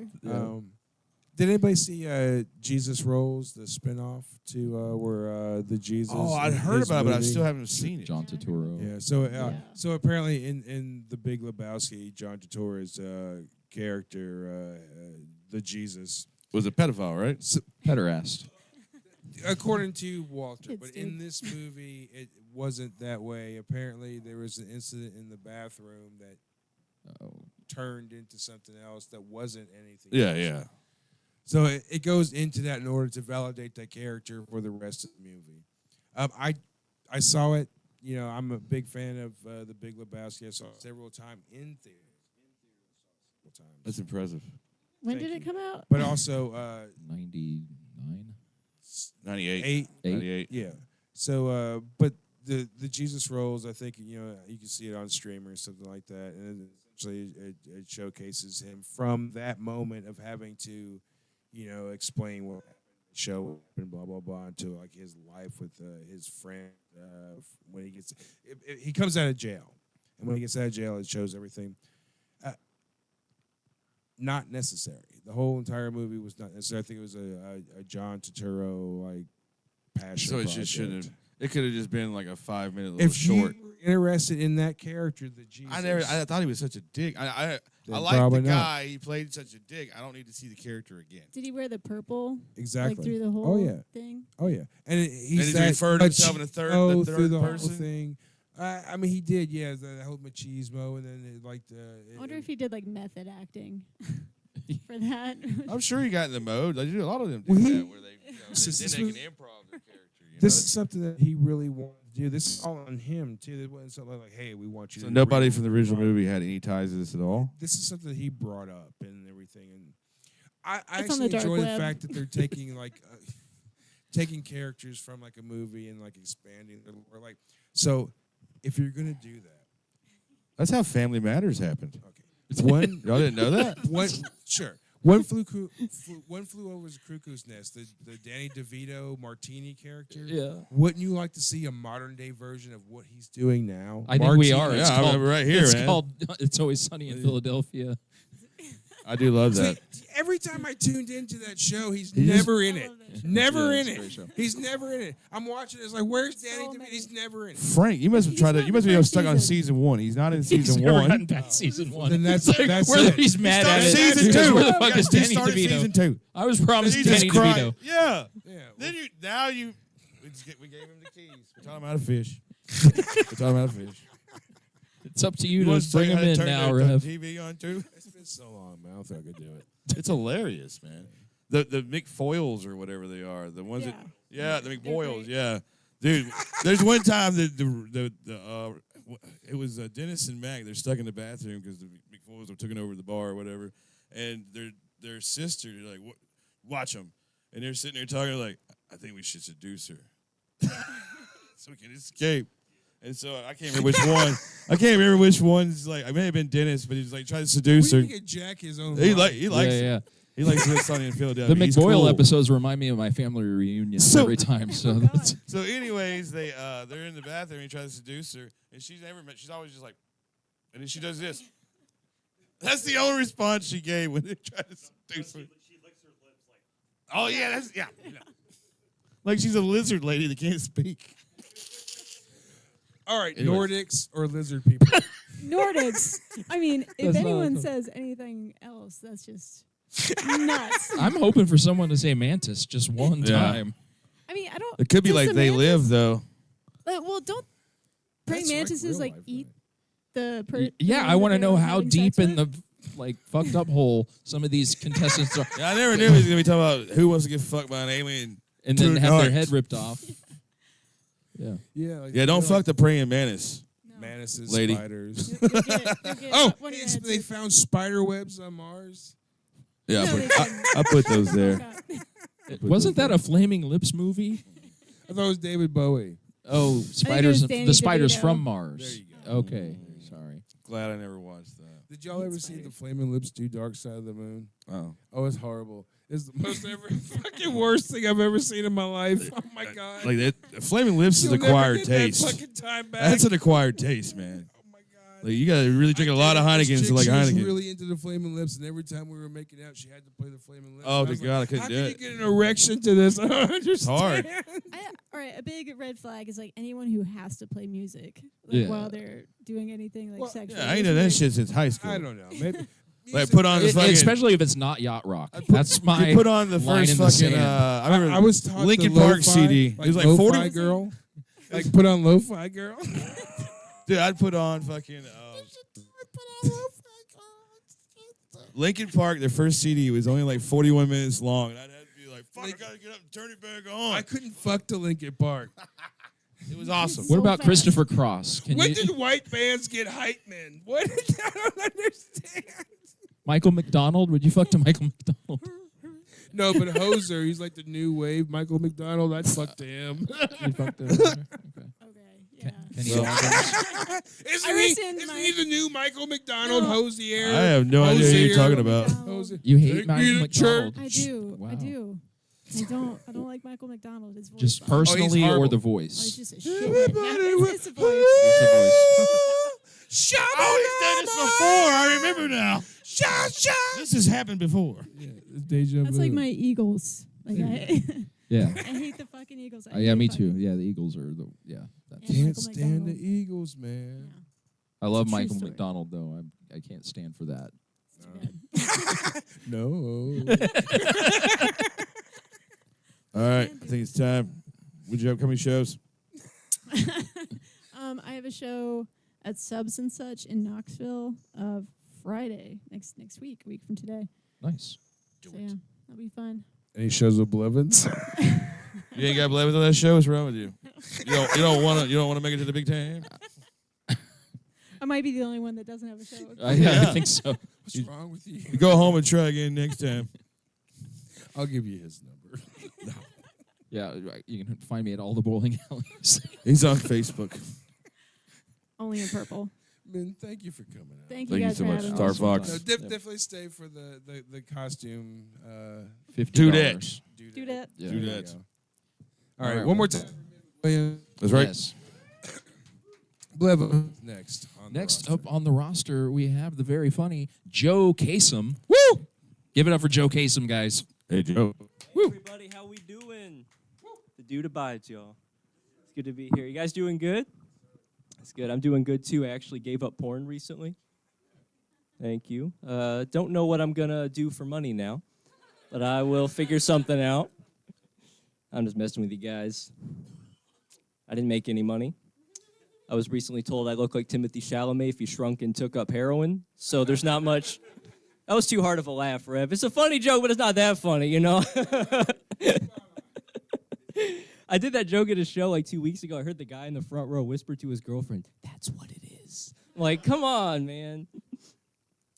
Did anybody see Jesus Rolls, the spinoff to where the Jesus? Oh, I'd heard about it, but I still haven't seen it. John Turturro. Yeah. So apparently in the Big Lebowski, John Turturro's character, the Jesus, was a pedophile, right? Pederast. According to Walter, but in this movie, it wasn't that way. Apparently, there was an incident in the bathroom that turned into something else that wasn't anything. Yeah. So it goes into that in order to validate that character for the rest of the movie. I saw it. I'm a big fan of the Big Lebowski. I saw it several times in theaters. That's impressive. When did it come out? But also 99? 98. 98. Yeah. So, but the Jesus Rolls, I think you can see it on streamer or something like that, and essentially it showcases him from that moment of having to, explain what the show and blah blah blah into like his life with his friend when he comes out of jail, and when he gets out of jail, it shows everything. Not necessary. The whole entire movie was not necessary. I think it was a John Turturro like passion. So it project. just shouldn't have. It could have just been like a 5-minute little If short. you were interested in that character, the Jesus, I thought he was such a dick. I Then like the probably not. guy. He played such a dick. I don't need to see the character again. Did he wear the purple? Exactly. Like through the whole thing? Oh yeah. And he's he that referred to himself in the third through the person? whole thing. I mean, he did. Yeah, the whole machismo, and then I wonder if he did like method acting for that. I'm sure he got in the mode. Like, a lot of them do Well, that, where they, This then is- they can improv their character. This is something that he really wanted to do. This is all on him too. It wasn't something like, "Hey, we want you." So to nobody read from the original movie had any ties to this at all? This is something that he brought up and everything, and I It's on the actually dark enjoy the web. fact that they're taking taking characters from like a movie and like expanding their lore. Like, so if you're gonna do that, That's how Family Matters happened. okay, one Y'all didn't know that? Sure. One flew over the cuckoo's nest. The Danny DeVito Martini character. Yeah. Wouldn't you like to see a modern day version of what he's doing now? I think we are. Martini. It's Yeah, called, I'm right here, It's man. called It's Always Sunny in Philadelphia. I do love that. Every time I tuned into that show, he's He just- never in it. Never Yeah, in it's a great it. show. He's never in it. I'm watching it. It's like, where's Danny DeVito? He's never in it. Frank, you must have tried to. not You must in be the stuck first on season. season 1. He's not in He's season never 1. gotten past season 1. Then that's It's like, that's where it. he's mad at it. Season Because 2. Where the fuck is He Danny started DeVito? season 2. I was promised Jesus Danny Christ. DeVito. Yeah. Yeah. Then we gave him the keys. We're talking about a fish. We're talking about a fish. It's up to you wanna to bring tell him how in turn now, the Rev. TV on too. It's been so long, man. I don't think I could do it. It's hilarious, man. The McFoyles or whatever they are, the ones that the McBoyles, yeah, dude. There's one time that it was Dennis and Mac. They're stuck in the bathroom because the McFoyles were taking over the bar or whatever, and their sister like watch them, and they're sitting there talking like, I think we should seduce her so we can escape. And so I can't remember which one. I can't remember which one's like. I may have been Dennis, but he's like trying to seduce her. We can get Jack his own. He line. likes Yeah. he likes It's Sunny in Philadelphia. The He's McBoyle cool. episodes remind me of my family reunions every time. So that's, So, anyways, they're in the bathroom. And he tries to seduce her, and she's always just like, and then she does this. That's the only response she gave when they tried to seduce her. She licks her lips like. Oh yeah, like she's a lizard lady that can't speak. All right, Anyway. Nordics or lizard people? Nordics. I mean, if That's not anyone cool. says anything else, that's just nuts. I'm hoping for someone to say mantis just one Yeah. time. I mean, I don't. It could be does like the they mantis- live though. Well, don't praying That's like mantises real like life, eat right? the Yeah, I want to know how deep in the like fucked up hole some of these contestants are, Yeah, I never knew he was gonna be talking about who wants to get fucked by an alien. and then to have their nuts. head ripped off. Yeah. Yeah. Like, Yeah, don't they're fuck the praying mantis. like Mantises, lady. spiders. You'll get Oh, one of your hey, so heads they ripped. found spider webs on Mars. Yeah, No, they I put those there. Wasn't that a Flaming Lips movie? I thought it was David Bowie. Oh, it spiders! was Danny The spiders DeVito. from Mars. There you go. Okay, sorry. Glad I never watched that. Did y'all ever see the Flaming Lips 2 Dark Side of the Moon? Oh, Oh, it's horrible. It's the most ever fucking worst thing I've ever seen in my life. Oh my god. like that. Flaming Lips You'll is never acquired get that taste. fucking time back. That's an acquired taste, man. Oh my god. Like you gotta really drink a lot of This Heinekens chick, to like she was Heineken. really into the Flaming Lips, and every time we were making out, she had to play the Flaming Lips. Oh, And I to was God, I couldn't how do can it. you get an erection to this? I don't understand. hard. All right, a big red flag is like anyone who has to play music Yeah. while they're doing anything like Well, sexual. Yeah, I ain't know that shit since high school. I don't know. Maybe Like put on the fucking. Especially if it's not yacht rock. That's my. You put on the line first in the fucking. sand. I remember I was taught Linkin the Park lo-fi, CD. It was like 40 Lo-Fi girl. Like put on Lo-Fi girl. Dude, I'd put on fucking. Linkin Park, their first CD was only like 41 minutes long, and I'd have to be like, "Fuck, I gotta get up and turn it back on." I couldn't fuck to Linkin Park. It was awesome. What So about fast. Christopher Cross? Can When you, did white bands get hype men? What? I don't understand. Michael McDonald? Would you fuck to Michael McDonald? No, but Hoser, he's like the new wave. Michael McDonald, I'd fuck to him. You'd fuck to okay. Okay, yeah. Kenny Well- Loggins? Isn't listened he the new Michael McDonald, No. Hosier? I have no idea who you're talking about. Hosier. You hate Take Michael me to McDonald? I do. Wow. I do. I don't like Michael McDonald. His voice. Just bothers me. personally or horrible. the Oh, voice? he's just a shit. It's a voice. It's the voice. Shut Oh, he's done this before. I remember now. This has happened before. Yeah, it's deja That's vu. like my Eagles. Like I, Yeah. I hate the fucking Eagles. I Yeah, hate me fucking- too. Yeah, the Eagles are the That's, Yeah. Can't Michael stand McDonald. the Eagles, man. I love It's a true Michael story. McDonald though. I can't stand for that. No. All right, I think it's time. Would you have upcoming shows? I have a show at Subs and Such in Knoxville Friday next week, a week from today. Nice. So yeah, that'll be fun. Any shows with Blevins? You ain't got Blevins on that show. What's wrong with you? You don't want to make it to the big time. I might be the only one that doesn't have a show. Yeah, I think so. What's wrong with you? You go home and try again next time. I'll give you his number. Yeah, you can find me at all the bowling alleys. He's on Facebook. Only in purple. Man, thank you for coming out. Thank Thank you you guys so for much, having Star me. Fox. No, Yep. definitely stay for the costume. $50. Do that. Yeah. Do There you that. go. All All right, right, one more time. That's right. Yes. Blevin. Next. On the Next roster. up on the roster, we have the very funny Joe Kasem. Woo! Give it up for Joe Kasem, guys. Hey, Joe. Woo! Everybody, how we doing? The dude abides, y'all. It's good to be here. You guys doing good? That's good. I'm doing good too. I actually gave up porn recently. Thank you. Don't know what I'm gonna do for money now, but I will figure something out. I'm just messing with you guys. I didn't make any money. I was recently told I look like Timothy Chalamet if he shrunk and took up heroin. So there's not much. That was too hard of a laugh, Rev. It's a funny joke, but it's not that funny, you know? I did that joke at a show like 2 weeks ago. I heard the guy in the front row whisper to his girlfriend, "That's what it is." I'm like, come on, man.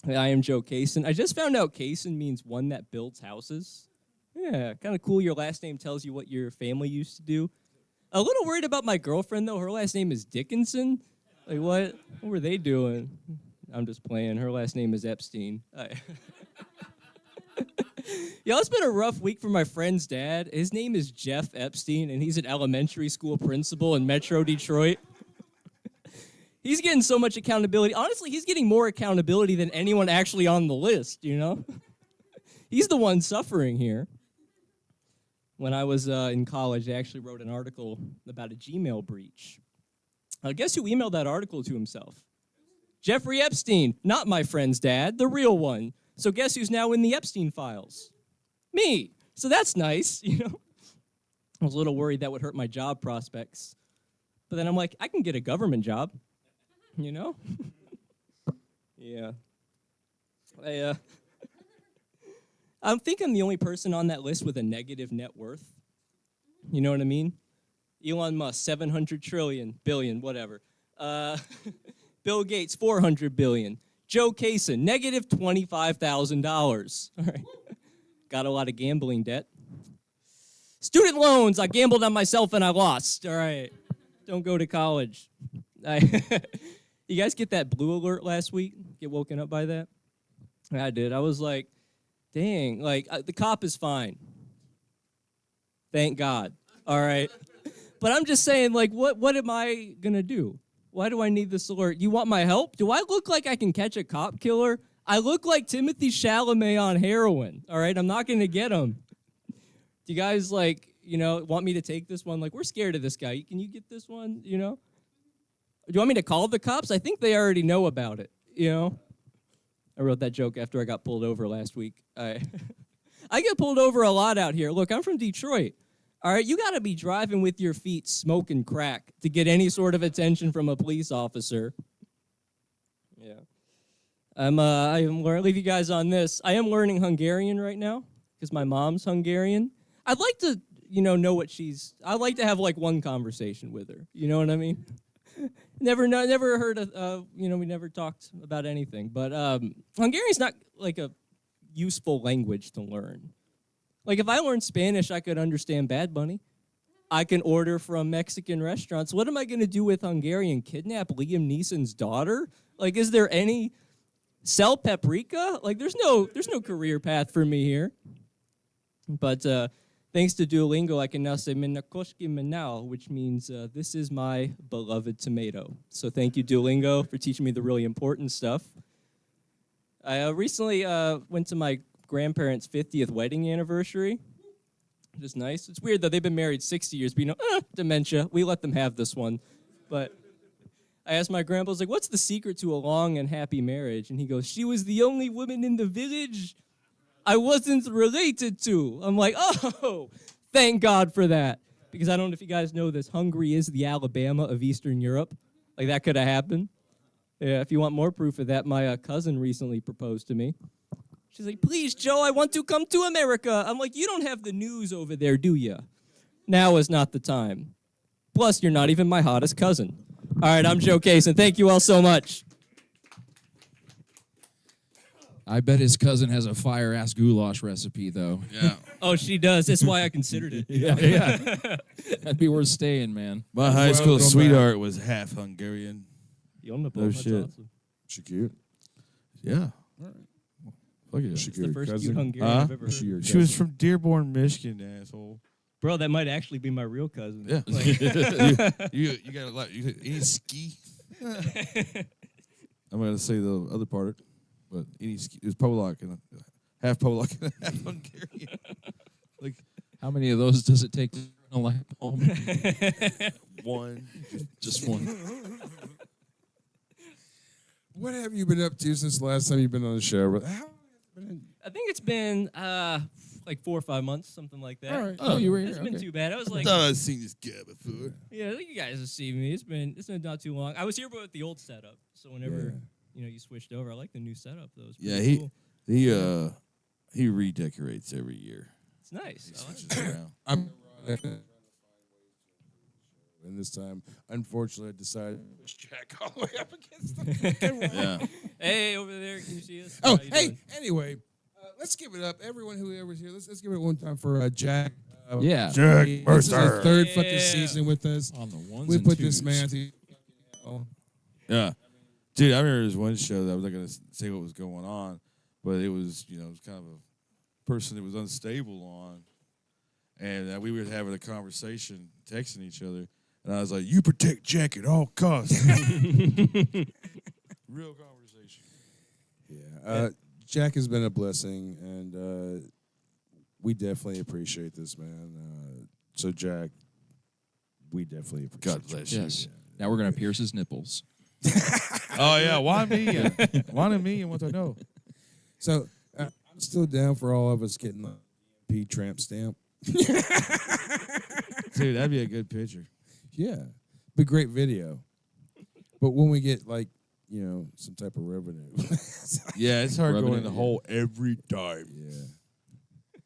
I am Joe Kaysen. I just found out Kaysen means one that builds houses. Yeah, kind of cool. Your last name tells you what your family used to do. A little worried about my girlfriend, though. Her last name is Dickinson. Like, what? What were they doing? I'm just playing. Her last name is Epstein. Yo, it's been a rough week for my friend's dad. His name is Jeff Epstein, and he's an elementary school principal in Metro Detroit. He's getting so much accountability. Honestly, he's getting more accountability than anyone actually on the list, you know? He's the one suffering here. When I was in college, I actually wrote an article about a Gmail breach. Guess who emailed that article to himself? Jeffrey Epstein, not my friend's dad, the real one. So guess who's now in the Epstein files? Me. So that's nice, you know. I was a little worried that would hurt my job prospects. But then I'm like, I can get a government job, you know? Yeah. I think I'm the only person on that list with a negative net worth. You know what I mean? Elon Musk, 700 trillion, billion, whatever. Bill Gates, 400 billion. Joe Kaysen, negative $25,000. All right. Got a lot of gambling debt. Student loans, I gambled on myself and I lost. All right. Don't go to college. You guys get that blue alert last week? Get woken up by that? I did. I was like, dang, like the cop is fine. Thank God. All right. But I'm just saying, like, what am I going to do? Why do I need this alert? You want my help? Do I look like I can catch a cop killer? I look like Timothy Chalamet on heroin. All right. I'm not going to get him. Do you guys, like, you know, want me to take this one? Like, we're scared of this guy. Can you get this one, you know? Do you want me to call the cops? I think they already know about it, you know? I wrote that joke after I got pulled over last week. I get pulled over a lot out here. Look, I'm from Detroit. All right, you got to be driving with your feet smoking crack to get any sort of attention from a police officer. Yeah. I'll leave you guys on this. I am learning Hungarian right now because my mom's Hungarian. I'd like to, you know what I'd like to have like one conversation with her. You know what I mean? Never heard of, we never talked about anything. But Hungarian's not like a useful language to learn. Like if I learned Spanish, I could understand Bad Bunny. I can order from Mexican restaurants. What am I going to do with Hungarian? Kidnap Liam Neeson's daughter? Like, is there any sell paprika? Like, there's no career path for me here. But thanks to Duolingo, I can now say Minakoshki Minau, which means this is my beloved tomato. So thank you, Duolingo, for teaching me the really important stuff. I recently went to my grandparents' 50th wedding anniversary. Which is nice. It's weird, though. They've been married 60 years, but dementia. We let them have this one. But I asked my grandpa, I was like, what's the secret to a long and happy marriage? And he goes, she was the only woman in the village I wasn't related to. I'm like, oh, thank God for that. Because I don't know if you guys know this, Hungary is the Alabama of Eastern Europe. Like, that could have happened. Yeah, if you want more proof of that, my cousin recently proposed to me. She's like, please, Joe, I want to come to America. I'm like, you don't have the news over there, do you? Now is not the time. Plus, you're not even my hottest cousin. All right, I'm Joe Kaysen. Thank you all so much. I bet his cousin has a fire-ass goulash recipe, though. Yeah. Oh, she does. That's why I considered it. Yeah. That'd be worth staying, man. My high school sweetheart was half Hungarian. No That's shit. Awesome. She cute? Yeah. All right. Fuck yeah. She It's the first cute Hungarian I've ever heard. She was from Dearborn, Michigan, asshole. Bro, that might actually be my real cousin. Yeah. Like, you got a lot. Any ski? I'm going to say the other part, but any ski. It was Polak and half Polak and half Hungarian. Like, how many of those does it take to turn a light bulb? One. Just one. What have you been up to since the last time you've been on the show? I think it's been like 4 or 5 months, something like that. All right. Oh, you were here. It's been too bad. I was I like, thought I'd seen this guy before. yeah, I think you guys have seen me. It's been not too long. I was here with the old setup, so whenever you switched over, I like the new setup though. It's pretty cool. He redecorates every year. It's nice. He switches around. And this time, unfortunately, I decided to push Jack all the way up against the Yeah. Hey, over there, can you see us? Oh, How you hey, doing? anyway, let's give it up. Everyone whoever's here, let's give it one time for Jack. Yeah. Jack This is our Mercer. third fucking season with us. On the ones We and put this twos. man through. Yeah. Dude, I remember there was one show that I was not going to say what was going on, but it was, it was kind of a person that was unstable on. And we were having a conversation, texting each other. And I was like, you protect Jack at all costs. Real conversation. Yeah. Jack has been a blessing, and we definitely appreciate this, man. So, Jack, we definitely appreciate God bless you. you. Yes. Now we're gonna pierce his nipples. Oh yeah, why me? Why me? And what I know? So I'm still down for all of us getting the P tramp stamp. Dude, that'd be a good picture. Yeah, be great video. But when we get like, some type of revenue. Yeah, it's hard Rubbing going it in the in. hole every time. Yeah.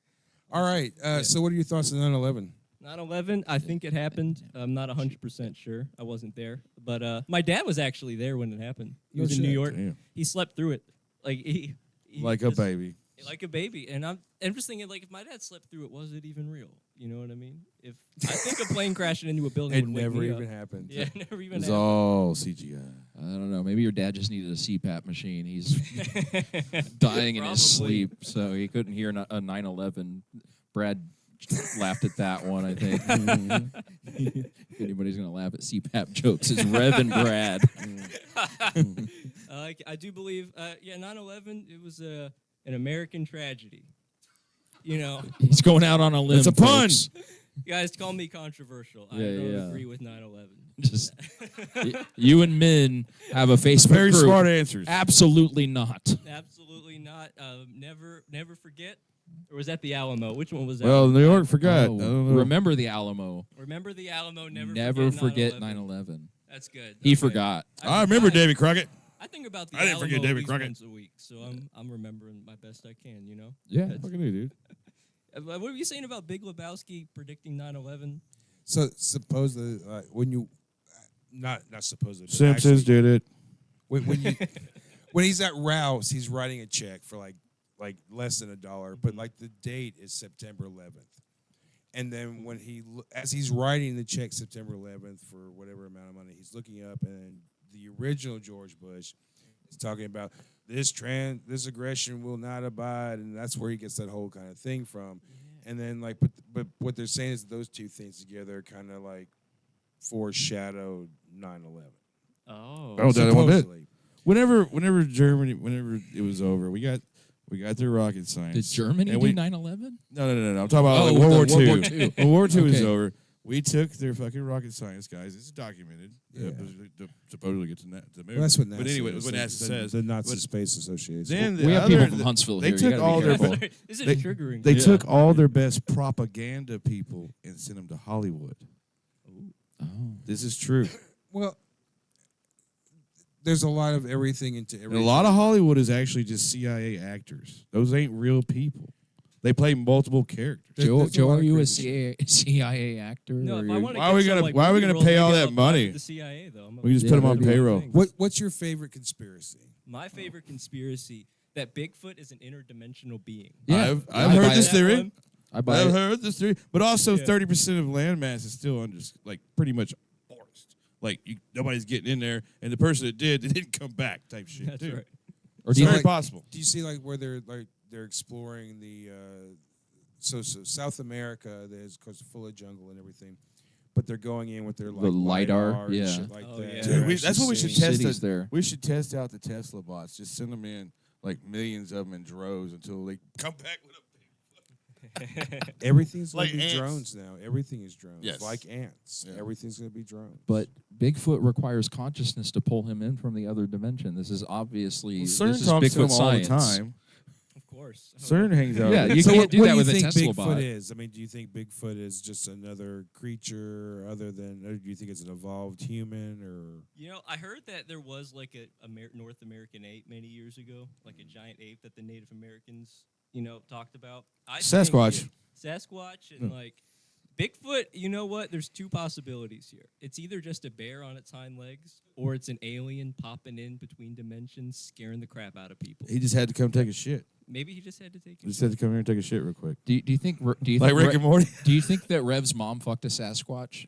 All right. So what are your thoughts on 9/11? 9/11, I think it happened. I'm not 100% sure. I wasn't there. But my dad was actually there when it happened. He No was in New shit. York. Damn. He slept through it. Like he Like a just- baby. Like a baby. And I'm just thinking, like, if my dad slept through it, was it even real? You know what I mean? If I think a plane crashing into a building It would wake never me even up. happened. Yeah, it never even It's happened. all CGI. I don't know. Maybe your dad just needed a CPAP machine. He's dying in his Probably. sleep, so he couldn't hear a 9/11. Brad laughed at that one, I think. If anybody's gonna laugh at CPAP jokes, it's Rev and Brad. I do believe, 9/11, it was an American tragedy. You know, He's going out on a limb. It's a pun. folks. you guys call me controversial. I Yeah, don't yeah. agree with 9/11. Just you and Min have a Facebook Very group. smart answers. Absolutely not. Absolutely not. Never forget. Or was that the Alamo? Which one was that? Well, New York forgot. Oh, I don't know. remember the Alamo. Remember the Alamo. Never forget 9/11. 9/11. That's good. He Okay. forgot. I remember Davy Crockett. I think about the I didn't Alamo forget at David least Crockett. once a week, so I'm remembering my best I can. You know. Yeah. That's- Fucking do, dude. What were you saying about Big Lebowski predicting 9/11? So supposedly, when you, not supposedly, but Simpsons actually, did it. when you, when he's at Rouse, he's writing a check for like less than $1, but like the date is September 11th, and then when as he's writing the check September 11th for whatever amount of money, he's looking up, and the original George Bush is talking about this aggression will not abide, and that's where he gets that whole kind of thing from. And then but what they're saying is those two things together kind of like foreshadowed 9/11. Oh. Oh, that one bit. Supposedly. Whenever it was over, we got their rocket science. Did Germany And do we- 9/11? No. I'm talking about Oh, World War the II. World War II. When World War II was Okay. over, we took their fucking rocket science guys. It's documented. Yeah. To supposedly get to the moon. Well, that's what NASA But anyway, is. what NASA says. The Nazi But Space Association. Then We the have other- people from Huntsville they here. You took gotta all be their careful. This is they- triggering. They Yeah. took all their best propaganda people and sent them to Hollywood. Oh. This is true. Well, there's a lot of everything into And everything. a lot of Hollywood is actually just CIA actors. Those ain't real people. They play multiple characters. There's a Joe, lot are of you a crazy CIA actor? No, or if I you- want to Why are we gonna pay all that money? The CIA though. We just put them on that'd be payroll. What's your favorite conspiracy? My favorite conspiracy that Bigfoot is an interdimensional being. Yeah, I've I heard buy this that theory. one. I buy I've it. heard this theory, but also Yeah. 30% of landmass is still under, like, pretty much forest. Like, nobody's getting in there, and the person that did, they didn't come back. Type shit. That's too. right. Or It's do you very think, possible. Do you see where they're exploring the so South America? There's of course full of jungle and everything, but they're going in with their like, The LiDAR, and yeah. shit like Oh, that. yeah. Dude, They're that's actually what we should seeing- test. cities there? We should test out the Tesla bots. Just send them in, like millions of them in droves until they come back with a. Everything's Like gonna be ants. drones now. Everything is drones. Yes. Like ants. Yeah. Everything's gonna be drones. But Bigfoot requires consciousness to pull him in from the other dimension. This is obviously CERN this is talks to Bigfoot them all the science. time. Of course. CERN hangs out. Yeah, with you so can't what, do what that do you with a think Tesla Bigfoot bot. is? I mean, do you think Bigfoot is just another creature other than, or do you think it's an evolved human, or? You know, I heard that there was like a North American ape many years ago, like a giant ape that the Native Americans, talked about. I think, Sasquatch. Sasquatch and like Bigfoot. You know what? There's two possibilities here. It's either just a bear on its hind legs, or it's an alien popping in between dimensions, scaring the crap out of people. He just had to come take a shit. Maybe he just had to take He just it. had to come here and take a shit real quick. Do you think Like Rick and Morty. Do you think that Rev's mom fucked a Sasquatch?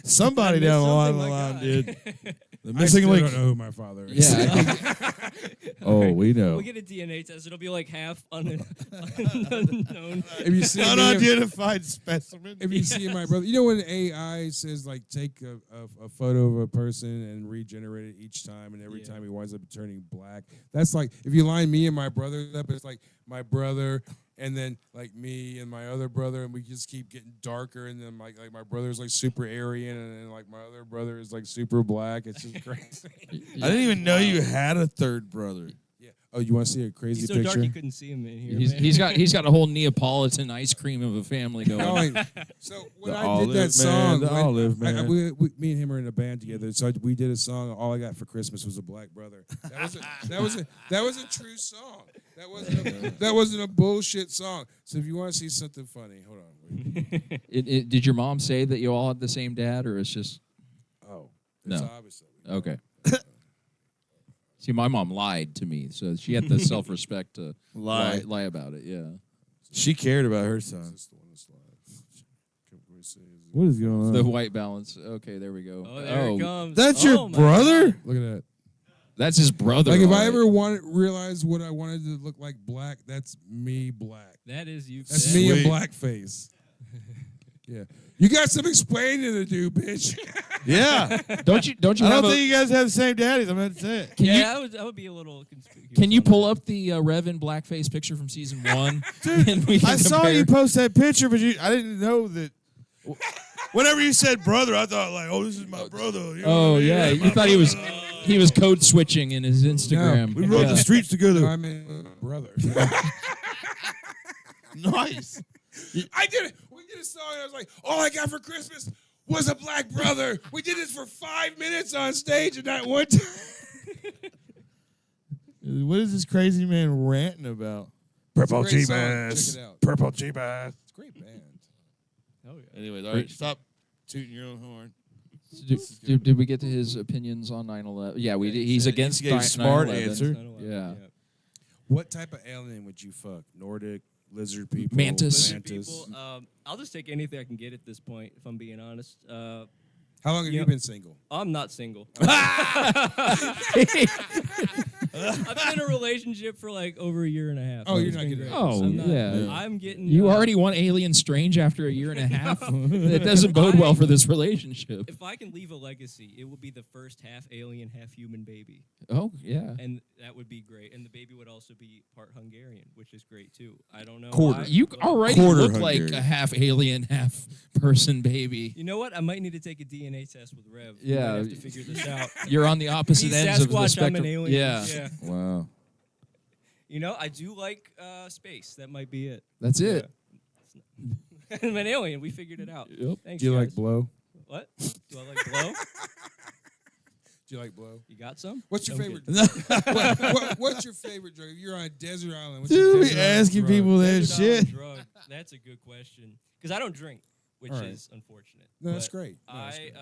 Somebody I missed down the line, something like did. that. The I missing still link. don't know who my father is. Yeah, I think, Oh, we know. We'll get a DNA test. It'll be like half unknown. If you see me, Unidentified specimen. if you see my brother, you know when AI says like take a photo of a person and regenerate it each time, and every time he winds up turning black. That's like if you line me and my brother up, it's like my brother and then like me and my other brother, and we just keep getting darker, and then like my brother's like super Aryan, and then like my other brother is like super black. It's just crazy. I didn't even know you had a third brother. Yeah. Oh, you want to see a crazy He's so picture? dark you couldn't see him in here. He's got a whole Neapolitan ice cream of a family going. So when The I did olive, that man, song, the olive, man. me and him are in a band together. So we did a song. All I got for Christmas was a black brother. That was a true song. That wasn't a bullshit song. So if you want to see something funny, hold on. Wait. Did your mom say that you all had the same dad, or it's just? Oh, No. it's obvious. Okay. See, my mom lied to me, so she had the self-respect to lie about it. Yeah. She cared about her son. What is going on? The white balance. Okay, there we go. Oh, there it comes. That's Oh, your my brother? God. Look at that. That's his brother. Like if all I right. ever realized what I wanted to look like black, that's me black. That is you. That's me in blackface. Yeah. You got some explaining to do, bitch. Yeah. Don't you I have don't think you guys have the same daddies. I'm going to say it. I would be a little conspicuous. Can you on pull that. up the Revan blackface picture from season 1? Dude, And we can I saw compare? you post that picture, but I didn't know that. Whenever you said brother, I thought like, oh, this is my brother. You know Oh what I mean? yeah, That's you my thought brother. he was code switching in his Instagram. We rode Yeah. the streets together. I mean, brother. Nice. I did it. We did a song, and I was like, all I got for Christmas was a black brother. We did this for 5 minutes on stage, and not one time. What is this crazy man ranting about? Purple It's a great song. G-Bass. Check it out. Purple G-Bass. It's a great band. Oh yeah. Anyways, all right, stop tooting your own horn. Did we get to his opinions on 9/11? Yeah, we did. He's said- against he gave 9/11. smart answer. Yeah. What type of alien would you fuck? Nordic, lizard people, Mantis. People, I'll just take anything I can get at this point, if I'm being honest. How long have you been single? I'm not single. I've been in a relationship for like over a year and a half. Oh, so you're it's not been getting great. Oh, I'm not- yeah. I'm getting. You already want Alien Strange after a year and a half? That doesn't bode well for this relationship. If I can leave a legacy, it would be the first half alien, half human baby. Oh, yeah. And that would be great. And the baby would also be part Hungarian, which is great too. I don't know. Quarter. why, You but- already look like a half alien, half person baby. You know what? I might need to take a DNA test with Rev. We Yeah. might have to figure this out. You're on the opposite He's ends of the Sasquatch, spectrum. I'm an alien. Yeah. Wow. You know, I do like space. That might be it. That's it. Yeah. I'm an alien. We figured it out. Yep. Thanks, Do you guys. like blow? What? Do I like blow? Do you like blow? You got some? What's your I'm favorite? good. What's your favorite drug? If you're on a desert island, what's Dude, your we desert island asking drug? people that Desert island shit. drug. That's a good question. Because I don't drink, which All right. is unfortunate. No, that's But great. No, that's great.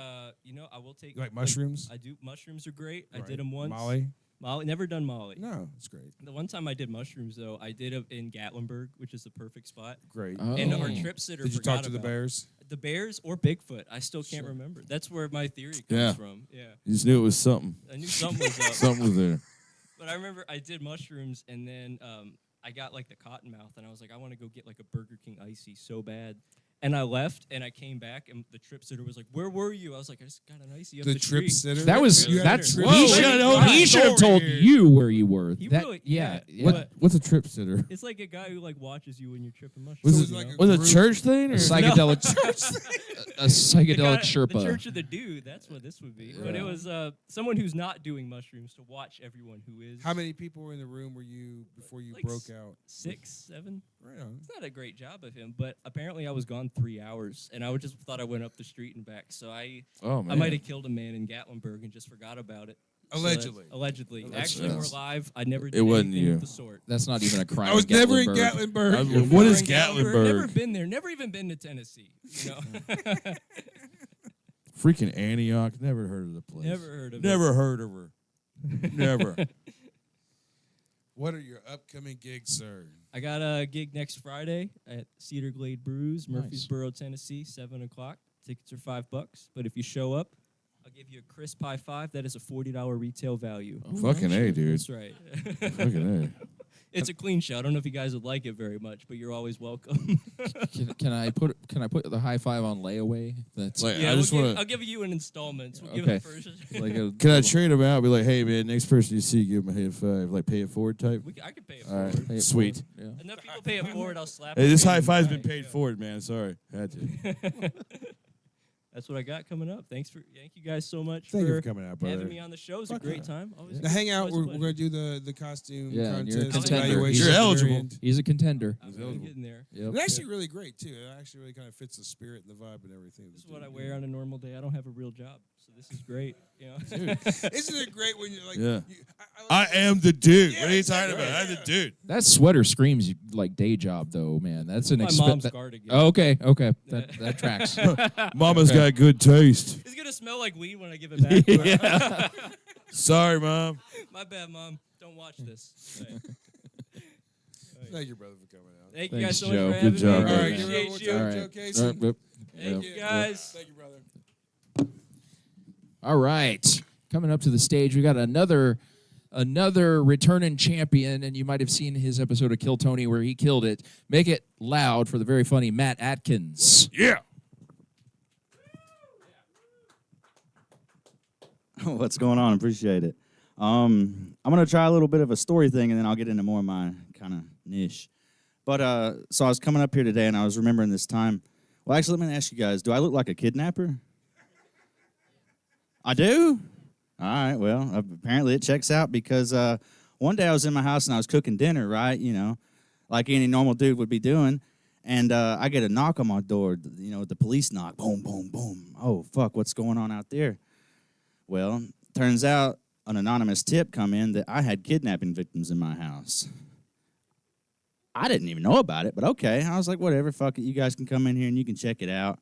You know, I will take. You like mushrooms? I do. Mushrooms are great. I Right. did them once. Molly? Molly. Never done Molly. No, it's great. The one time I did mushrooms, though, I did it in Gatlinburg, which is the perfect spot. Great. And our Oh. trip sitter Did you forgot talk to the about it. bears? The bears or Bigfoot. I still can't remember. That's where my theory comes Yeah. from. Yeah. You just knew it was something. I knew something was up. Something was there. But I remember I did mushrooms, and then I got like the cotton mouth, and I was like, I want to go get like a Burger King icy so bad. And I left, and I came back, and the trip sitter was like, "Where were you?" I was like, "I just got an icy up The the trip tree." sitter? That was You had a that's trip he sitter? should Whoa, he should have told you where you were. He That- really- yeah. yeah. yeah. What's a trip sitter? It's like a guy who like watches you when you're tripping mushrooms. Was So it it's like you know? a was it group- a church thing A or psychedelic a psychedelic The Sherpa. Church of the Dude. That's what this would be. But it was someone who's not doing mushrooms to watch everyone who is. How many people were in the room were you before you Like broke out? 6, 7. Right on. It's not a great job of him, but apparently I was gone 3 hours, and I just thought I went up the street and back. So I Oh man. I might have killed a man in Gatlinburg and just forgot about it. So that's- Allegedly. allegedly. That's- Actually, we're that's- live. I never did it wasn't anything you. of the sort. That's not even a crime. I was never in Gatlinburg. Gatlinburg. What is Never in Never Gatlinburg? been there. Never even been to Tennessee. You know. Freaking Antioch. Never heard of the place. Never heard of it. Never heard of her. Never. What are your upcoming gigs, sir? I got a gig next Friday at Cedar Glade Brews, Nice. Murfreesboro, Tennessee, 7 o'clock. Tickets are $5, but if you show up, I'll give you a crisp high five. That is a $40 retail value. Fucking A, dude. That's right. Fucking A. It's a clean show. I don't know if you guys would like it very much, but you're always welcome. Can I put the high five on layaway? That's Like, Yeah, I just want I'll give you an installments. We'll give Okay. it first. like a Can I trade them out? Be like, hey man, next person you see, give them a high five, like pay it forward type. I could pay it All right, forward. Pay it sweet. forward, yeah. Enough people pay it forward, I'll slap Hey, it this in. high five's been paid forward, man. Sorry, had to. That's what I got coming up. Thank you guys so much Thank you for for coming out, brother. having me on the show. It was a great time. Always, Now hang out. always a We're pleasure. going to do the costume Yeah, and you're a contest contender. evaluation. You're at the very eligible. end. He's a contender. I'm getting there. Yep. It's actually really great too. It actually really kind of fits the spirit and the vibe and everything. This is what I wear on a normal day. I don't have a real job, so this is great. You know? Isn't it great when you're like, Yeah. I I am the dude. Yeah, What are you exactly. talking about? I'm the dude. That sweater screams like day job, though, man. That's an My expensive. mom's cardigan. Oh, okay. That tracks. Mama's Okay. got good taste. It's gonna smell like weed when I give it back. to her. Sorry, mom. My bad, Mom. Don't watch this. Right. Thank you, brother, for coming out. Thank you Thanks, guys so Joe. much for Good having job, me. brother. All right, give it Appreciate up one you. time, All right. Joe Casey. Yep. Thank you guys. Thank you, brother. All right. Coming up to the stage, we got another returning champion, and you might have seen his episode of Kill Tony where he killed it. Make it loud for the very funny Matt Atkins. Yeah. What's going on? Appreciate it. I'm gonna try a little bit of a story thing, and then I'll get into more of my kind of niche. But so I was coming up here today, and I was remembering this time. Well, actually, let me ask you guys: do I look like a kidnapper? I do. All right. Well, apparently it checks out because one day I was in my house and I was cooking dinner, right? You know, like any normal dude would be doing. And I get a knock on my door, you know, the police knock. Boom, boom, boom. Oh, fuck, what's going on out there? Well, turns out an anonymous tip come in that I had kidnapping victims in my house. I didn't even know about it, but okay. I was like, whatever, fuck it. You guys can come in here and you can check it out.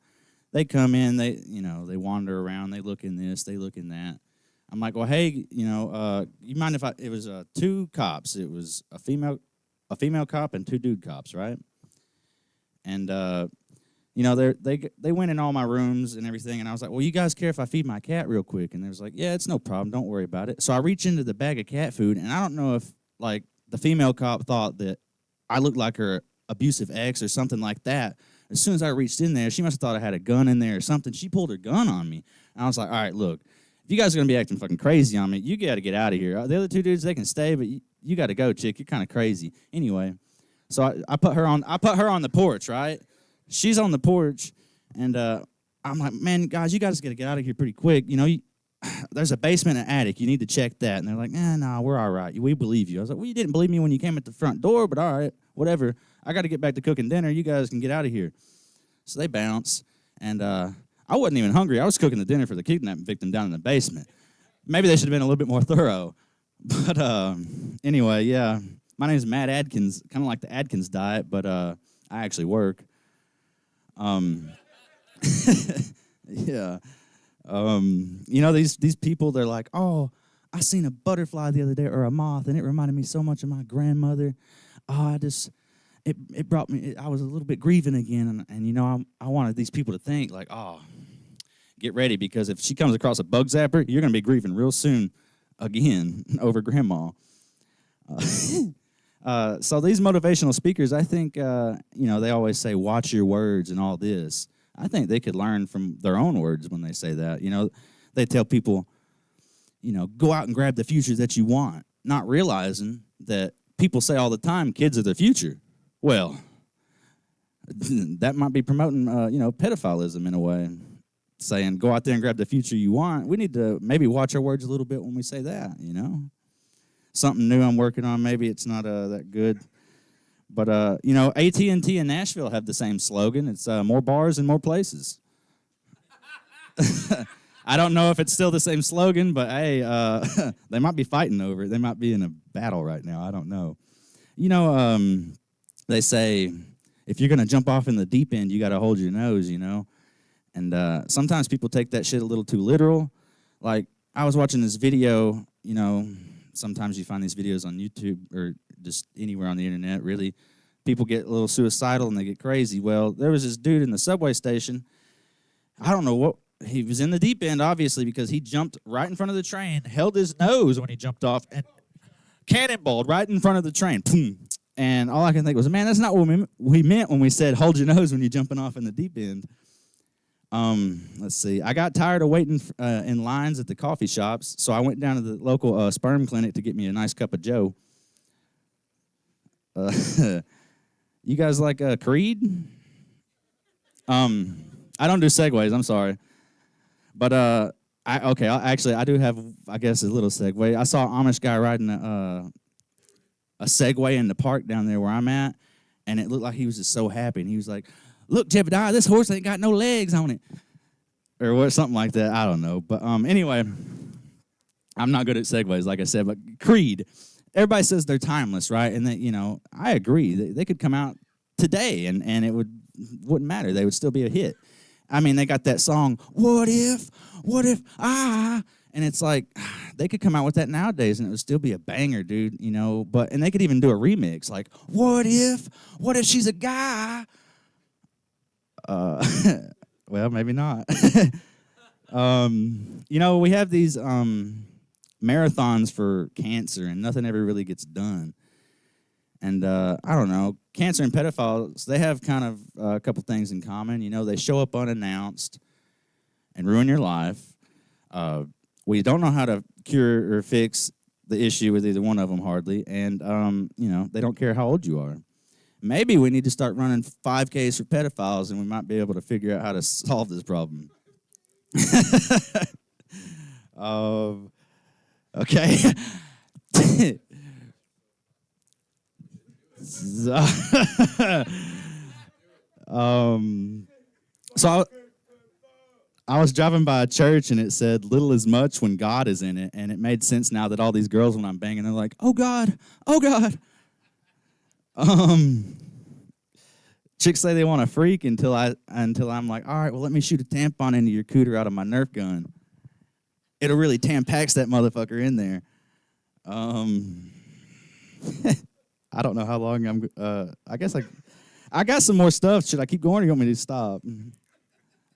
They come in, they wander around, they look in this, they look in that. I'm like, well, hey, you mind if it was two cops. It was a female cop and two dude cops, right? And they went in all my rooms and everything, and I was like, well, you guys care if I feed my cat real quick? And they was like, yeah, it's no problem, don't worry about it. So I reach into the bag of cat food, and I don't know if like the female cop thought that I looked like her abusive ex or something like that. As soon as I reached in there, she must have thought I had a gun in there or something. She pulled her gun on me. And I was like, all right, look, if you guys are going to be acting fucking crazy on me, you got to get out of here. The other two dudes, they can stay, but you got to go, chick. You're kind of crazy. Anyway, so I put her on the porch, right? She's on the porch, and I'm like, man, guys, you guys got to get out of here pretty quick. You know, there's a basement and attic. You need to check that. And they're like, nah, we're all right. We believe you. I was like, well, you didn't believe me when you came at the front door, but all right, whatever. I got to get back to cooking dinner. You guys can get out of here. So they bounce, and I wasn't even hungry. I was cooking the dinner for the kidnapping victim down in the basement. Maybe they should have been a little bit more thorough. But anyway, yeah. My name is Matt Adkins, kind of like the Atkins diet, but I actually work. Yeah. These people, they're like, oh, I seen a butterfly the other day or a moth, and it reminded me so much of my grandmother. Oh, it brought me, I was a little bit grieving again, and I wanted these people to think like, oh, get ready, because if she comes across a bug zapper, you're going to be grieving real soon again over grandma. So these motivational speakers, I think, they always say, watch your words and all this. I think they could learn from their own words when they say that. They tell people, go out and grab the future that you want, not realizing that people say all the time, kids are the future. Well, that might be promoting, pedophilism in a way, saying go out there and grab the future you want. We need to maybe watch our words a little bit when we say that, Something new I'm working on. Maybe it's not that good. But, AT&T and Nashville have the same slogan. It's more bars and more places. I don't know if it's still the same slogan, but, hey, they might be fighting over it. They might be in a battle right now. I don't know. They say if you're going to jump off in the deep end, you got to hold your nose, And sometimes people take that shit a little too literal. Like, I was watching this video, sometimes you find these videos on YouTube or just anywhere on the internet, really. People get a little suicidal and they get crazy. Well, there was this dude in the subway station. I don't know what, he was in the deep end, obviously, because he jumped right in front of the train, held his nose when he jumped off, and cannonballed right in front of the train. Boom. And all I can think was, man, that's not what we meant when we said hold your nose when you're jumping off in the deep end. Let's see. I got tired of waiting in lines at the coffee shops, so I went down to the local sperm clinic to get me a nice cup of Joe. You guys like Creed? I don't do segues. I'm sorry, but I do have, I guess, a little segue. I saw an Amish guy riding a Segway in the park down there where I'm at, and it looked like he was just so happy. And he was like, "Look, Jebediah, this horse ain't got no legs on it," or what, something like that. I don't know. But anyway, I'm not good at segues, like I said. But Creed, everybody says they're timeless, right? And that, you know, I agree. They could come out today, and it wouldn't matter. They would still be a hit. I mean, they got that song, What If I, and it's like, they could come out with that nowadays and it would still be a banger, dude, you know, and they could even do a remix, like, what if she's a guy? Well, maybe not. You know, we have these marathons for cancer and nothing ever really gets done. And I don't know, cancer and pedophiles, they have kind of a couple things in common. You know, they show up unannounced and ruin your life. We don't know how to cure or fix the issue with either one of them hardly. And, you know, they don't care how old you are. Maybe we need to start running 5Ks for pedophiles and we might be able to figure out how to solve this problem. Okay. So I was driving by a church and it said little is much when God is in it, and it made sense now that all these girls when I'm banging they're like, oh God. Chicks say they want a freak until I'm like, all right, well, let me shoot a tampon into your cooter out of my Nerf gun. It'll really tampax that motherfucker in there. I don't know how long I guess I got some more stuff. Should I keep going or you want me to stop?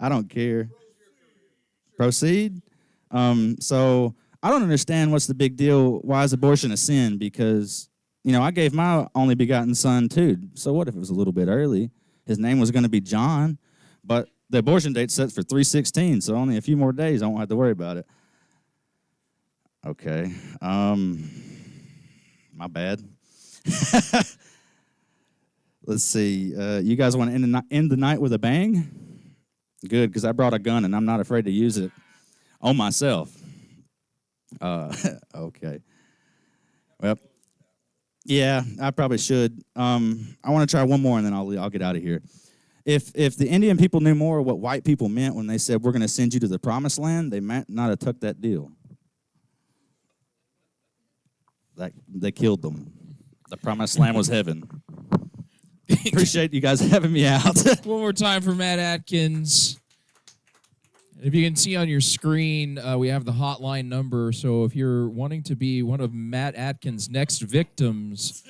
I don't care. Proceed? So I don't understand what's the big deal. Why is abortion a sin? Because, you know, I gave my only begotten son too. So what if it was a little bit early? His name was going to be John, but the abortion date's set for 3/16, so only a few more days. I won't have to worry about it. Okay. My bad. Let's see. You guys want to end the night with a bang? Good, because I brought a gun and I'm not afraid to use it on myself. Okay. Well, yeah, I probably should. I want to try one more and then I'll get out of here. If the Indian people knew more what white people meant when they said we're going to send you to the promised land, they might not have took that deal. They killed them. The promised land was heaven. Appreciate you guys having me out. One more time for Matt Atkins. If you can see on your screen, we have the hotline number. So if you're wanting to be one of Matt Atkins' next victims,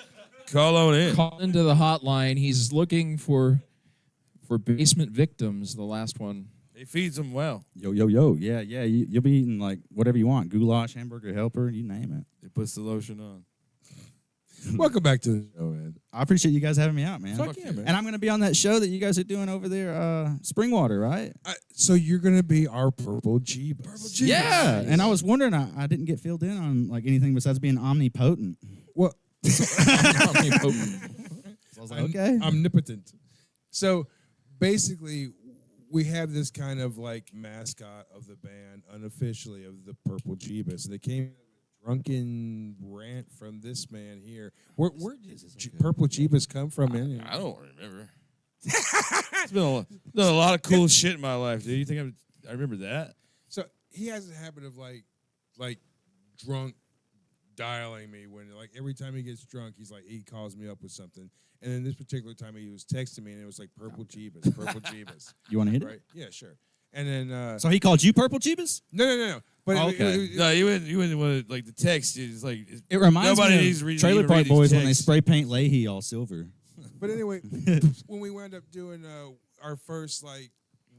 call on in. Call into the hotline. He's looking for basement victims. The last one. He feeds them well. Yo. Yeah. You'll be eating like whatever you want. Goulash, hamburger helper, you name it. He puts the lotion on. Welcome back to the show, man. I appreciate you guys having me out, man. Fuck yeah, man. And I'm going to be on that show that you guys are doing over there, Springwater, right? So you're going to be our Purple Jeebus. Yeah. And I was wondering, I didn't get filled in on like anything besides being omnipotent. Well, omnipotent. So I was like, okay. Omnipotent. So basically, we have this kind of like mascot of the band, unofficially, of the Purple Jeebus. They came drunken rant from this man here. Where did Purple Jeebus come from? I don't remember. It's been a lot of cool shit in my life, dude. You think I remember that? So he has a habit of like drunk dialing me when like every time he gets drunk, he's like he calls me up with something. And then this particular time he was texting me and it was like Purple Jeebus, Purple Jeebus. You want to hit it? Right? Yeah, sure. And then so he called you Purple Jeebus? No. But okay. No, you wouldn't want to, like the text is like it reminds nobody me needs of to read, Trailer Park Boys when they texts. spray paint Leahy all silver. But anyway, when we wound up doing our first like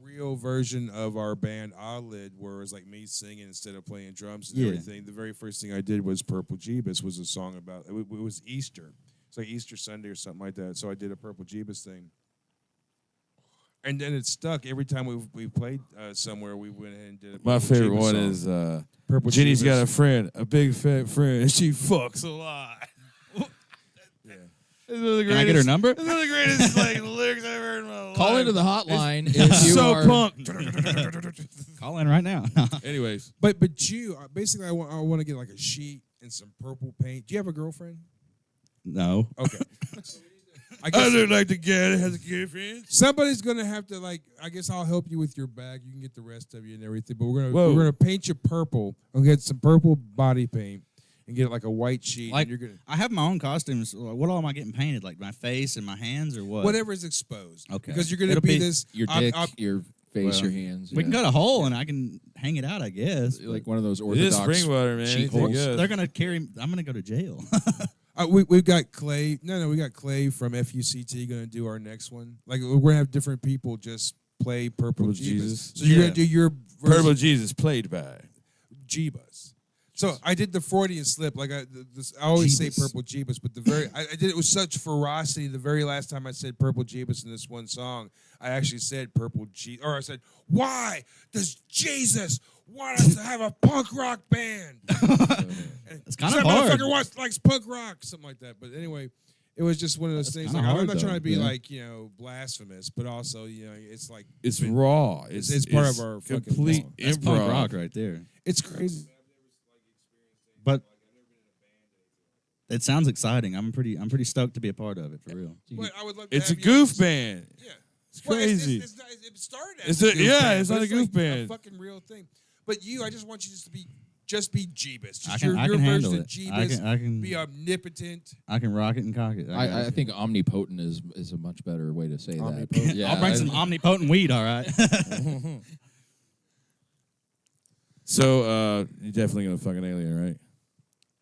real version of our band Eyelid, where it was like me singing instead of playing drums and Yeah. everything. The very first thing I did was Purple Jeebus was a song about, it was Easter. It's like Easter Sunday or something like that. So I did a Purple Jeebus thing. And then it stuck. Every time we played somewhere, we went ahead and did it. My Purple favorite Jeebus one song. is Purple Jenny's Jeebus. got a friend, a big fat friend, and she fucks a lot. It's one of the Can I get her greatest- number? It's one of the greatest like lyrics I've ever heard in my life. Call into the hotline if It's you so are punk. Call in right now. Anyways, but you basically I want to get like a sheet and some purple paint. Do you have a girlfriend? No. Okay. I look like the guy that has a girlfriend. Somebody's gonna have to like. I guess I'll help you with your bag. You can get the rest of you and everything. But Whoa. we're gonna paint you purple. I'll get some purple body paint and get like a white sheet. Like and you're gonna I have my own costumes. What all am I getting painted? Like my face and my hands, or what? whatever is exposed. Okay. Because you're gonna It'll be be this. your I'm- dick, I'm- your face, Well, your hands. We can yeah. cut a hole and I can hang it out, I guess. like one of those It is Orthodox spring water, man. sheet Anything holes. good. They're gonna carry. I'm gonna go to jail. we've got Clay. No, we got Clay from FUCT going to do our next one. Like we're gonna have different people just play Purple Purple Jeebus. Jesus. So you're Yeah. gonna do your Purple version Jesus played by. Jeebus. So I did the Freudian slip. Like I always say Jeebus. Purple Jeebus, but I did it with such ferocity. The very last time I said Purple Jeebus in this one song, I actually said Purple Jeebus, or I said, "Why does Jesus want us to have a punk rock band?" It's kind of That hard. motherfucker likes punk rock, something like that. But anyway, it was just one of those things. kinda Like, I'm hard, not trying though. to be Yeah. like blasphemous, but also it's like It's raw. It's part of our fucking complete song. That's punk improv. rock right there. it's crazy. But it sounds exciting. I'm pretty stoked to be a part of it for real. But I would love to It's a have you- goof band. Yeah. It's Well, crazy. It's not, it started It's as a- a goof yeah, band, it's but not a goof like band. A fucking real thing. But I just want you just to be Jeebus. Just I can your handle version of it. Jeebus. I can Be omnipotent. I can rock it and cock it. I think omnipotent is a much better way to say Omnipotent? that. Yeah, I'll bring some omnipotent weed. All right. So you're definitely gonna fuck an alien, right?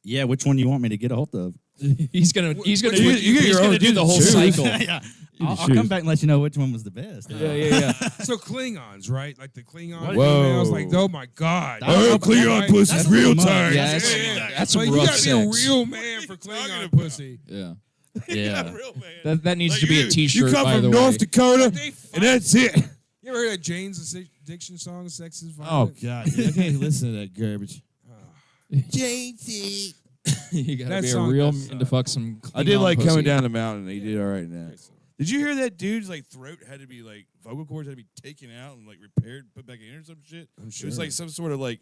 Yeah. Which one do you want me to get a hold of? he's gonna You get your he's own gonna do the whole choose. cycle. Yeah. You I'll choose. come back and let you know which one was the best. Yeah. So Klingons, right? Like the Klingon Whoa. females. Like, oh my God. Oh, Klingon pussy's that's a real little much. tight. Yeah, that's Like, some you rough gotta be a sex. real man for Klingon pussy. Yeah. Yeah. That needs Like to be you- a T-shirt. You come by from the North way. Dakota, They fight. and that's it. You ever heard that Jane's Addiction song, Sex is Oh Violent? God, I can't listen to that garbage. JT. You gotta That be a song real does man to fuck some. I did Klingon like pussy. coming down the mountain. He did all right in that. Did you hear that dude's like throat had to be like vocal cords had to be taken out and like repaired, put back in or some shit? I'm It was sure. like some sort of like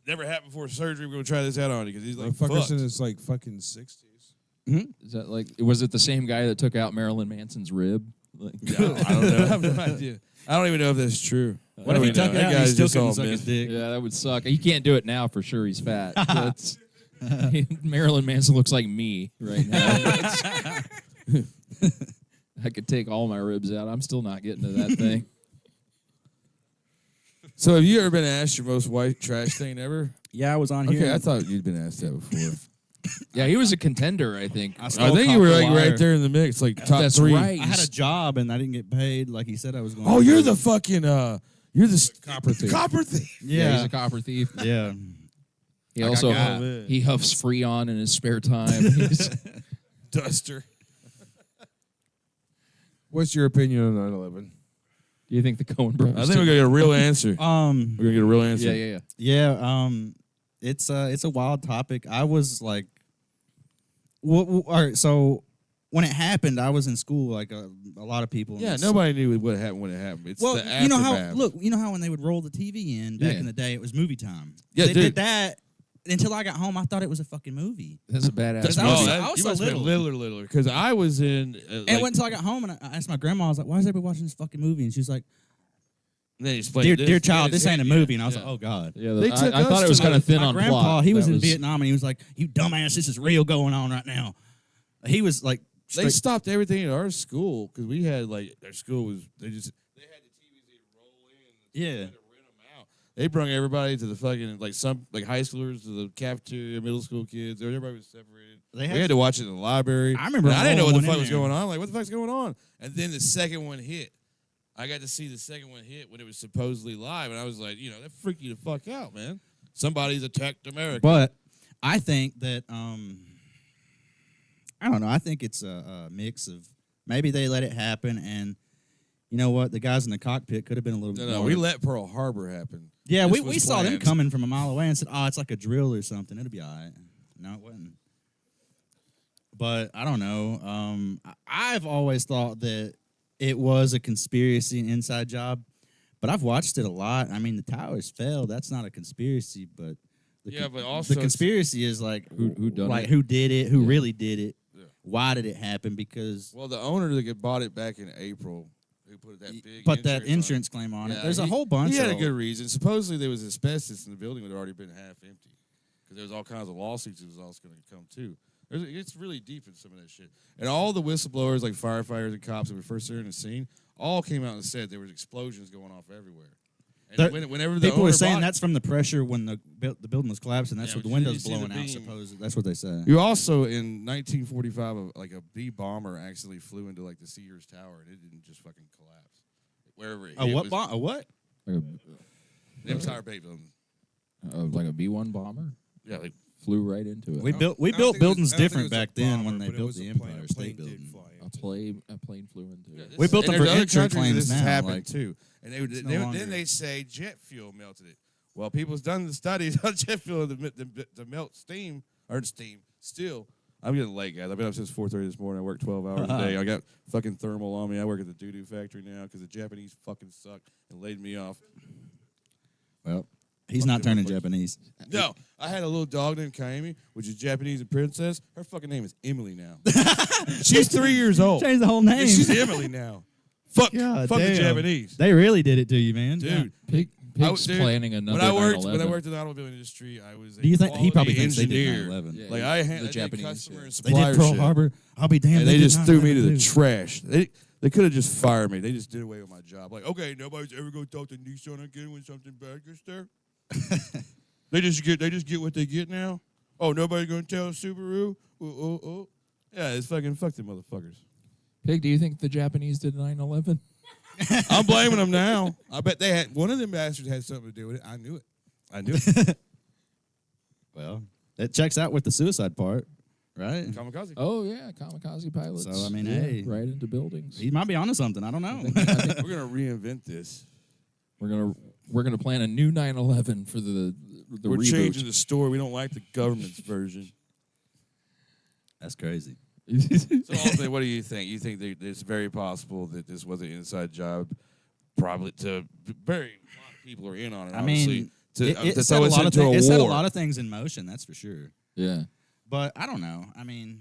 never happened before surgery. We're gonna try this out on you because he's like Motherfuckers fucked. in his like fucking 60s. Is that like? Was it the same guy that took out Marilyn Manson's rib? Like, I don't know. I have no idea. I don't even know if that's true. What I if he don't took know. it That out and he guy's still just all couldn't suck his myth. dick? Yeah, that would suck. He can't do it now for sure. He's fat. That's, Marilyn Manson looks like me right now. I could take all my ribs out. I'm still not getting to that thing. So have you ever been asked your most white trash thing ever? Yeah, I was on here. Okay, I thought you'd been asked that before. Yeah, he was a contender, I think. I I stole think you were Cop the like Liar. right there in the mix, like top That's 3. right. I had a job and I didn't get paid like he said I was going. Oh, to. you're the fucking you're the Copper thief. Copper thief. Yeah, he's Yeah. a copper thief. Yeah. He Like I also got- he huffs Freon in his spare time. He's- Duster. What's your opinion on 9/11? Do you think the Coen brothers? I think we're gonna get a real answer. We're Um. gonna get a real answer. Yeah. Yeah. It's a wild topic. I was like, all right. So when it happened, I was in school. Like a lot of people. Yeah, nobody knew what happened when it happened. It's Well, the you know aftermath. how you know how when they would roll the TV in back Yeah. in the day, it was movie time. Yeah, they dude. did that until I got home. I thought it was a fucking movie. That's a badass. Because I Oh, was, that- I was you so must have little. been littler, because I was in. And it wasn't until I got home and I asked my grandma, I was like, "Why is everybody watching this fucking movie?" And she was like, then he explained "Dear child, this ain't a movie." And I was yeah. like, "Oh God." Yeah, They I took thought us it was to kind of thin My on grandpa, plot. he was That in Vietnam, and he was like, "You dumbass, this is real going on right now." He was like, They straight- stopped everything at our school because we had like our school was they had the TVs they'd roll in. Yeah. They had to rent them out. They brung everybody to the fucking like some like high schoolers to the cafeteria, middle school kids. Everybody was separated. They We had to watch it in the library. I remember And I didn't know what the rolling fuck one was in there. going on. Like, what the fuck's going on? And then the second one hit. I got to see the second one hit when it was supposedly live, and I was like, that freaked you the fuck out, man. Somebody's attacked America. But I think that I don't know. I think it's a mix of maybe they let it happen, and you know what? The guys in the cockpit could have been a little bit No, more. we let Pearl Harbor happen. Yeah, This we was saw them planned. coming from a mile away and said, "Oh, it's like a drill or something. It'll be all right." No, it wasn't. But I don't know. I've always thought that it was a conspiracy and inside job, but I've watched it a lot. I mean, the towers fell. That's not a conspiracy, but But also the conspiracy is like who done like it? who did it, who really did it, why did it happen? Because Well, the owner that bought it back in April, who put that big put that on it. insurance claim on it. Yeah, There's a he- whole bunch. He had a of good reason. Supposedly there was asbestos in the building that had already been half empty because there was all kinds of lawsuits that was also going to come too. It's really deep in some of that shit. And all the whistleblowers, like firefighters and cops that were first there in the scene, all came out and said there was explosions going off everywhere. And whenever the people were owner saying bought- that's from the pressure when the building was collapsing. That's Yeah, what the but windows you see the blowing out. beam. Supposedly, that's what they say. You also in 1945, a B bomber actually flew into like the Sears Tower and it didn't just fucking collapse. Wherever it A hit what was- bomb? A what? Like The Empire State Building. like a B-1 bomber? Yeah, like flew right into it. We I built don't think it was- buildings I don't think it different was a back then bomber, when they but it built was the a plane- Empire a State plane did Building. fly a plane flew into it. We built And them for there's other insurance countries claims this has now, happened like- too. And It's no longer- then they say jet fuel melted it. Well, people's done the studies on jet fuel to melt steam or steam. Still, I'm getting late, guys. I've been up since 4:30 this morning. I work 12 hours a day. I got fucking thermal on me. I work at the doo-doo factory now because the Japanese fucking suck and laid me off. Well, he's not turning Japanese. No, I had a little dog named Kaimi, which is Japanese and princess. Her fucking name is Emily now. She's 3 years old. Changed the whole name. She's Emily now. Fuck the damn. Japanese. They really did it to you, man. Dude. Pig's planning another when I worked 9/11. in the automobile industry, I was a Do you think he probably quality thinks they did engineer. 9/11? Yeah, Like yeah, I the had I did Japanese customer and They supplier did Pearl shit. Harbor. I'll be damned. And they did just threw me to the 9/11 too. trash. They could have just fired me. They just did away with my job. Like, okay, nobody's ever gonna talk to Nissan again when something bad gets there. They just get what they get now. Oh, nobody's gonna tell Subaru. Oh. Yeah, it's fucking fuck them motherfuckers. Pig, do you think the Japanese did 9/11? I'm blaming them now. I bet they had one of them bastards had something to do with it. I knew it. Well, it checks out with the suicide part, right? Kamikaze. Oh yeah, kamikaze pilots. So, I mean, Yeah, hey. right into buildings. He might be onto something. I don't know. We're gonna reinvent this. We're gonna plan a new 9/11 for the We're reboot. changing the story. We don't like the government's version. That's crazy. So ultimately, what do you think? You think that it's very possible that this was an inside job, probably to very a lot of people are in on it. I Obviously, mean, to it throw set a us lot of into things. It a set a war. lot of things in motion. That's for sure. Yeah. But I don't know. I mean,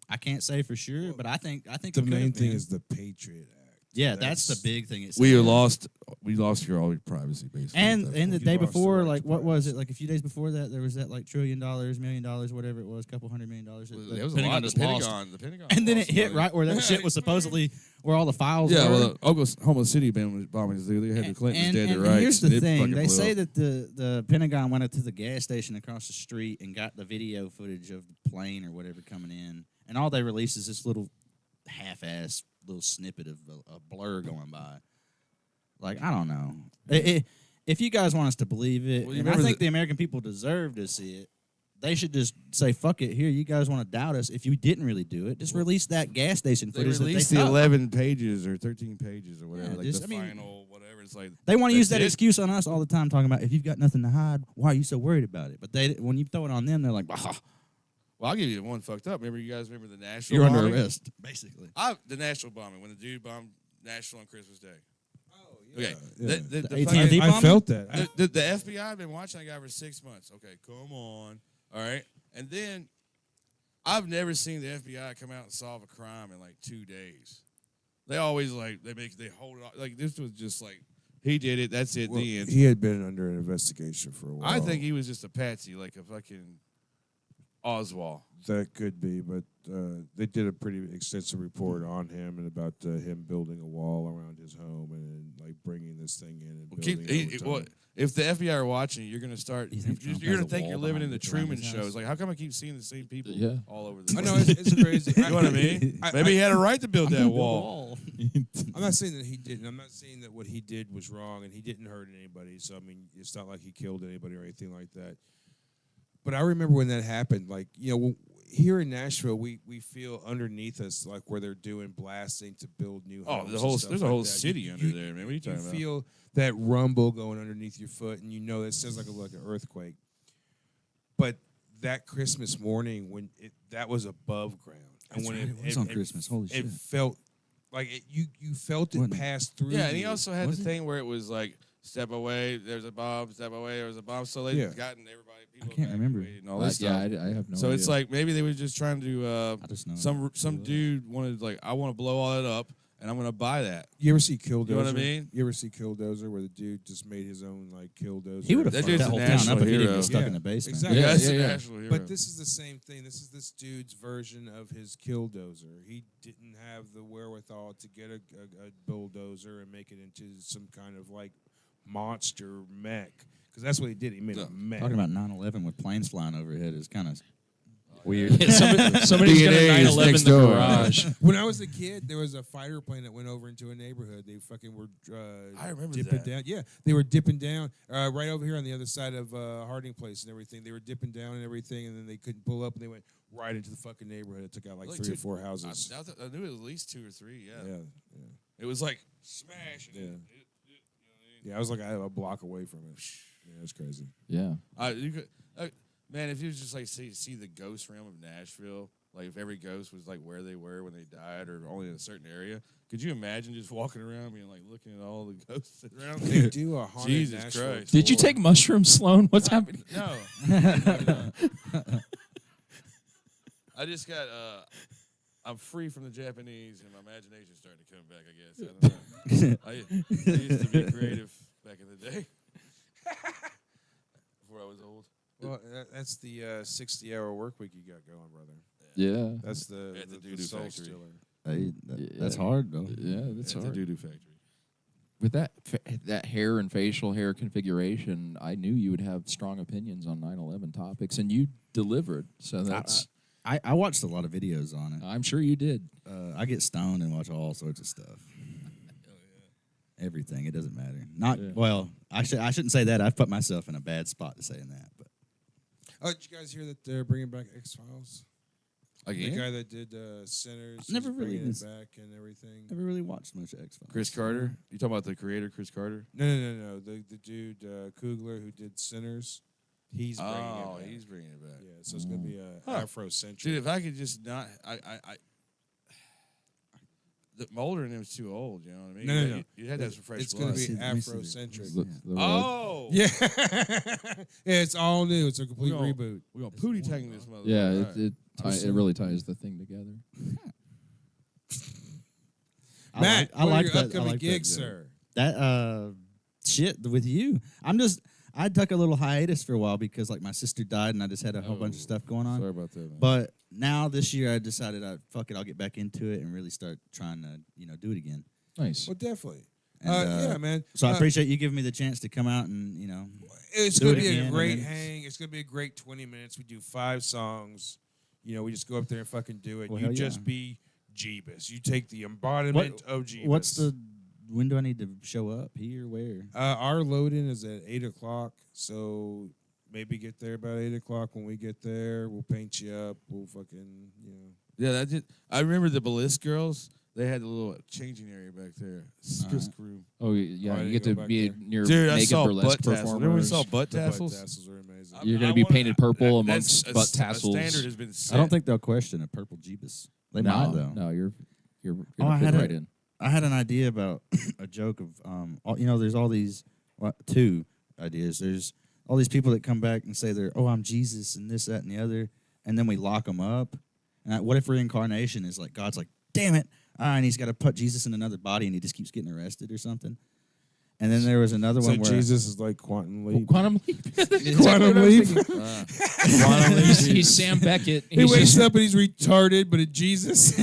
I can't say for sure, but I think The it could main have thing been. is the Patriot Act. Yeah, that's the big thing. It We said. lost all your privacy, basically. And That's the what- day lost the before, right like to what was it? Like a few days before that, there was that like $1 trillion, $1 million, whatever it was, couple $100 million. There was a lot. The just lost. Pentagon. And then it lost hit money. right where that shit was supposedly where all the files Yeah, were. well, the Oklahoma City bombings, they had the Clintons dead to rights. Here's the and it thing: fucking they blew say up. that the Pentagon went up to the gas station across the street and got the video footage of the plane or whatever coming in, and all they released is this little half-ass little snippet of a blur going by. Like, I don't know. If you guys want us to believe it, Well, you and I remember think the American people deserve to see it, they should just say, fuck it, here, you guys want to doubt us. If you didn't really do it, just release that gas station They footage that released they the took. 11 pages or 13 pages or whatever, Yeah, like just- the I mean, final whatever. It's like They want to use that's that it. excuse on us all the time, talking about if you've got nothing to hide, why are you so worried about it? But when you throw it on them, they're like, bah, Well, I'll give you one fucked up. Remember, you guys remember the Nashville you're under bombing? arrest, basically. The Nashville bombing, when the dude bombed Nashville on Christmas Day. Oh, yeah. Okay. Yeah. The The fucking- AT&T I felt that. The FBI had been watching that guy for 6 months. Okay, come on. All right. And then I've never seen the FBI come out and solve a crime in like 2 days. They always they hold it off. Like this was just like he did it. That's it. Well, the end. he had been under an investigation for a while. I think he was just a patsy, like a fucking Oswald. That could be, but they did a pretty extensive report on him and about him building a wall around his home and like bringing this thing in and building it over time. If the FBI are watching, you're going to start. You think Trump You're going has to a think you're wall living in the behind Truman his Show. house? It's like, how come I keep seeing the same people all over the I place? know it's crazy. You know what I mean? Maybe he had a right to build that wall. I'm not saying that he didn't. I'm not saying that what he did was wrong and he didn't hurt anybody. So I mean, it's not like he killed anybody or anything like that. But I remember when that happened. Like, you know, here in Nashville, we feel underneath us like where they're doing blasting to build new homes. There's a whole city under there, man. What are you talking about? You feel that rumble going underneath your foot, and you know it sounds like an earthquake. But that Christmas morning, when that was above ground, That's right, it was on Christmas. Holy shit! It felt like you felt it pass through. Yeah, and he you. also had the thing where it was like, step away, there's a bomb, step away, there's a bomb. So they gotten everybody. I can't remember. And all this Yeah, stuff. I have no So idea. it's like maybe they were just trying to. I just know some dude wanted like, I want to blow all that up, and I'm gonna buy that. You ever see Killdozer? You know what I mean? You ever see Killdozer where the dude just made his own like Killdozer? He would have That fucked dude's that a whole town national up if he didn't hero. get stuck Yeah, in the basement. exactly. Yeah, that's Yeah, a yeah. national hero. But this is the same thing. This is this dude's version of his Killdozer. He didn't have the wherewithal to get a bulldozer and make it into some kind of like monster mech. Because that's what he did. He made a mech. Talking about 9/11 with planes flying overhead is kind of weird. Yeah, somebody's got a DNA is 9/11 in next the door. garage. When I was a kid, there was a fighter plane that went over into a neighborhood. They fucking were I remember dipping that. down. Yeah, they were dipping down right over here on the other side of Harding Place and everything. They were dipping down and everything, and then they couldn't pull up, and they went right into the fucking neighborhood. It took out like 3 or 4 houses. I knew it was at least 2 or 3. Yeah. Yeah. It was like smash. Yeah. Yeah, I was like a block away from it. Yeah, it's crazy. Yeah. You could, man, if you just like see the ghost realm of Nashville, like if every ghost was like where they were when they died or only in a certain area, could you imagine just walking around being like looking at all the ghosts around? They do a haunted Jesus Nashville Christ. Did you take mushrooms, Sloan? What's happening? No. I just got I'm free from the Japanese and my imagination's starting to come back, I guess. I don't know. I used to be creative back in the day. Before I was old. Well, that's the 60-hour work week you got going, brother. Yeah. That's the doo-doo soul factory. stealer. Hey, that's hard though. Yeah, that's At the hard. doo-doo factory. With that hair and facial hair configuration, I knew you would have strong opinions on 9/11 topics, and you delivered. So that's I watched a lot of videos on it. I'm sure you did. I get stoned and watch all sorts of stuff. Everything. It doesn't matter. Not well. I shouldn't say that. I've put myself in a bad spot to saying that. But Did you guys hear that they're bringing back X-Files? Again? The guy that did Sinners. Never is really bringing it been- back and everything. never really watched much X-Files. Chris Carter? You talking about the creator, Chris Carter? No. The dude Coogler who did Sinners. He's bringing it back. He's bringing it back. Yeah, so it's gonna be Afrocentric. Dude, if I could just not, the Mulder and him is too old. You know what I mean? No. You had to have some fresh It's blood. gonna be Afrocentric. Oh, Yeah. Yeah, it's all new. It's a complete We're gonna- reboot. We're gonna pootie tang this motherfucker. Yeah, All right. it really ties the thing together. Matt, I what like are your that. upcoming I like gigs, that, sir? That shit with you. I took a little hiatus for a while because like my sister died and I just had a whole bunch of stuff going on. Sorry about that, man. But now this year I decided fuck it, I'll get back into it and really start trying to do it again. Nice. Well, definitely. And, Yeah, man. So I appreciate you giving me the chance to come out and It's do going it to be again a and great then- hang. It's going to be a great 20 minutes. We do 5 songs. We just go up there and fucking do it. Well, You hell just yeah. be Jeebus. You take the embodiment of Jeebus. When do I need to show up? Here, where? Our load-in is at 8 o'clock, so maybe get there about 8 o'clock. When we get there, we'll paint you up. We'll fucking, Yeah, that did. I remember the Bliss girls. They had a little changing area back there. Skisk room. Oh yeah, I you didn't get go to back be there. near Dude, I naked saw burlesque butt tassels. performers. Remember we saw butt The butt tassels? tassels are amazing. You're going to be painted purple That's amongst butt a tassels. standard has been set. I don't think they'll question a purple Jeebus. They no, might though. no, you're Oh, I fit had right in. I had an idea about a joke of there's all these 2 ideas. There's all these people that come back and say I'm Jesus and this, that, and the other, and then we lock them up. And what if reincarnation is like God's like, damn it, and he's got to put Jesus in another body and he just keeps getting arrested or something. And then there was another So one where Jesus is like Quantum Leap. Quantum Leap. Quantum Leap. Quantum Leap. He's Sam Beckett. He wakes up and he's retarded, but it's Jesus.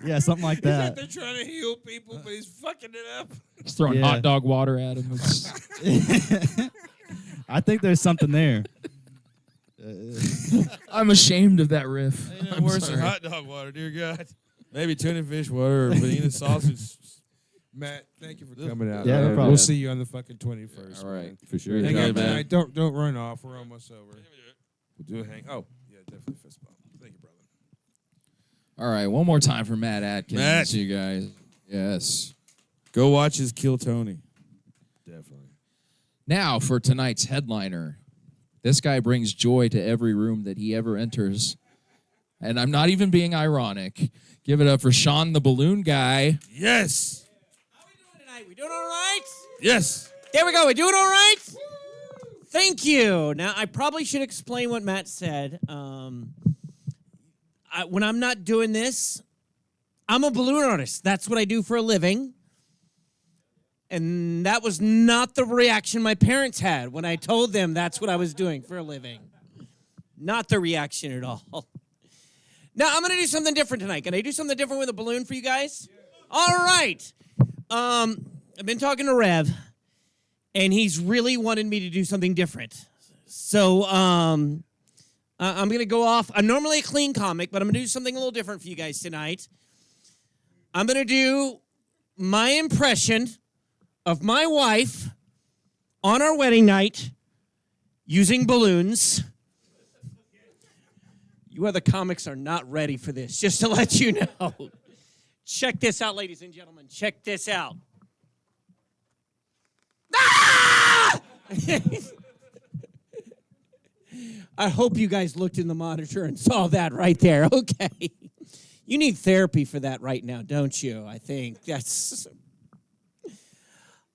yeah, something like He's out that. there trying to heal people, but he's fucking it up. He's throwing Yeah. hot dog water at him. I think there's something there. I'm ashamed of that riff. Ain't nothing I'm worse than sorry. hot dog water, dear God. Maybe tuna fish water or vanilla sausage. Matt, thank you for coming out. Yeah, no man. problem. We'll see you on the fucking 21st. All right, man. for sure. Hang Yeah, out, man. man. Don't run off. We're almost over. We'll do a hang. Oh, yeah, definitely fist bump. Thank you, brother. All right, one more time for Matt Atkins, Matt. you guys. Yes. Go watch his Kill Tony. Definitely. Now for tonight's headliner. This guy brings joy to every room that he ever enters. And I'm not even being ironic. Give it up for Sean the Balloon Guy. Yes. Tonight, we doing all right? Yes. There we go. We doing all right? Thank you. Now, I probably should explain what Matt said. When I'm not doing this, I'm a balloon artist. That's what I do for a living. And that was not the reaction my parents had when I told them that's what I was doing for a living. Not the reaction at all. Now, I'm going to do something different tonight. Can I do something different with a balloon for you guys? All right. I've been talking to Rev, and he's really wanted me to do something different. So I'm going to go off. I'm normally a clean comic, but I'm going to do something a little different for you guys tonight. I'm going to do my impression of my wife on our wedding night using balloons. You other comics are not ready for this, just to let you know. Check this out, ladies and gentlemen. Check this out. Ah! I hope you guys looked in the monitor and saw that right there. Okay. You need therapy for that right now, don't you? I think that's...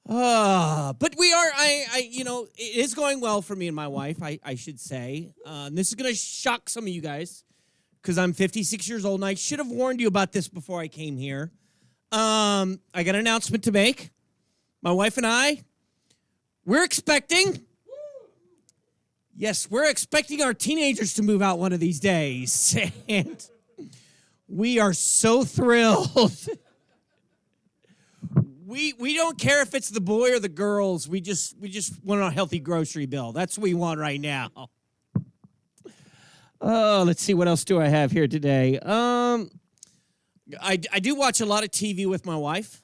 but we are, it is going well for me and my wife, I should say. This is going to shock some of you guys because I'm 56 years old, and I should have warned you about this before I came here. I got an announcement to make. My wife and I, we're expecting our teenagers to move out one of these days. And we are so thrilled. We don't care if it's the boy or the girls. We just want a healthy grocery bill. That's what we want right now. Oh, let's see, what else do I have here today? I do watch a lot of TV with my wife.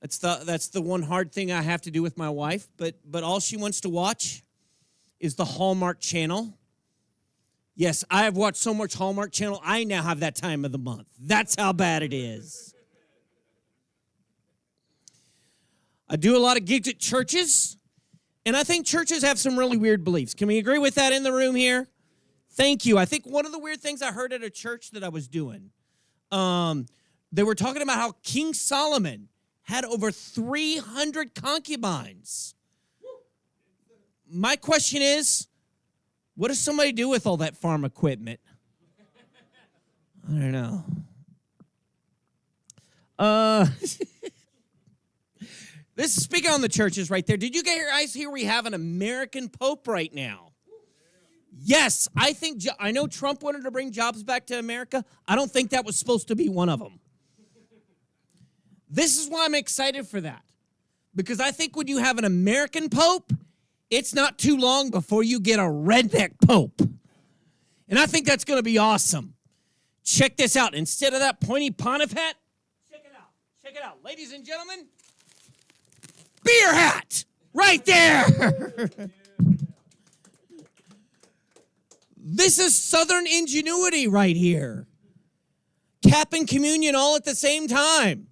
That's the one hard thing I have to do with my wife. But all she wants to watch is the Hallmark Channel. Yes, I have watched so much Hallmark Channel. I now have that time of the month. That's how bad it is. I do a lot of gigs at churches, and I think churches have some really weird beliefs. Can we agree with that in the room here? Thank you. I think one of the weird things I heard at a church that I was doing, they were talking about how King Solomon had over 300 concubines. My question is, what does somebody do with all that farm equipment? I don't know. This is speaking on the churches right there. Did you guys hear we have an American Pope right now? Yes, I know Trump wanted to bring jobs back to America. I don't think that was supposed to be one of them. This is why I'm excited for that. Because I think when you have an American Pope, it's not too long before you get a redneck Pope. And I think that's going to be awesome. Check this out. Instead of that pointy pontiff hat, check it out. Check it out. Ladies and gentlemen, beer hat right there. This is Southern ingenuity right here. Cap and communion all at the same time.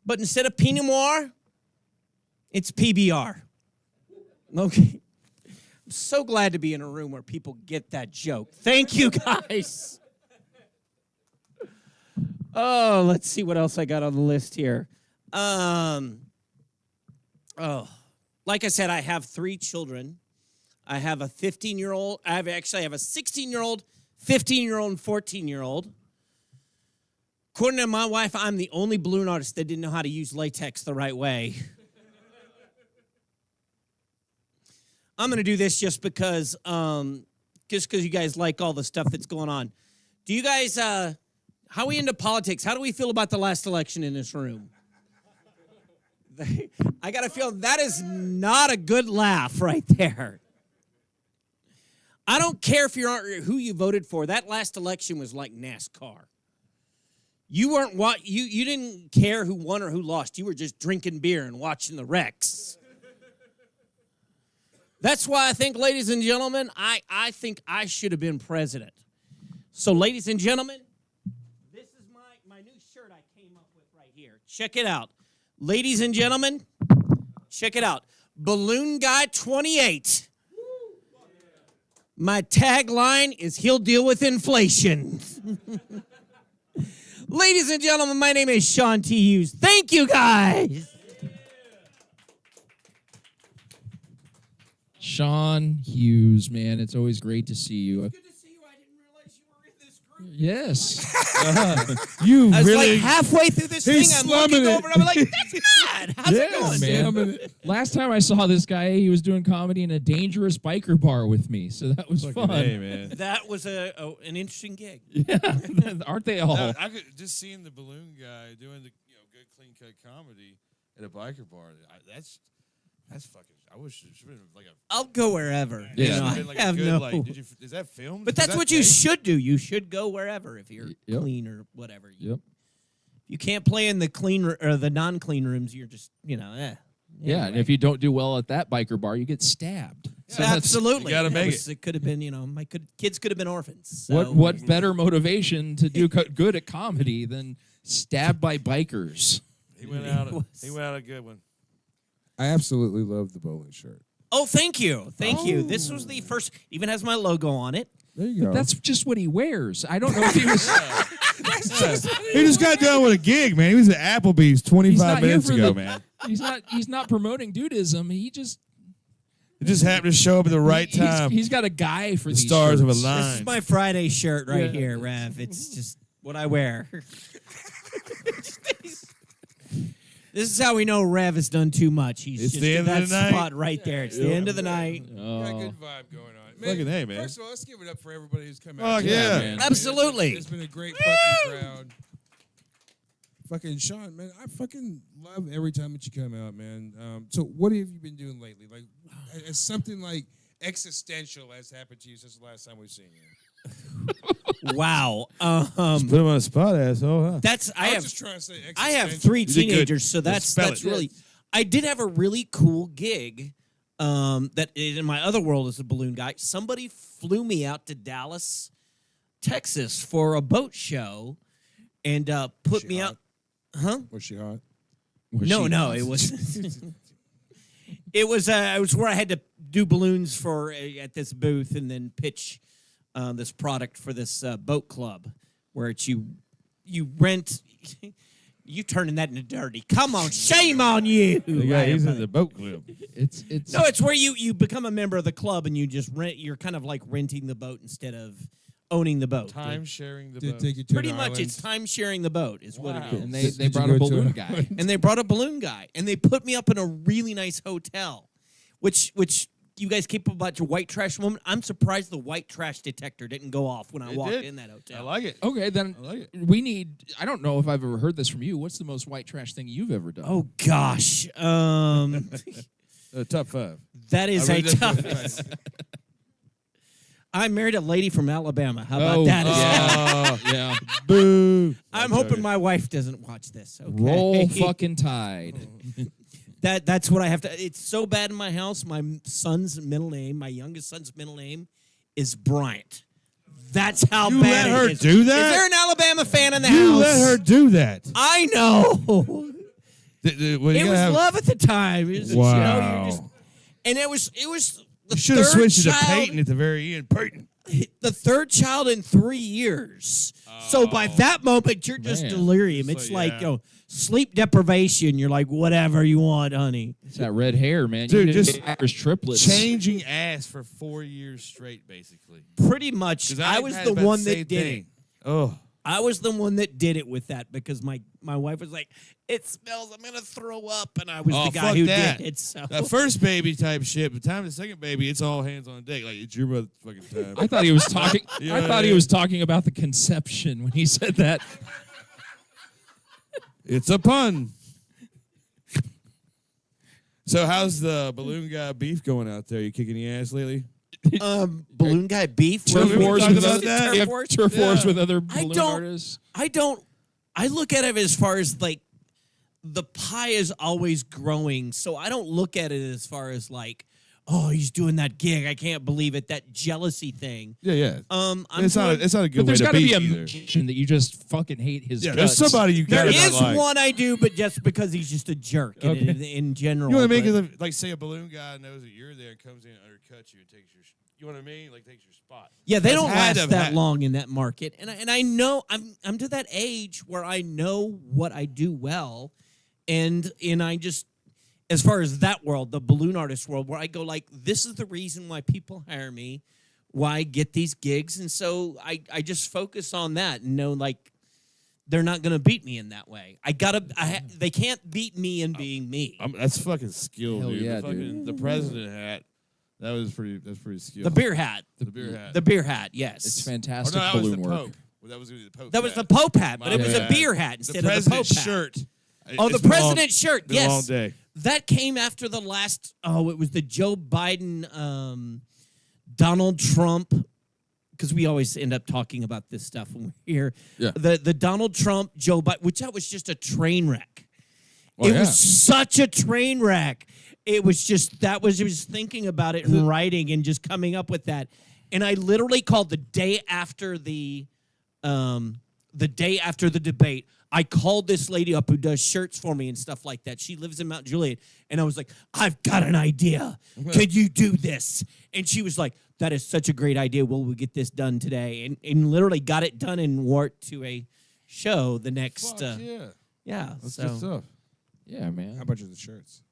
But instead of Pinot Noir, it's PBR. Okay. I'm so glad to be in a room where people get that joke. Thank you, guys. Oh, let's see what else I got on the list here. Like I said, I have 3 children. I have a 15-year-old. I have a 16-year-old, 15-year-old, and 14-year-old. According to my wife, I'm the only balloon artist that didn't know how to use latex the right way. I'm going to do this just because you guys like all the stuff that's going on. Do you guys, how are we into politics? How do we feel about the last election in this room? I got to feel that is not a good laugh right there. I don't care if who you voted for. That last election was like NASCAR. You weren't you didn't care who won or who lost. You were just drinking beer and watching the wrecks. That's why I think, ladies and gentlemen, I think I should have been president. So, ladies and gentlemen, this is my new shirt I came up with right here. Check it out. Ladies and gentlemen, check it out. Balloon Guy 28. My tagline is he'll deal with inflation. Ladies and gentlemen, my name is Sean T. Hughes. Thank you, guys. Sean Hughes, man, it's always great to see you. Good to see you. I didn't realize you were in this group. Yes. You I was really like halfway through this thing, I'm looking over and I'm like, that's mad. How's it going, man? Last time I saw this guy, he was doing comedy in a dangerous biker bar with me, so that was fun. Hey, man. That was an interesting gig. Yeah, aren't they all? I could just seeing the balloon guy doing the good clean cut comedy at a biker bar. That's fucking. I wish it should have been like a. I'll go wherever. Yeah. You know, Been like a have good, no. like, is that filmed? But Is that's that what you taped? should do. You should go wherever if you're Yep. clean or whatever. Yep. You can't play in the clean or the non-clean rooms. You're just, Yeah, and if you don't do well at that biker bar, you get stabbed. So that's- absolutely. You gotta make It could have been, kids could have been orphans. So. What better motivation to do good at comedy than stabbed by bikers? He went out a good one. I absolutely love the bowling shirt. Oh, thank you. Thank you. This was the first, even has my logo on it. There you go. That's just what he wears. I don't know if he was. He just got done with a gig, man. He was at Applebee's He's 25 not here minutes for ago, the- man. He's not promoting dudism. He just It just happened to show up at the right time. He's got a guy for The these stars of a shirts. line. This is my Friday shirt right Yeah. here, Rev. It's just what I wear. This is how we know Rev has done too much. He's It's just the in end of that the night. spot right there. It's the end of the night. Got a good vibe going on. Fucking hey, man. First of all, let's give it up for everybody who's come Fuck out. yeah. man. Absolutely. It's been a great fucking crowd. Fucking Sean, man, I fucking love every time that you come out, man. So what have you been doing lately? Like, has something like existential has happened to you since the last time we've seen you? Wow. Just put him on the spot, asshole, huh? I was just trying to say I have existential. 3 You did good. teenagers, so Just that's spell it. really. I did have a really cool gig. That in my other world as a balloon guy, somebody flew me out to Dallas, Texas for a boat show, and put me out. Huh? Was she hot? No, it was. It was where I had to do balloons for at this booth and then pitch this product for this boat club, where it's you rent. You turning that into dirty. Come on, shame on you. The guy, he's in the boat club. It's No, it's where you become a member of the club and you just rent. You're kind of like renting the boat instead of owning the boat. Time sharing the Did boat. take you to Pretty an much, island? it's time sharing the boat is what it is. and they Did you brought go a to balloon a- guy. And they brought a balloon guy, and they put me up in a really nice hotel, which you guys keep about your white trash moment. I'm surprised the white trash detector didn't go off when I It walked did. in that hotel. I like it. Okay, then I like it. we need. I don't know if I've ever heard this from you. What's the most white trash thing you've ever done? Oh gosh, Top 5. that is I a really just- tough. I married a lady from Alabama. How about that? Yeah. Boo. I'm hoping my wife doesn't watch this. Okay? Roll fucking tide. That's what I have to. It's so bad in my house. My son's middle name, my youngest son's middle name, is Bryant. That's how You bad let her it is. do that? Is there an Alabama fan in the You house? let her do that. I know. Well, It you was gotta have- love at the time. It was, Wow. and it was. The You should have third switched it to child- Peyton at the very end. Peyton. The third child in 3 years. So by that moment, you're just Man. delirium. It's It's like, like yeah. sleep deprivation. You're like, whatever you want, honey. It's that red hair, man. Dude, you just Irish triplets. Changing ass for 4 years straight, basically. Pretty much. 'Cause I I've was had the about one the that same did thing. it. Oh. I was the one that did it with that because my wife was like, "It smells. I'm gonna throw up," and I was the guy fuck who that. did it. So That first baby type shit. But time of the second baby, it's all hands on deck. Like it's your motherfucking time. I thought he was talking. You know I what thought I he mean? was talking about the conception when he said that. It's a pun. So how's the balloon guy beef going out there? You kicking the ass lately? balloon guy beef. Turf we wars talked with about other, that? you have wars? turf wars Yeah. with other balloon don't- artists. I look at it as far as like the pie is always growing, so I don't look at it as far as like, oh, he's doing that gig. I can't believe it. That jealousy thing. Yeah. I'm It's not. doing- It's not a good But way there's to got to beef be a either. magician that you just fucking hate his Yeah, guts. there's somebody you There gotta is not like. one I do, but just because he's just a jerk in general. You know what I mean? but- 'Cause if, like, say a balloon guy knows that you're there, comes in, undercuts you, and takes your. You know what I mean? Like takes your spot. Yeah, they That's don't had to last have that had- long in that market, and I know I'm to that age where I know what I do well, and I just, as far as that world, the balloon artist world, where I go like, this is the reason why people hire me, why I get these gigs, and so I just focus on that and know like they're not gonna beat me in that way. They can't beat me in being me. That's fucking skill, Hell dude. yeah, the, fucking, the president hat. That's pretty skilled. The beer hat. The beer hat. The beer hat, yes. It's Oh, fantastic no, that was the balloon work. Pope. Well, that was gonna be the Pope. That was hat. the Pope hat, but My it was a bad. beer hat instead the of the Pope president's hat. shirt. Oh, It's the been a long- president's shirt. been a Yes, long day. that came after the last. Oh, it was the Joe Biden, Donald Trump. Because we always end up talking about this stuff when we're here. Yeah. The Donald Trump, Joe Biden, which that was just a train wreck. Oh, It yeah. was such a train wreck. It was just it was thinking about it and writing and just coming up with that. And I literally called the day after the debate. I called this lady up who does shirts for me and stuff like that. She lives in Mount Juliet. And I was like, I've got an idea. Could you do this? And she was like, that is such a great idea. Will we get this done today? And literally got it done and wore it to a show the next. Fuck yeah. Yeah. That's so good stuff. Yeah, man. How much are the shirts?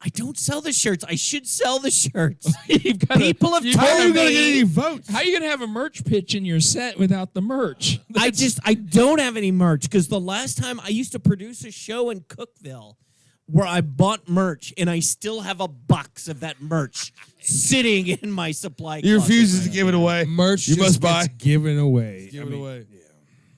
I don't sell the shirts. I should sell the shirts. You've got People have How are told you gonna get any me. votes? How are you gonna have a merch pitch in your set without the merch? I don't have any merch because the last time I used to produce a show in Cookville where I bought merch and I still have a box of that merch sitting in my supply He closet. refuses to give it away. Merch You just must buy. gets given away. Give it away.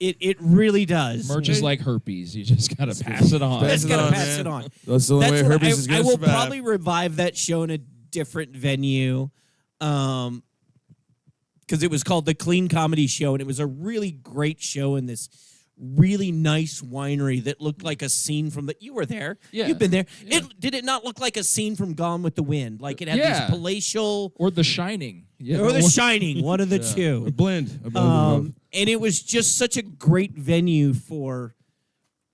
It really does. Merch is like herpes. You just gotta pass it on. Just it gotta on, pass man. it on. That's the only way what herpes is I gonna will survive. probably revive that show in a different venue. Because it was called the Clean Comedy Show, and it was a really great show in this really nice winery that looked like a scene from the. You were there. Yeah. You've been there. Yeah. Did it not look like a scene from Gone with the Wind? Like it had Yeah. these palatial. Or The Shining. Yeah, Or The one- Shining, one of the two. A blend. A blend of both. And it was just such a great venue for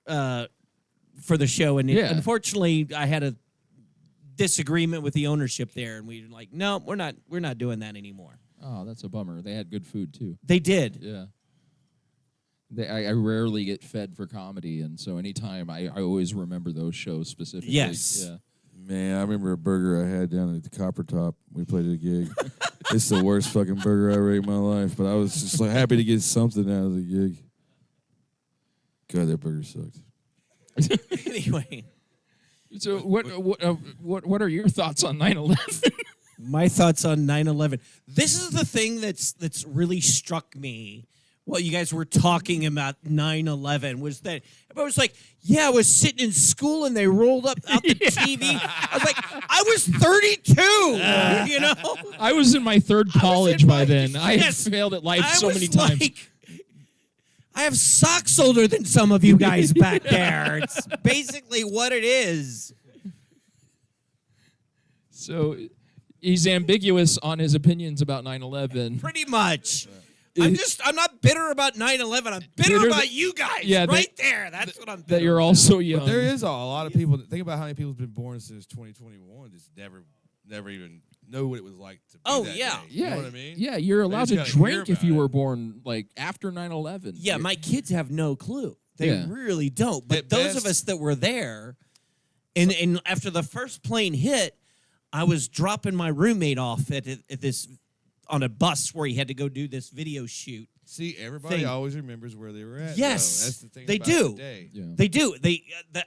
the show. And Yeah. unfortunately, I had a disagreement with the ownership there, and we were like, no, we're not doing that anymore. Oh, that's a bummer. They had good food too. They did. Yeah. I rarely get fed for comedy, and so anytime I always remember those shows specifically. Yes. Yeah. Man, I remember a burger I had down at the Copper Top. We played a gig. It's the worst fucking burger I ever ate in my life, but I was just like happy to get something out of the gig. God, that burger sucked. Anyway, So what are your thoughts on 9/11? my thoughts on 9/11. This is the thing that's really struck me while you guys were talking about 9/11 was that everybody was like, yeah, I was sitting in school and they rolled up out the TV. I was like, I was 32, you know? I was in my third college by then. I had yes, failed at life I so was many times. like, I have socks older than some of you guys back there. It's basically what it is. So he's ambiguous on his opinions about 9/11. Pretty much. I'm not bitter about 9/11. I'm bitter Bitter about that- you guys. yeah, right there. That's what I'm bitter That you're about. also young. But there is a lot of people. Think about how many people have been born since 2021. Just never even know what it was like to be Oh, that yeah. day. You know what I mean? Yeah, you're They allowed just to gotta hear drink if about you it. were born like after 9/11. Yeah, my kids have no clue. They Yeah. really don't. But At those best- of us that were there, and after the first plane hit, I was dropping my roommate off at this on a bus where he had to go do this video shoot. See, everybody thing. always remembers where they were at. Yes, though. That's the thing they about do. today. They do.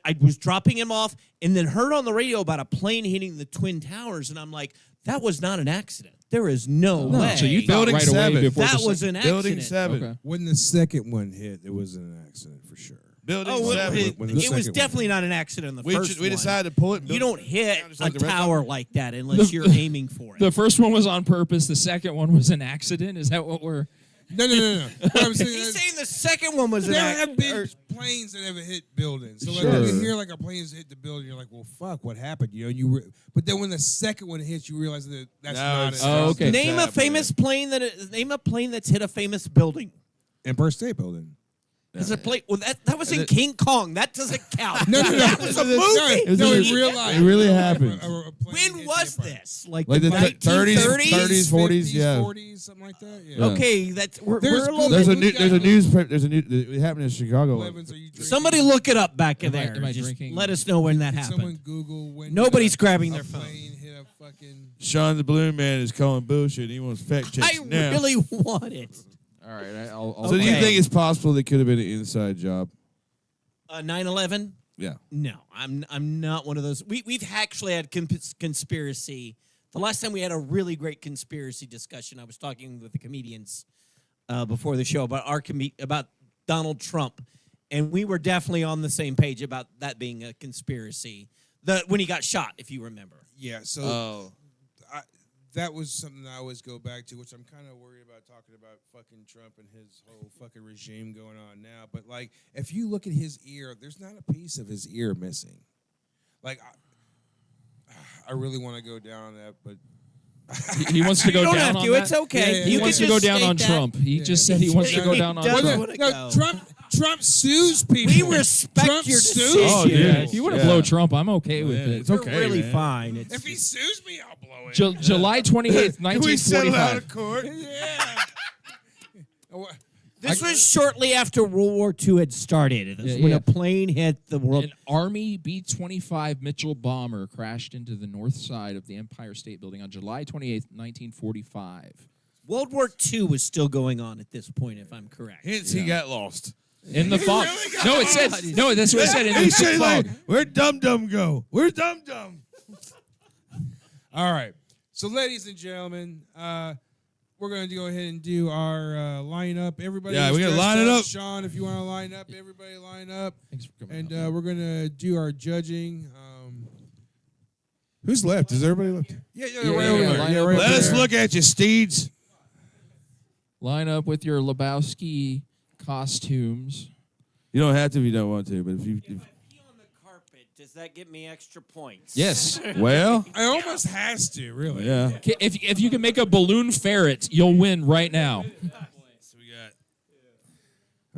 I was dropping him off, and then heard on the radio about a plane hitting the Twin Towers, and I'm like, that was not an accident. There is no way. So you thought right away before that the was an accident. Building 7. Okay. When the second one hit, it was an accident for sure. Building Oh, 7. it when the was second definitely not an accident. The first we one. decided to pull it. You don't hit just a like the rest of tower them. like that unless you're aiming for it. The first one was on purpose. The second one was an accident. Is that what we're? No. What I'm saying He's is, saying the second one was an there accident. have been planes that have hit buildings. So like Sure. you hear like a plane's hit the building, you're like, well, fuck, what happened? But then when the second one hits, you realize that that's No, not it's- it. Oh, okay. Name a famous plane name a plane that's hit a famous building. Empire State Building. It's a plane. Well, that was in King Kong. That doesn't count. No. That was a movie. No, in real life. It really happened. When was this? Like Like the 1930s? 30s, 40s, yeah. 40s, something like that. Yeah. Okay, that's we're There's a little There's bit. a news. It happened in Chicago. Evans, are you drinking? Somebody look it up back in Am I- there. am I Just drinking? let us know when that Can someone happened. Google when Nobody's did grabbing a their phone. plane hit a fucking. Sean the Balloon Man is calling bullshit. He wants fact checks I now. really want it. All right. I'll So do you Okay. think it's possible they could have been an inside job? 9/11. Yeah. No, I'm not one of those. We've actually had conspiracy. The last time we had a really great conspiracy discussion, I was talking with the comedians before the show about about Donald Trump, and we were definitely on the same page about that being a conspiracy. When he got shot, if you remember. Yeah, so Oh. that was something I always go back to, which I'm kind of worried about talking about fucking Trump and his whole fucking regime going on now. But, like, if you look at his ear, there's not a piece of his ear missing. Like, I really want to go down on that, but... He wants to go You don't down have on to. that. It's okay. He You wants can to go just down state on that. Trump. He just said he wants to go down on He does Trump. wanna go. Trump sues people. We respect Trump your sues decision. Oh, people. yeah. If you want to blow Trump, I'm okay with it. It's okay. You're really man. fine. If he sues me, I'll blow it. July 28th, Can we settle out of 1945. court? Yeah. This was shortly after World War II had started. This is Yeah, when yeah. a plane hit the world. An Army B-25 Mitchell bomber crashed into the north side of the Empire State Building on July 28th, 1945. World War II was still going on at this point, if I'm correct. Hence, he got lost. In the fog. No, it said. No, that's what it said. In He the said, like, fog. where'd Dum Dum go? Where's Dum Dum? All right. So, ladies and gentlemen, we're going to go ahead and do our lineup. Everybody, Yeah, who's we gotta dressed line it up. Sean, if you want to line up, everybody line up. Thanks for coming. And out. we're going to do our judging. Who's left? Is everybody left? Yeah, Yeah, right yeah, over yeah, there. line Yeah, up. right Let over us there. look at you, Steeds. Line up with your Lebowski costumes. You don't have to if you don't want to, but if you... Pee on the carpet. Does that get me extra points? Yes. well, I almost has to, really. yeah. If you can make a balloon ferret, you'll win right now. So we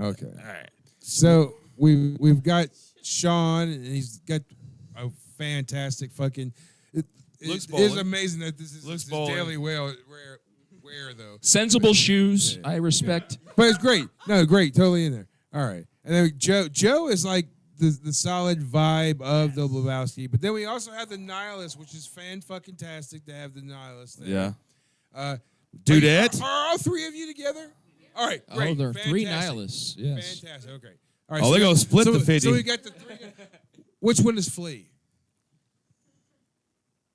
got... Okay. All right. So we've got Sean, and he's got a fantastic fucking... Looks It is bowling. amazing that this is Looks his bowling. daily wear, though. Sensible shoes. I respect. But it's great. No, great. Totally in there. All right. And then Joe is like the solid vibe of the Lebowski. But then we also have the Nihilist, which is fan-fucking-tastic to have the Nihilist there. Yeah. Dudette? Are all three of you together? All right, great. Oh, there are three Fantastic. nihilists. Yes. Fantastic. Okay. All right. Oh, they're we gonna got- split so, the 50. So we got the three. Which one is Flea?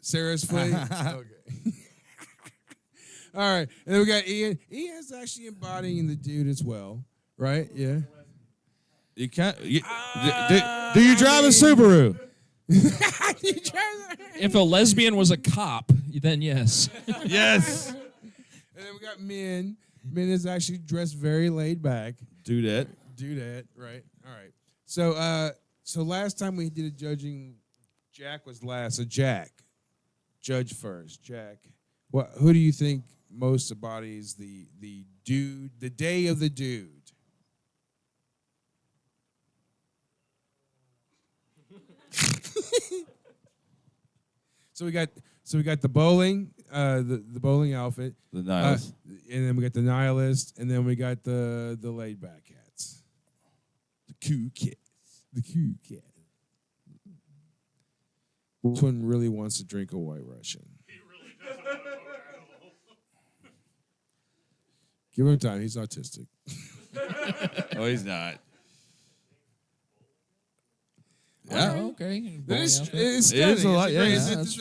Sarah's Flea? Okay. All right. And then we got Ian. Ian's actually embodying the dude as well, right? Yeah. You can't... do you drive a Subaru? If a lesbian was a cop, then yes. Yes. And then we got Min. Min is actually dressed very laid back. Dudette. Dudette, right? All right. So last time we did a judging, Jack was last. So Jack, judge first. Jack, who do you think most embodies the dude, the day of the dude? So we got the bowling, the bowling outfit, The Nihilist. and then we got the Nihilist, and then we got the laid back cats, the cool cats, the cool cat. Which one really wants to drink a White Russian? Give him time. He's autistic. Oh, he's not. Yeah. Oh, okay. It's It stunning. is a lot, It's yeah. great. Yeah, It's-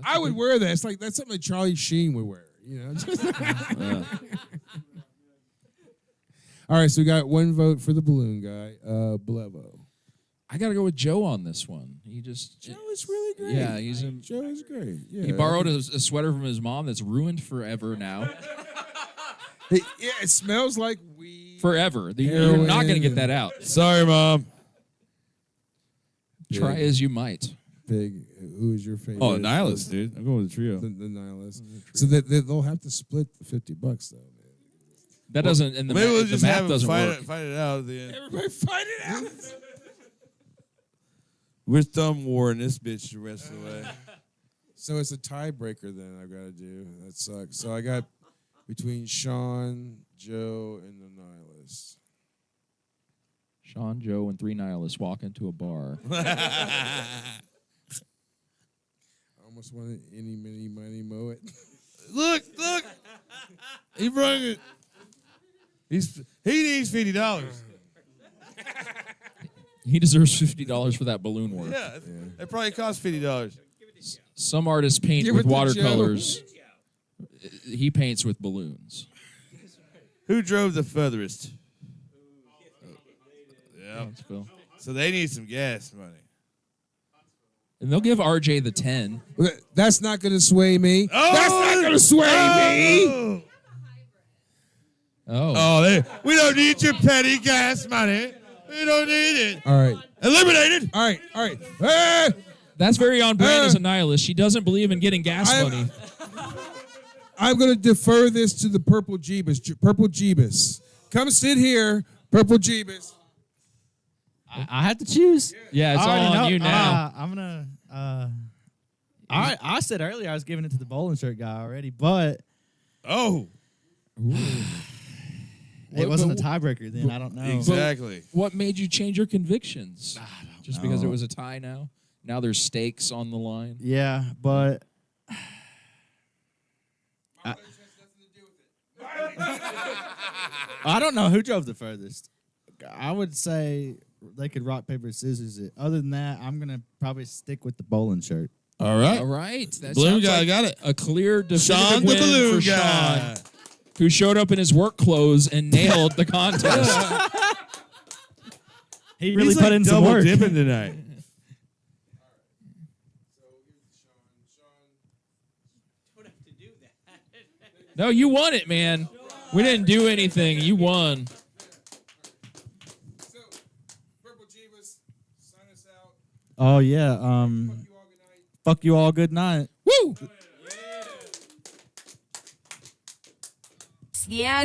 I would wear that. It's like that's something that Charlie Sheen would wear. You know. All right, so we got one vote for the balloon guy, Blevo. I got to go with Joe on this one. Joe is really great. Yeah, he's in. Joe is great. Yeah, He borrowed a sweater from his mom that's ruined forever now. Yeah, it smells like weed. Forever. You're not going to get that out. Sorry, Mom. Try as you might. Pig, who is your favorite? Oh, Nihilist, dude. I'm going with the trio. The Nihilist. So they'll have to split the $50 though. That doesn't. And the, Maybe we'll the just math have him doesn't fight work. it out at the end. Everybody fight it out. We're thumb warring this bitch the rest of the way. So it's a tiebreaker then I've got to do. That sucks. So I got between Sean, Joe, and the Nihilist. Sean, Joe, and 3 nihilists walk into a bar. I almost wanted any, mini, money, mow it. Look. He brought it. He needs $50. He deserves $50 for that balloon work. Yeah, it probably costs $50. Some artists paint Give with it to watercolors. He paints with balloons. Who drove the furthest? Yeah. So they need some gas money. And they'll give RJ the 10. That's not going to sway me. Oh! That's not going to sway me. Oh. We don't need your petty gas money. We don't need it. All right. Eliminated. All right. Hey! That's very on brand as a nihilist. She doesn't believe in getting gas money. I'm going to defer this to the Purple Jeebus. Purple Jeebus. Come sit here, Purple Jeebus. I have to choose. Yeah, it's I all already on know. you now. I'm gonna. I said earlier I was giving it to the bowling shirt guy already, but oh, it wasn't a tiebreaker then. I don't know exactly. What made you change your convictions? Just because it know. was a tie now? Now there's stakes on the line. Yeah, but I don't know who drove the furthest. I would say they could rock, paper, scissors it. Other than that, I'm going to probably stick with the bowling shirt. All right. All right. That Balloon sounds guy like got it. A clear definitive Sean the win balloon for guy. Sean, who showed up in his work clothes and nailed the contest. He really He's put like in some double work. dipping tonight. No, you won it, man. We didn't do anything. You won. Oh yeah. Fuck you all. Good night. Woo. Yeah,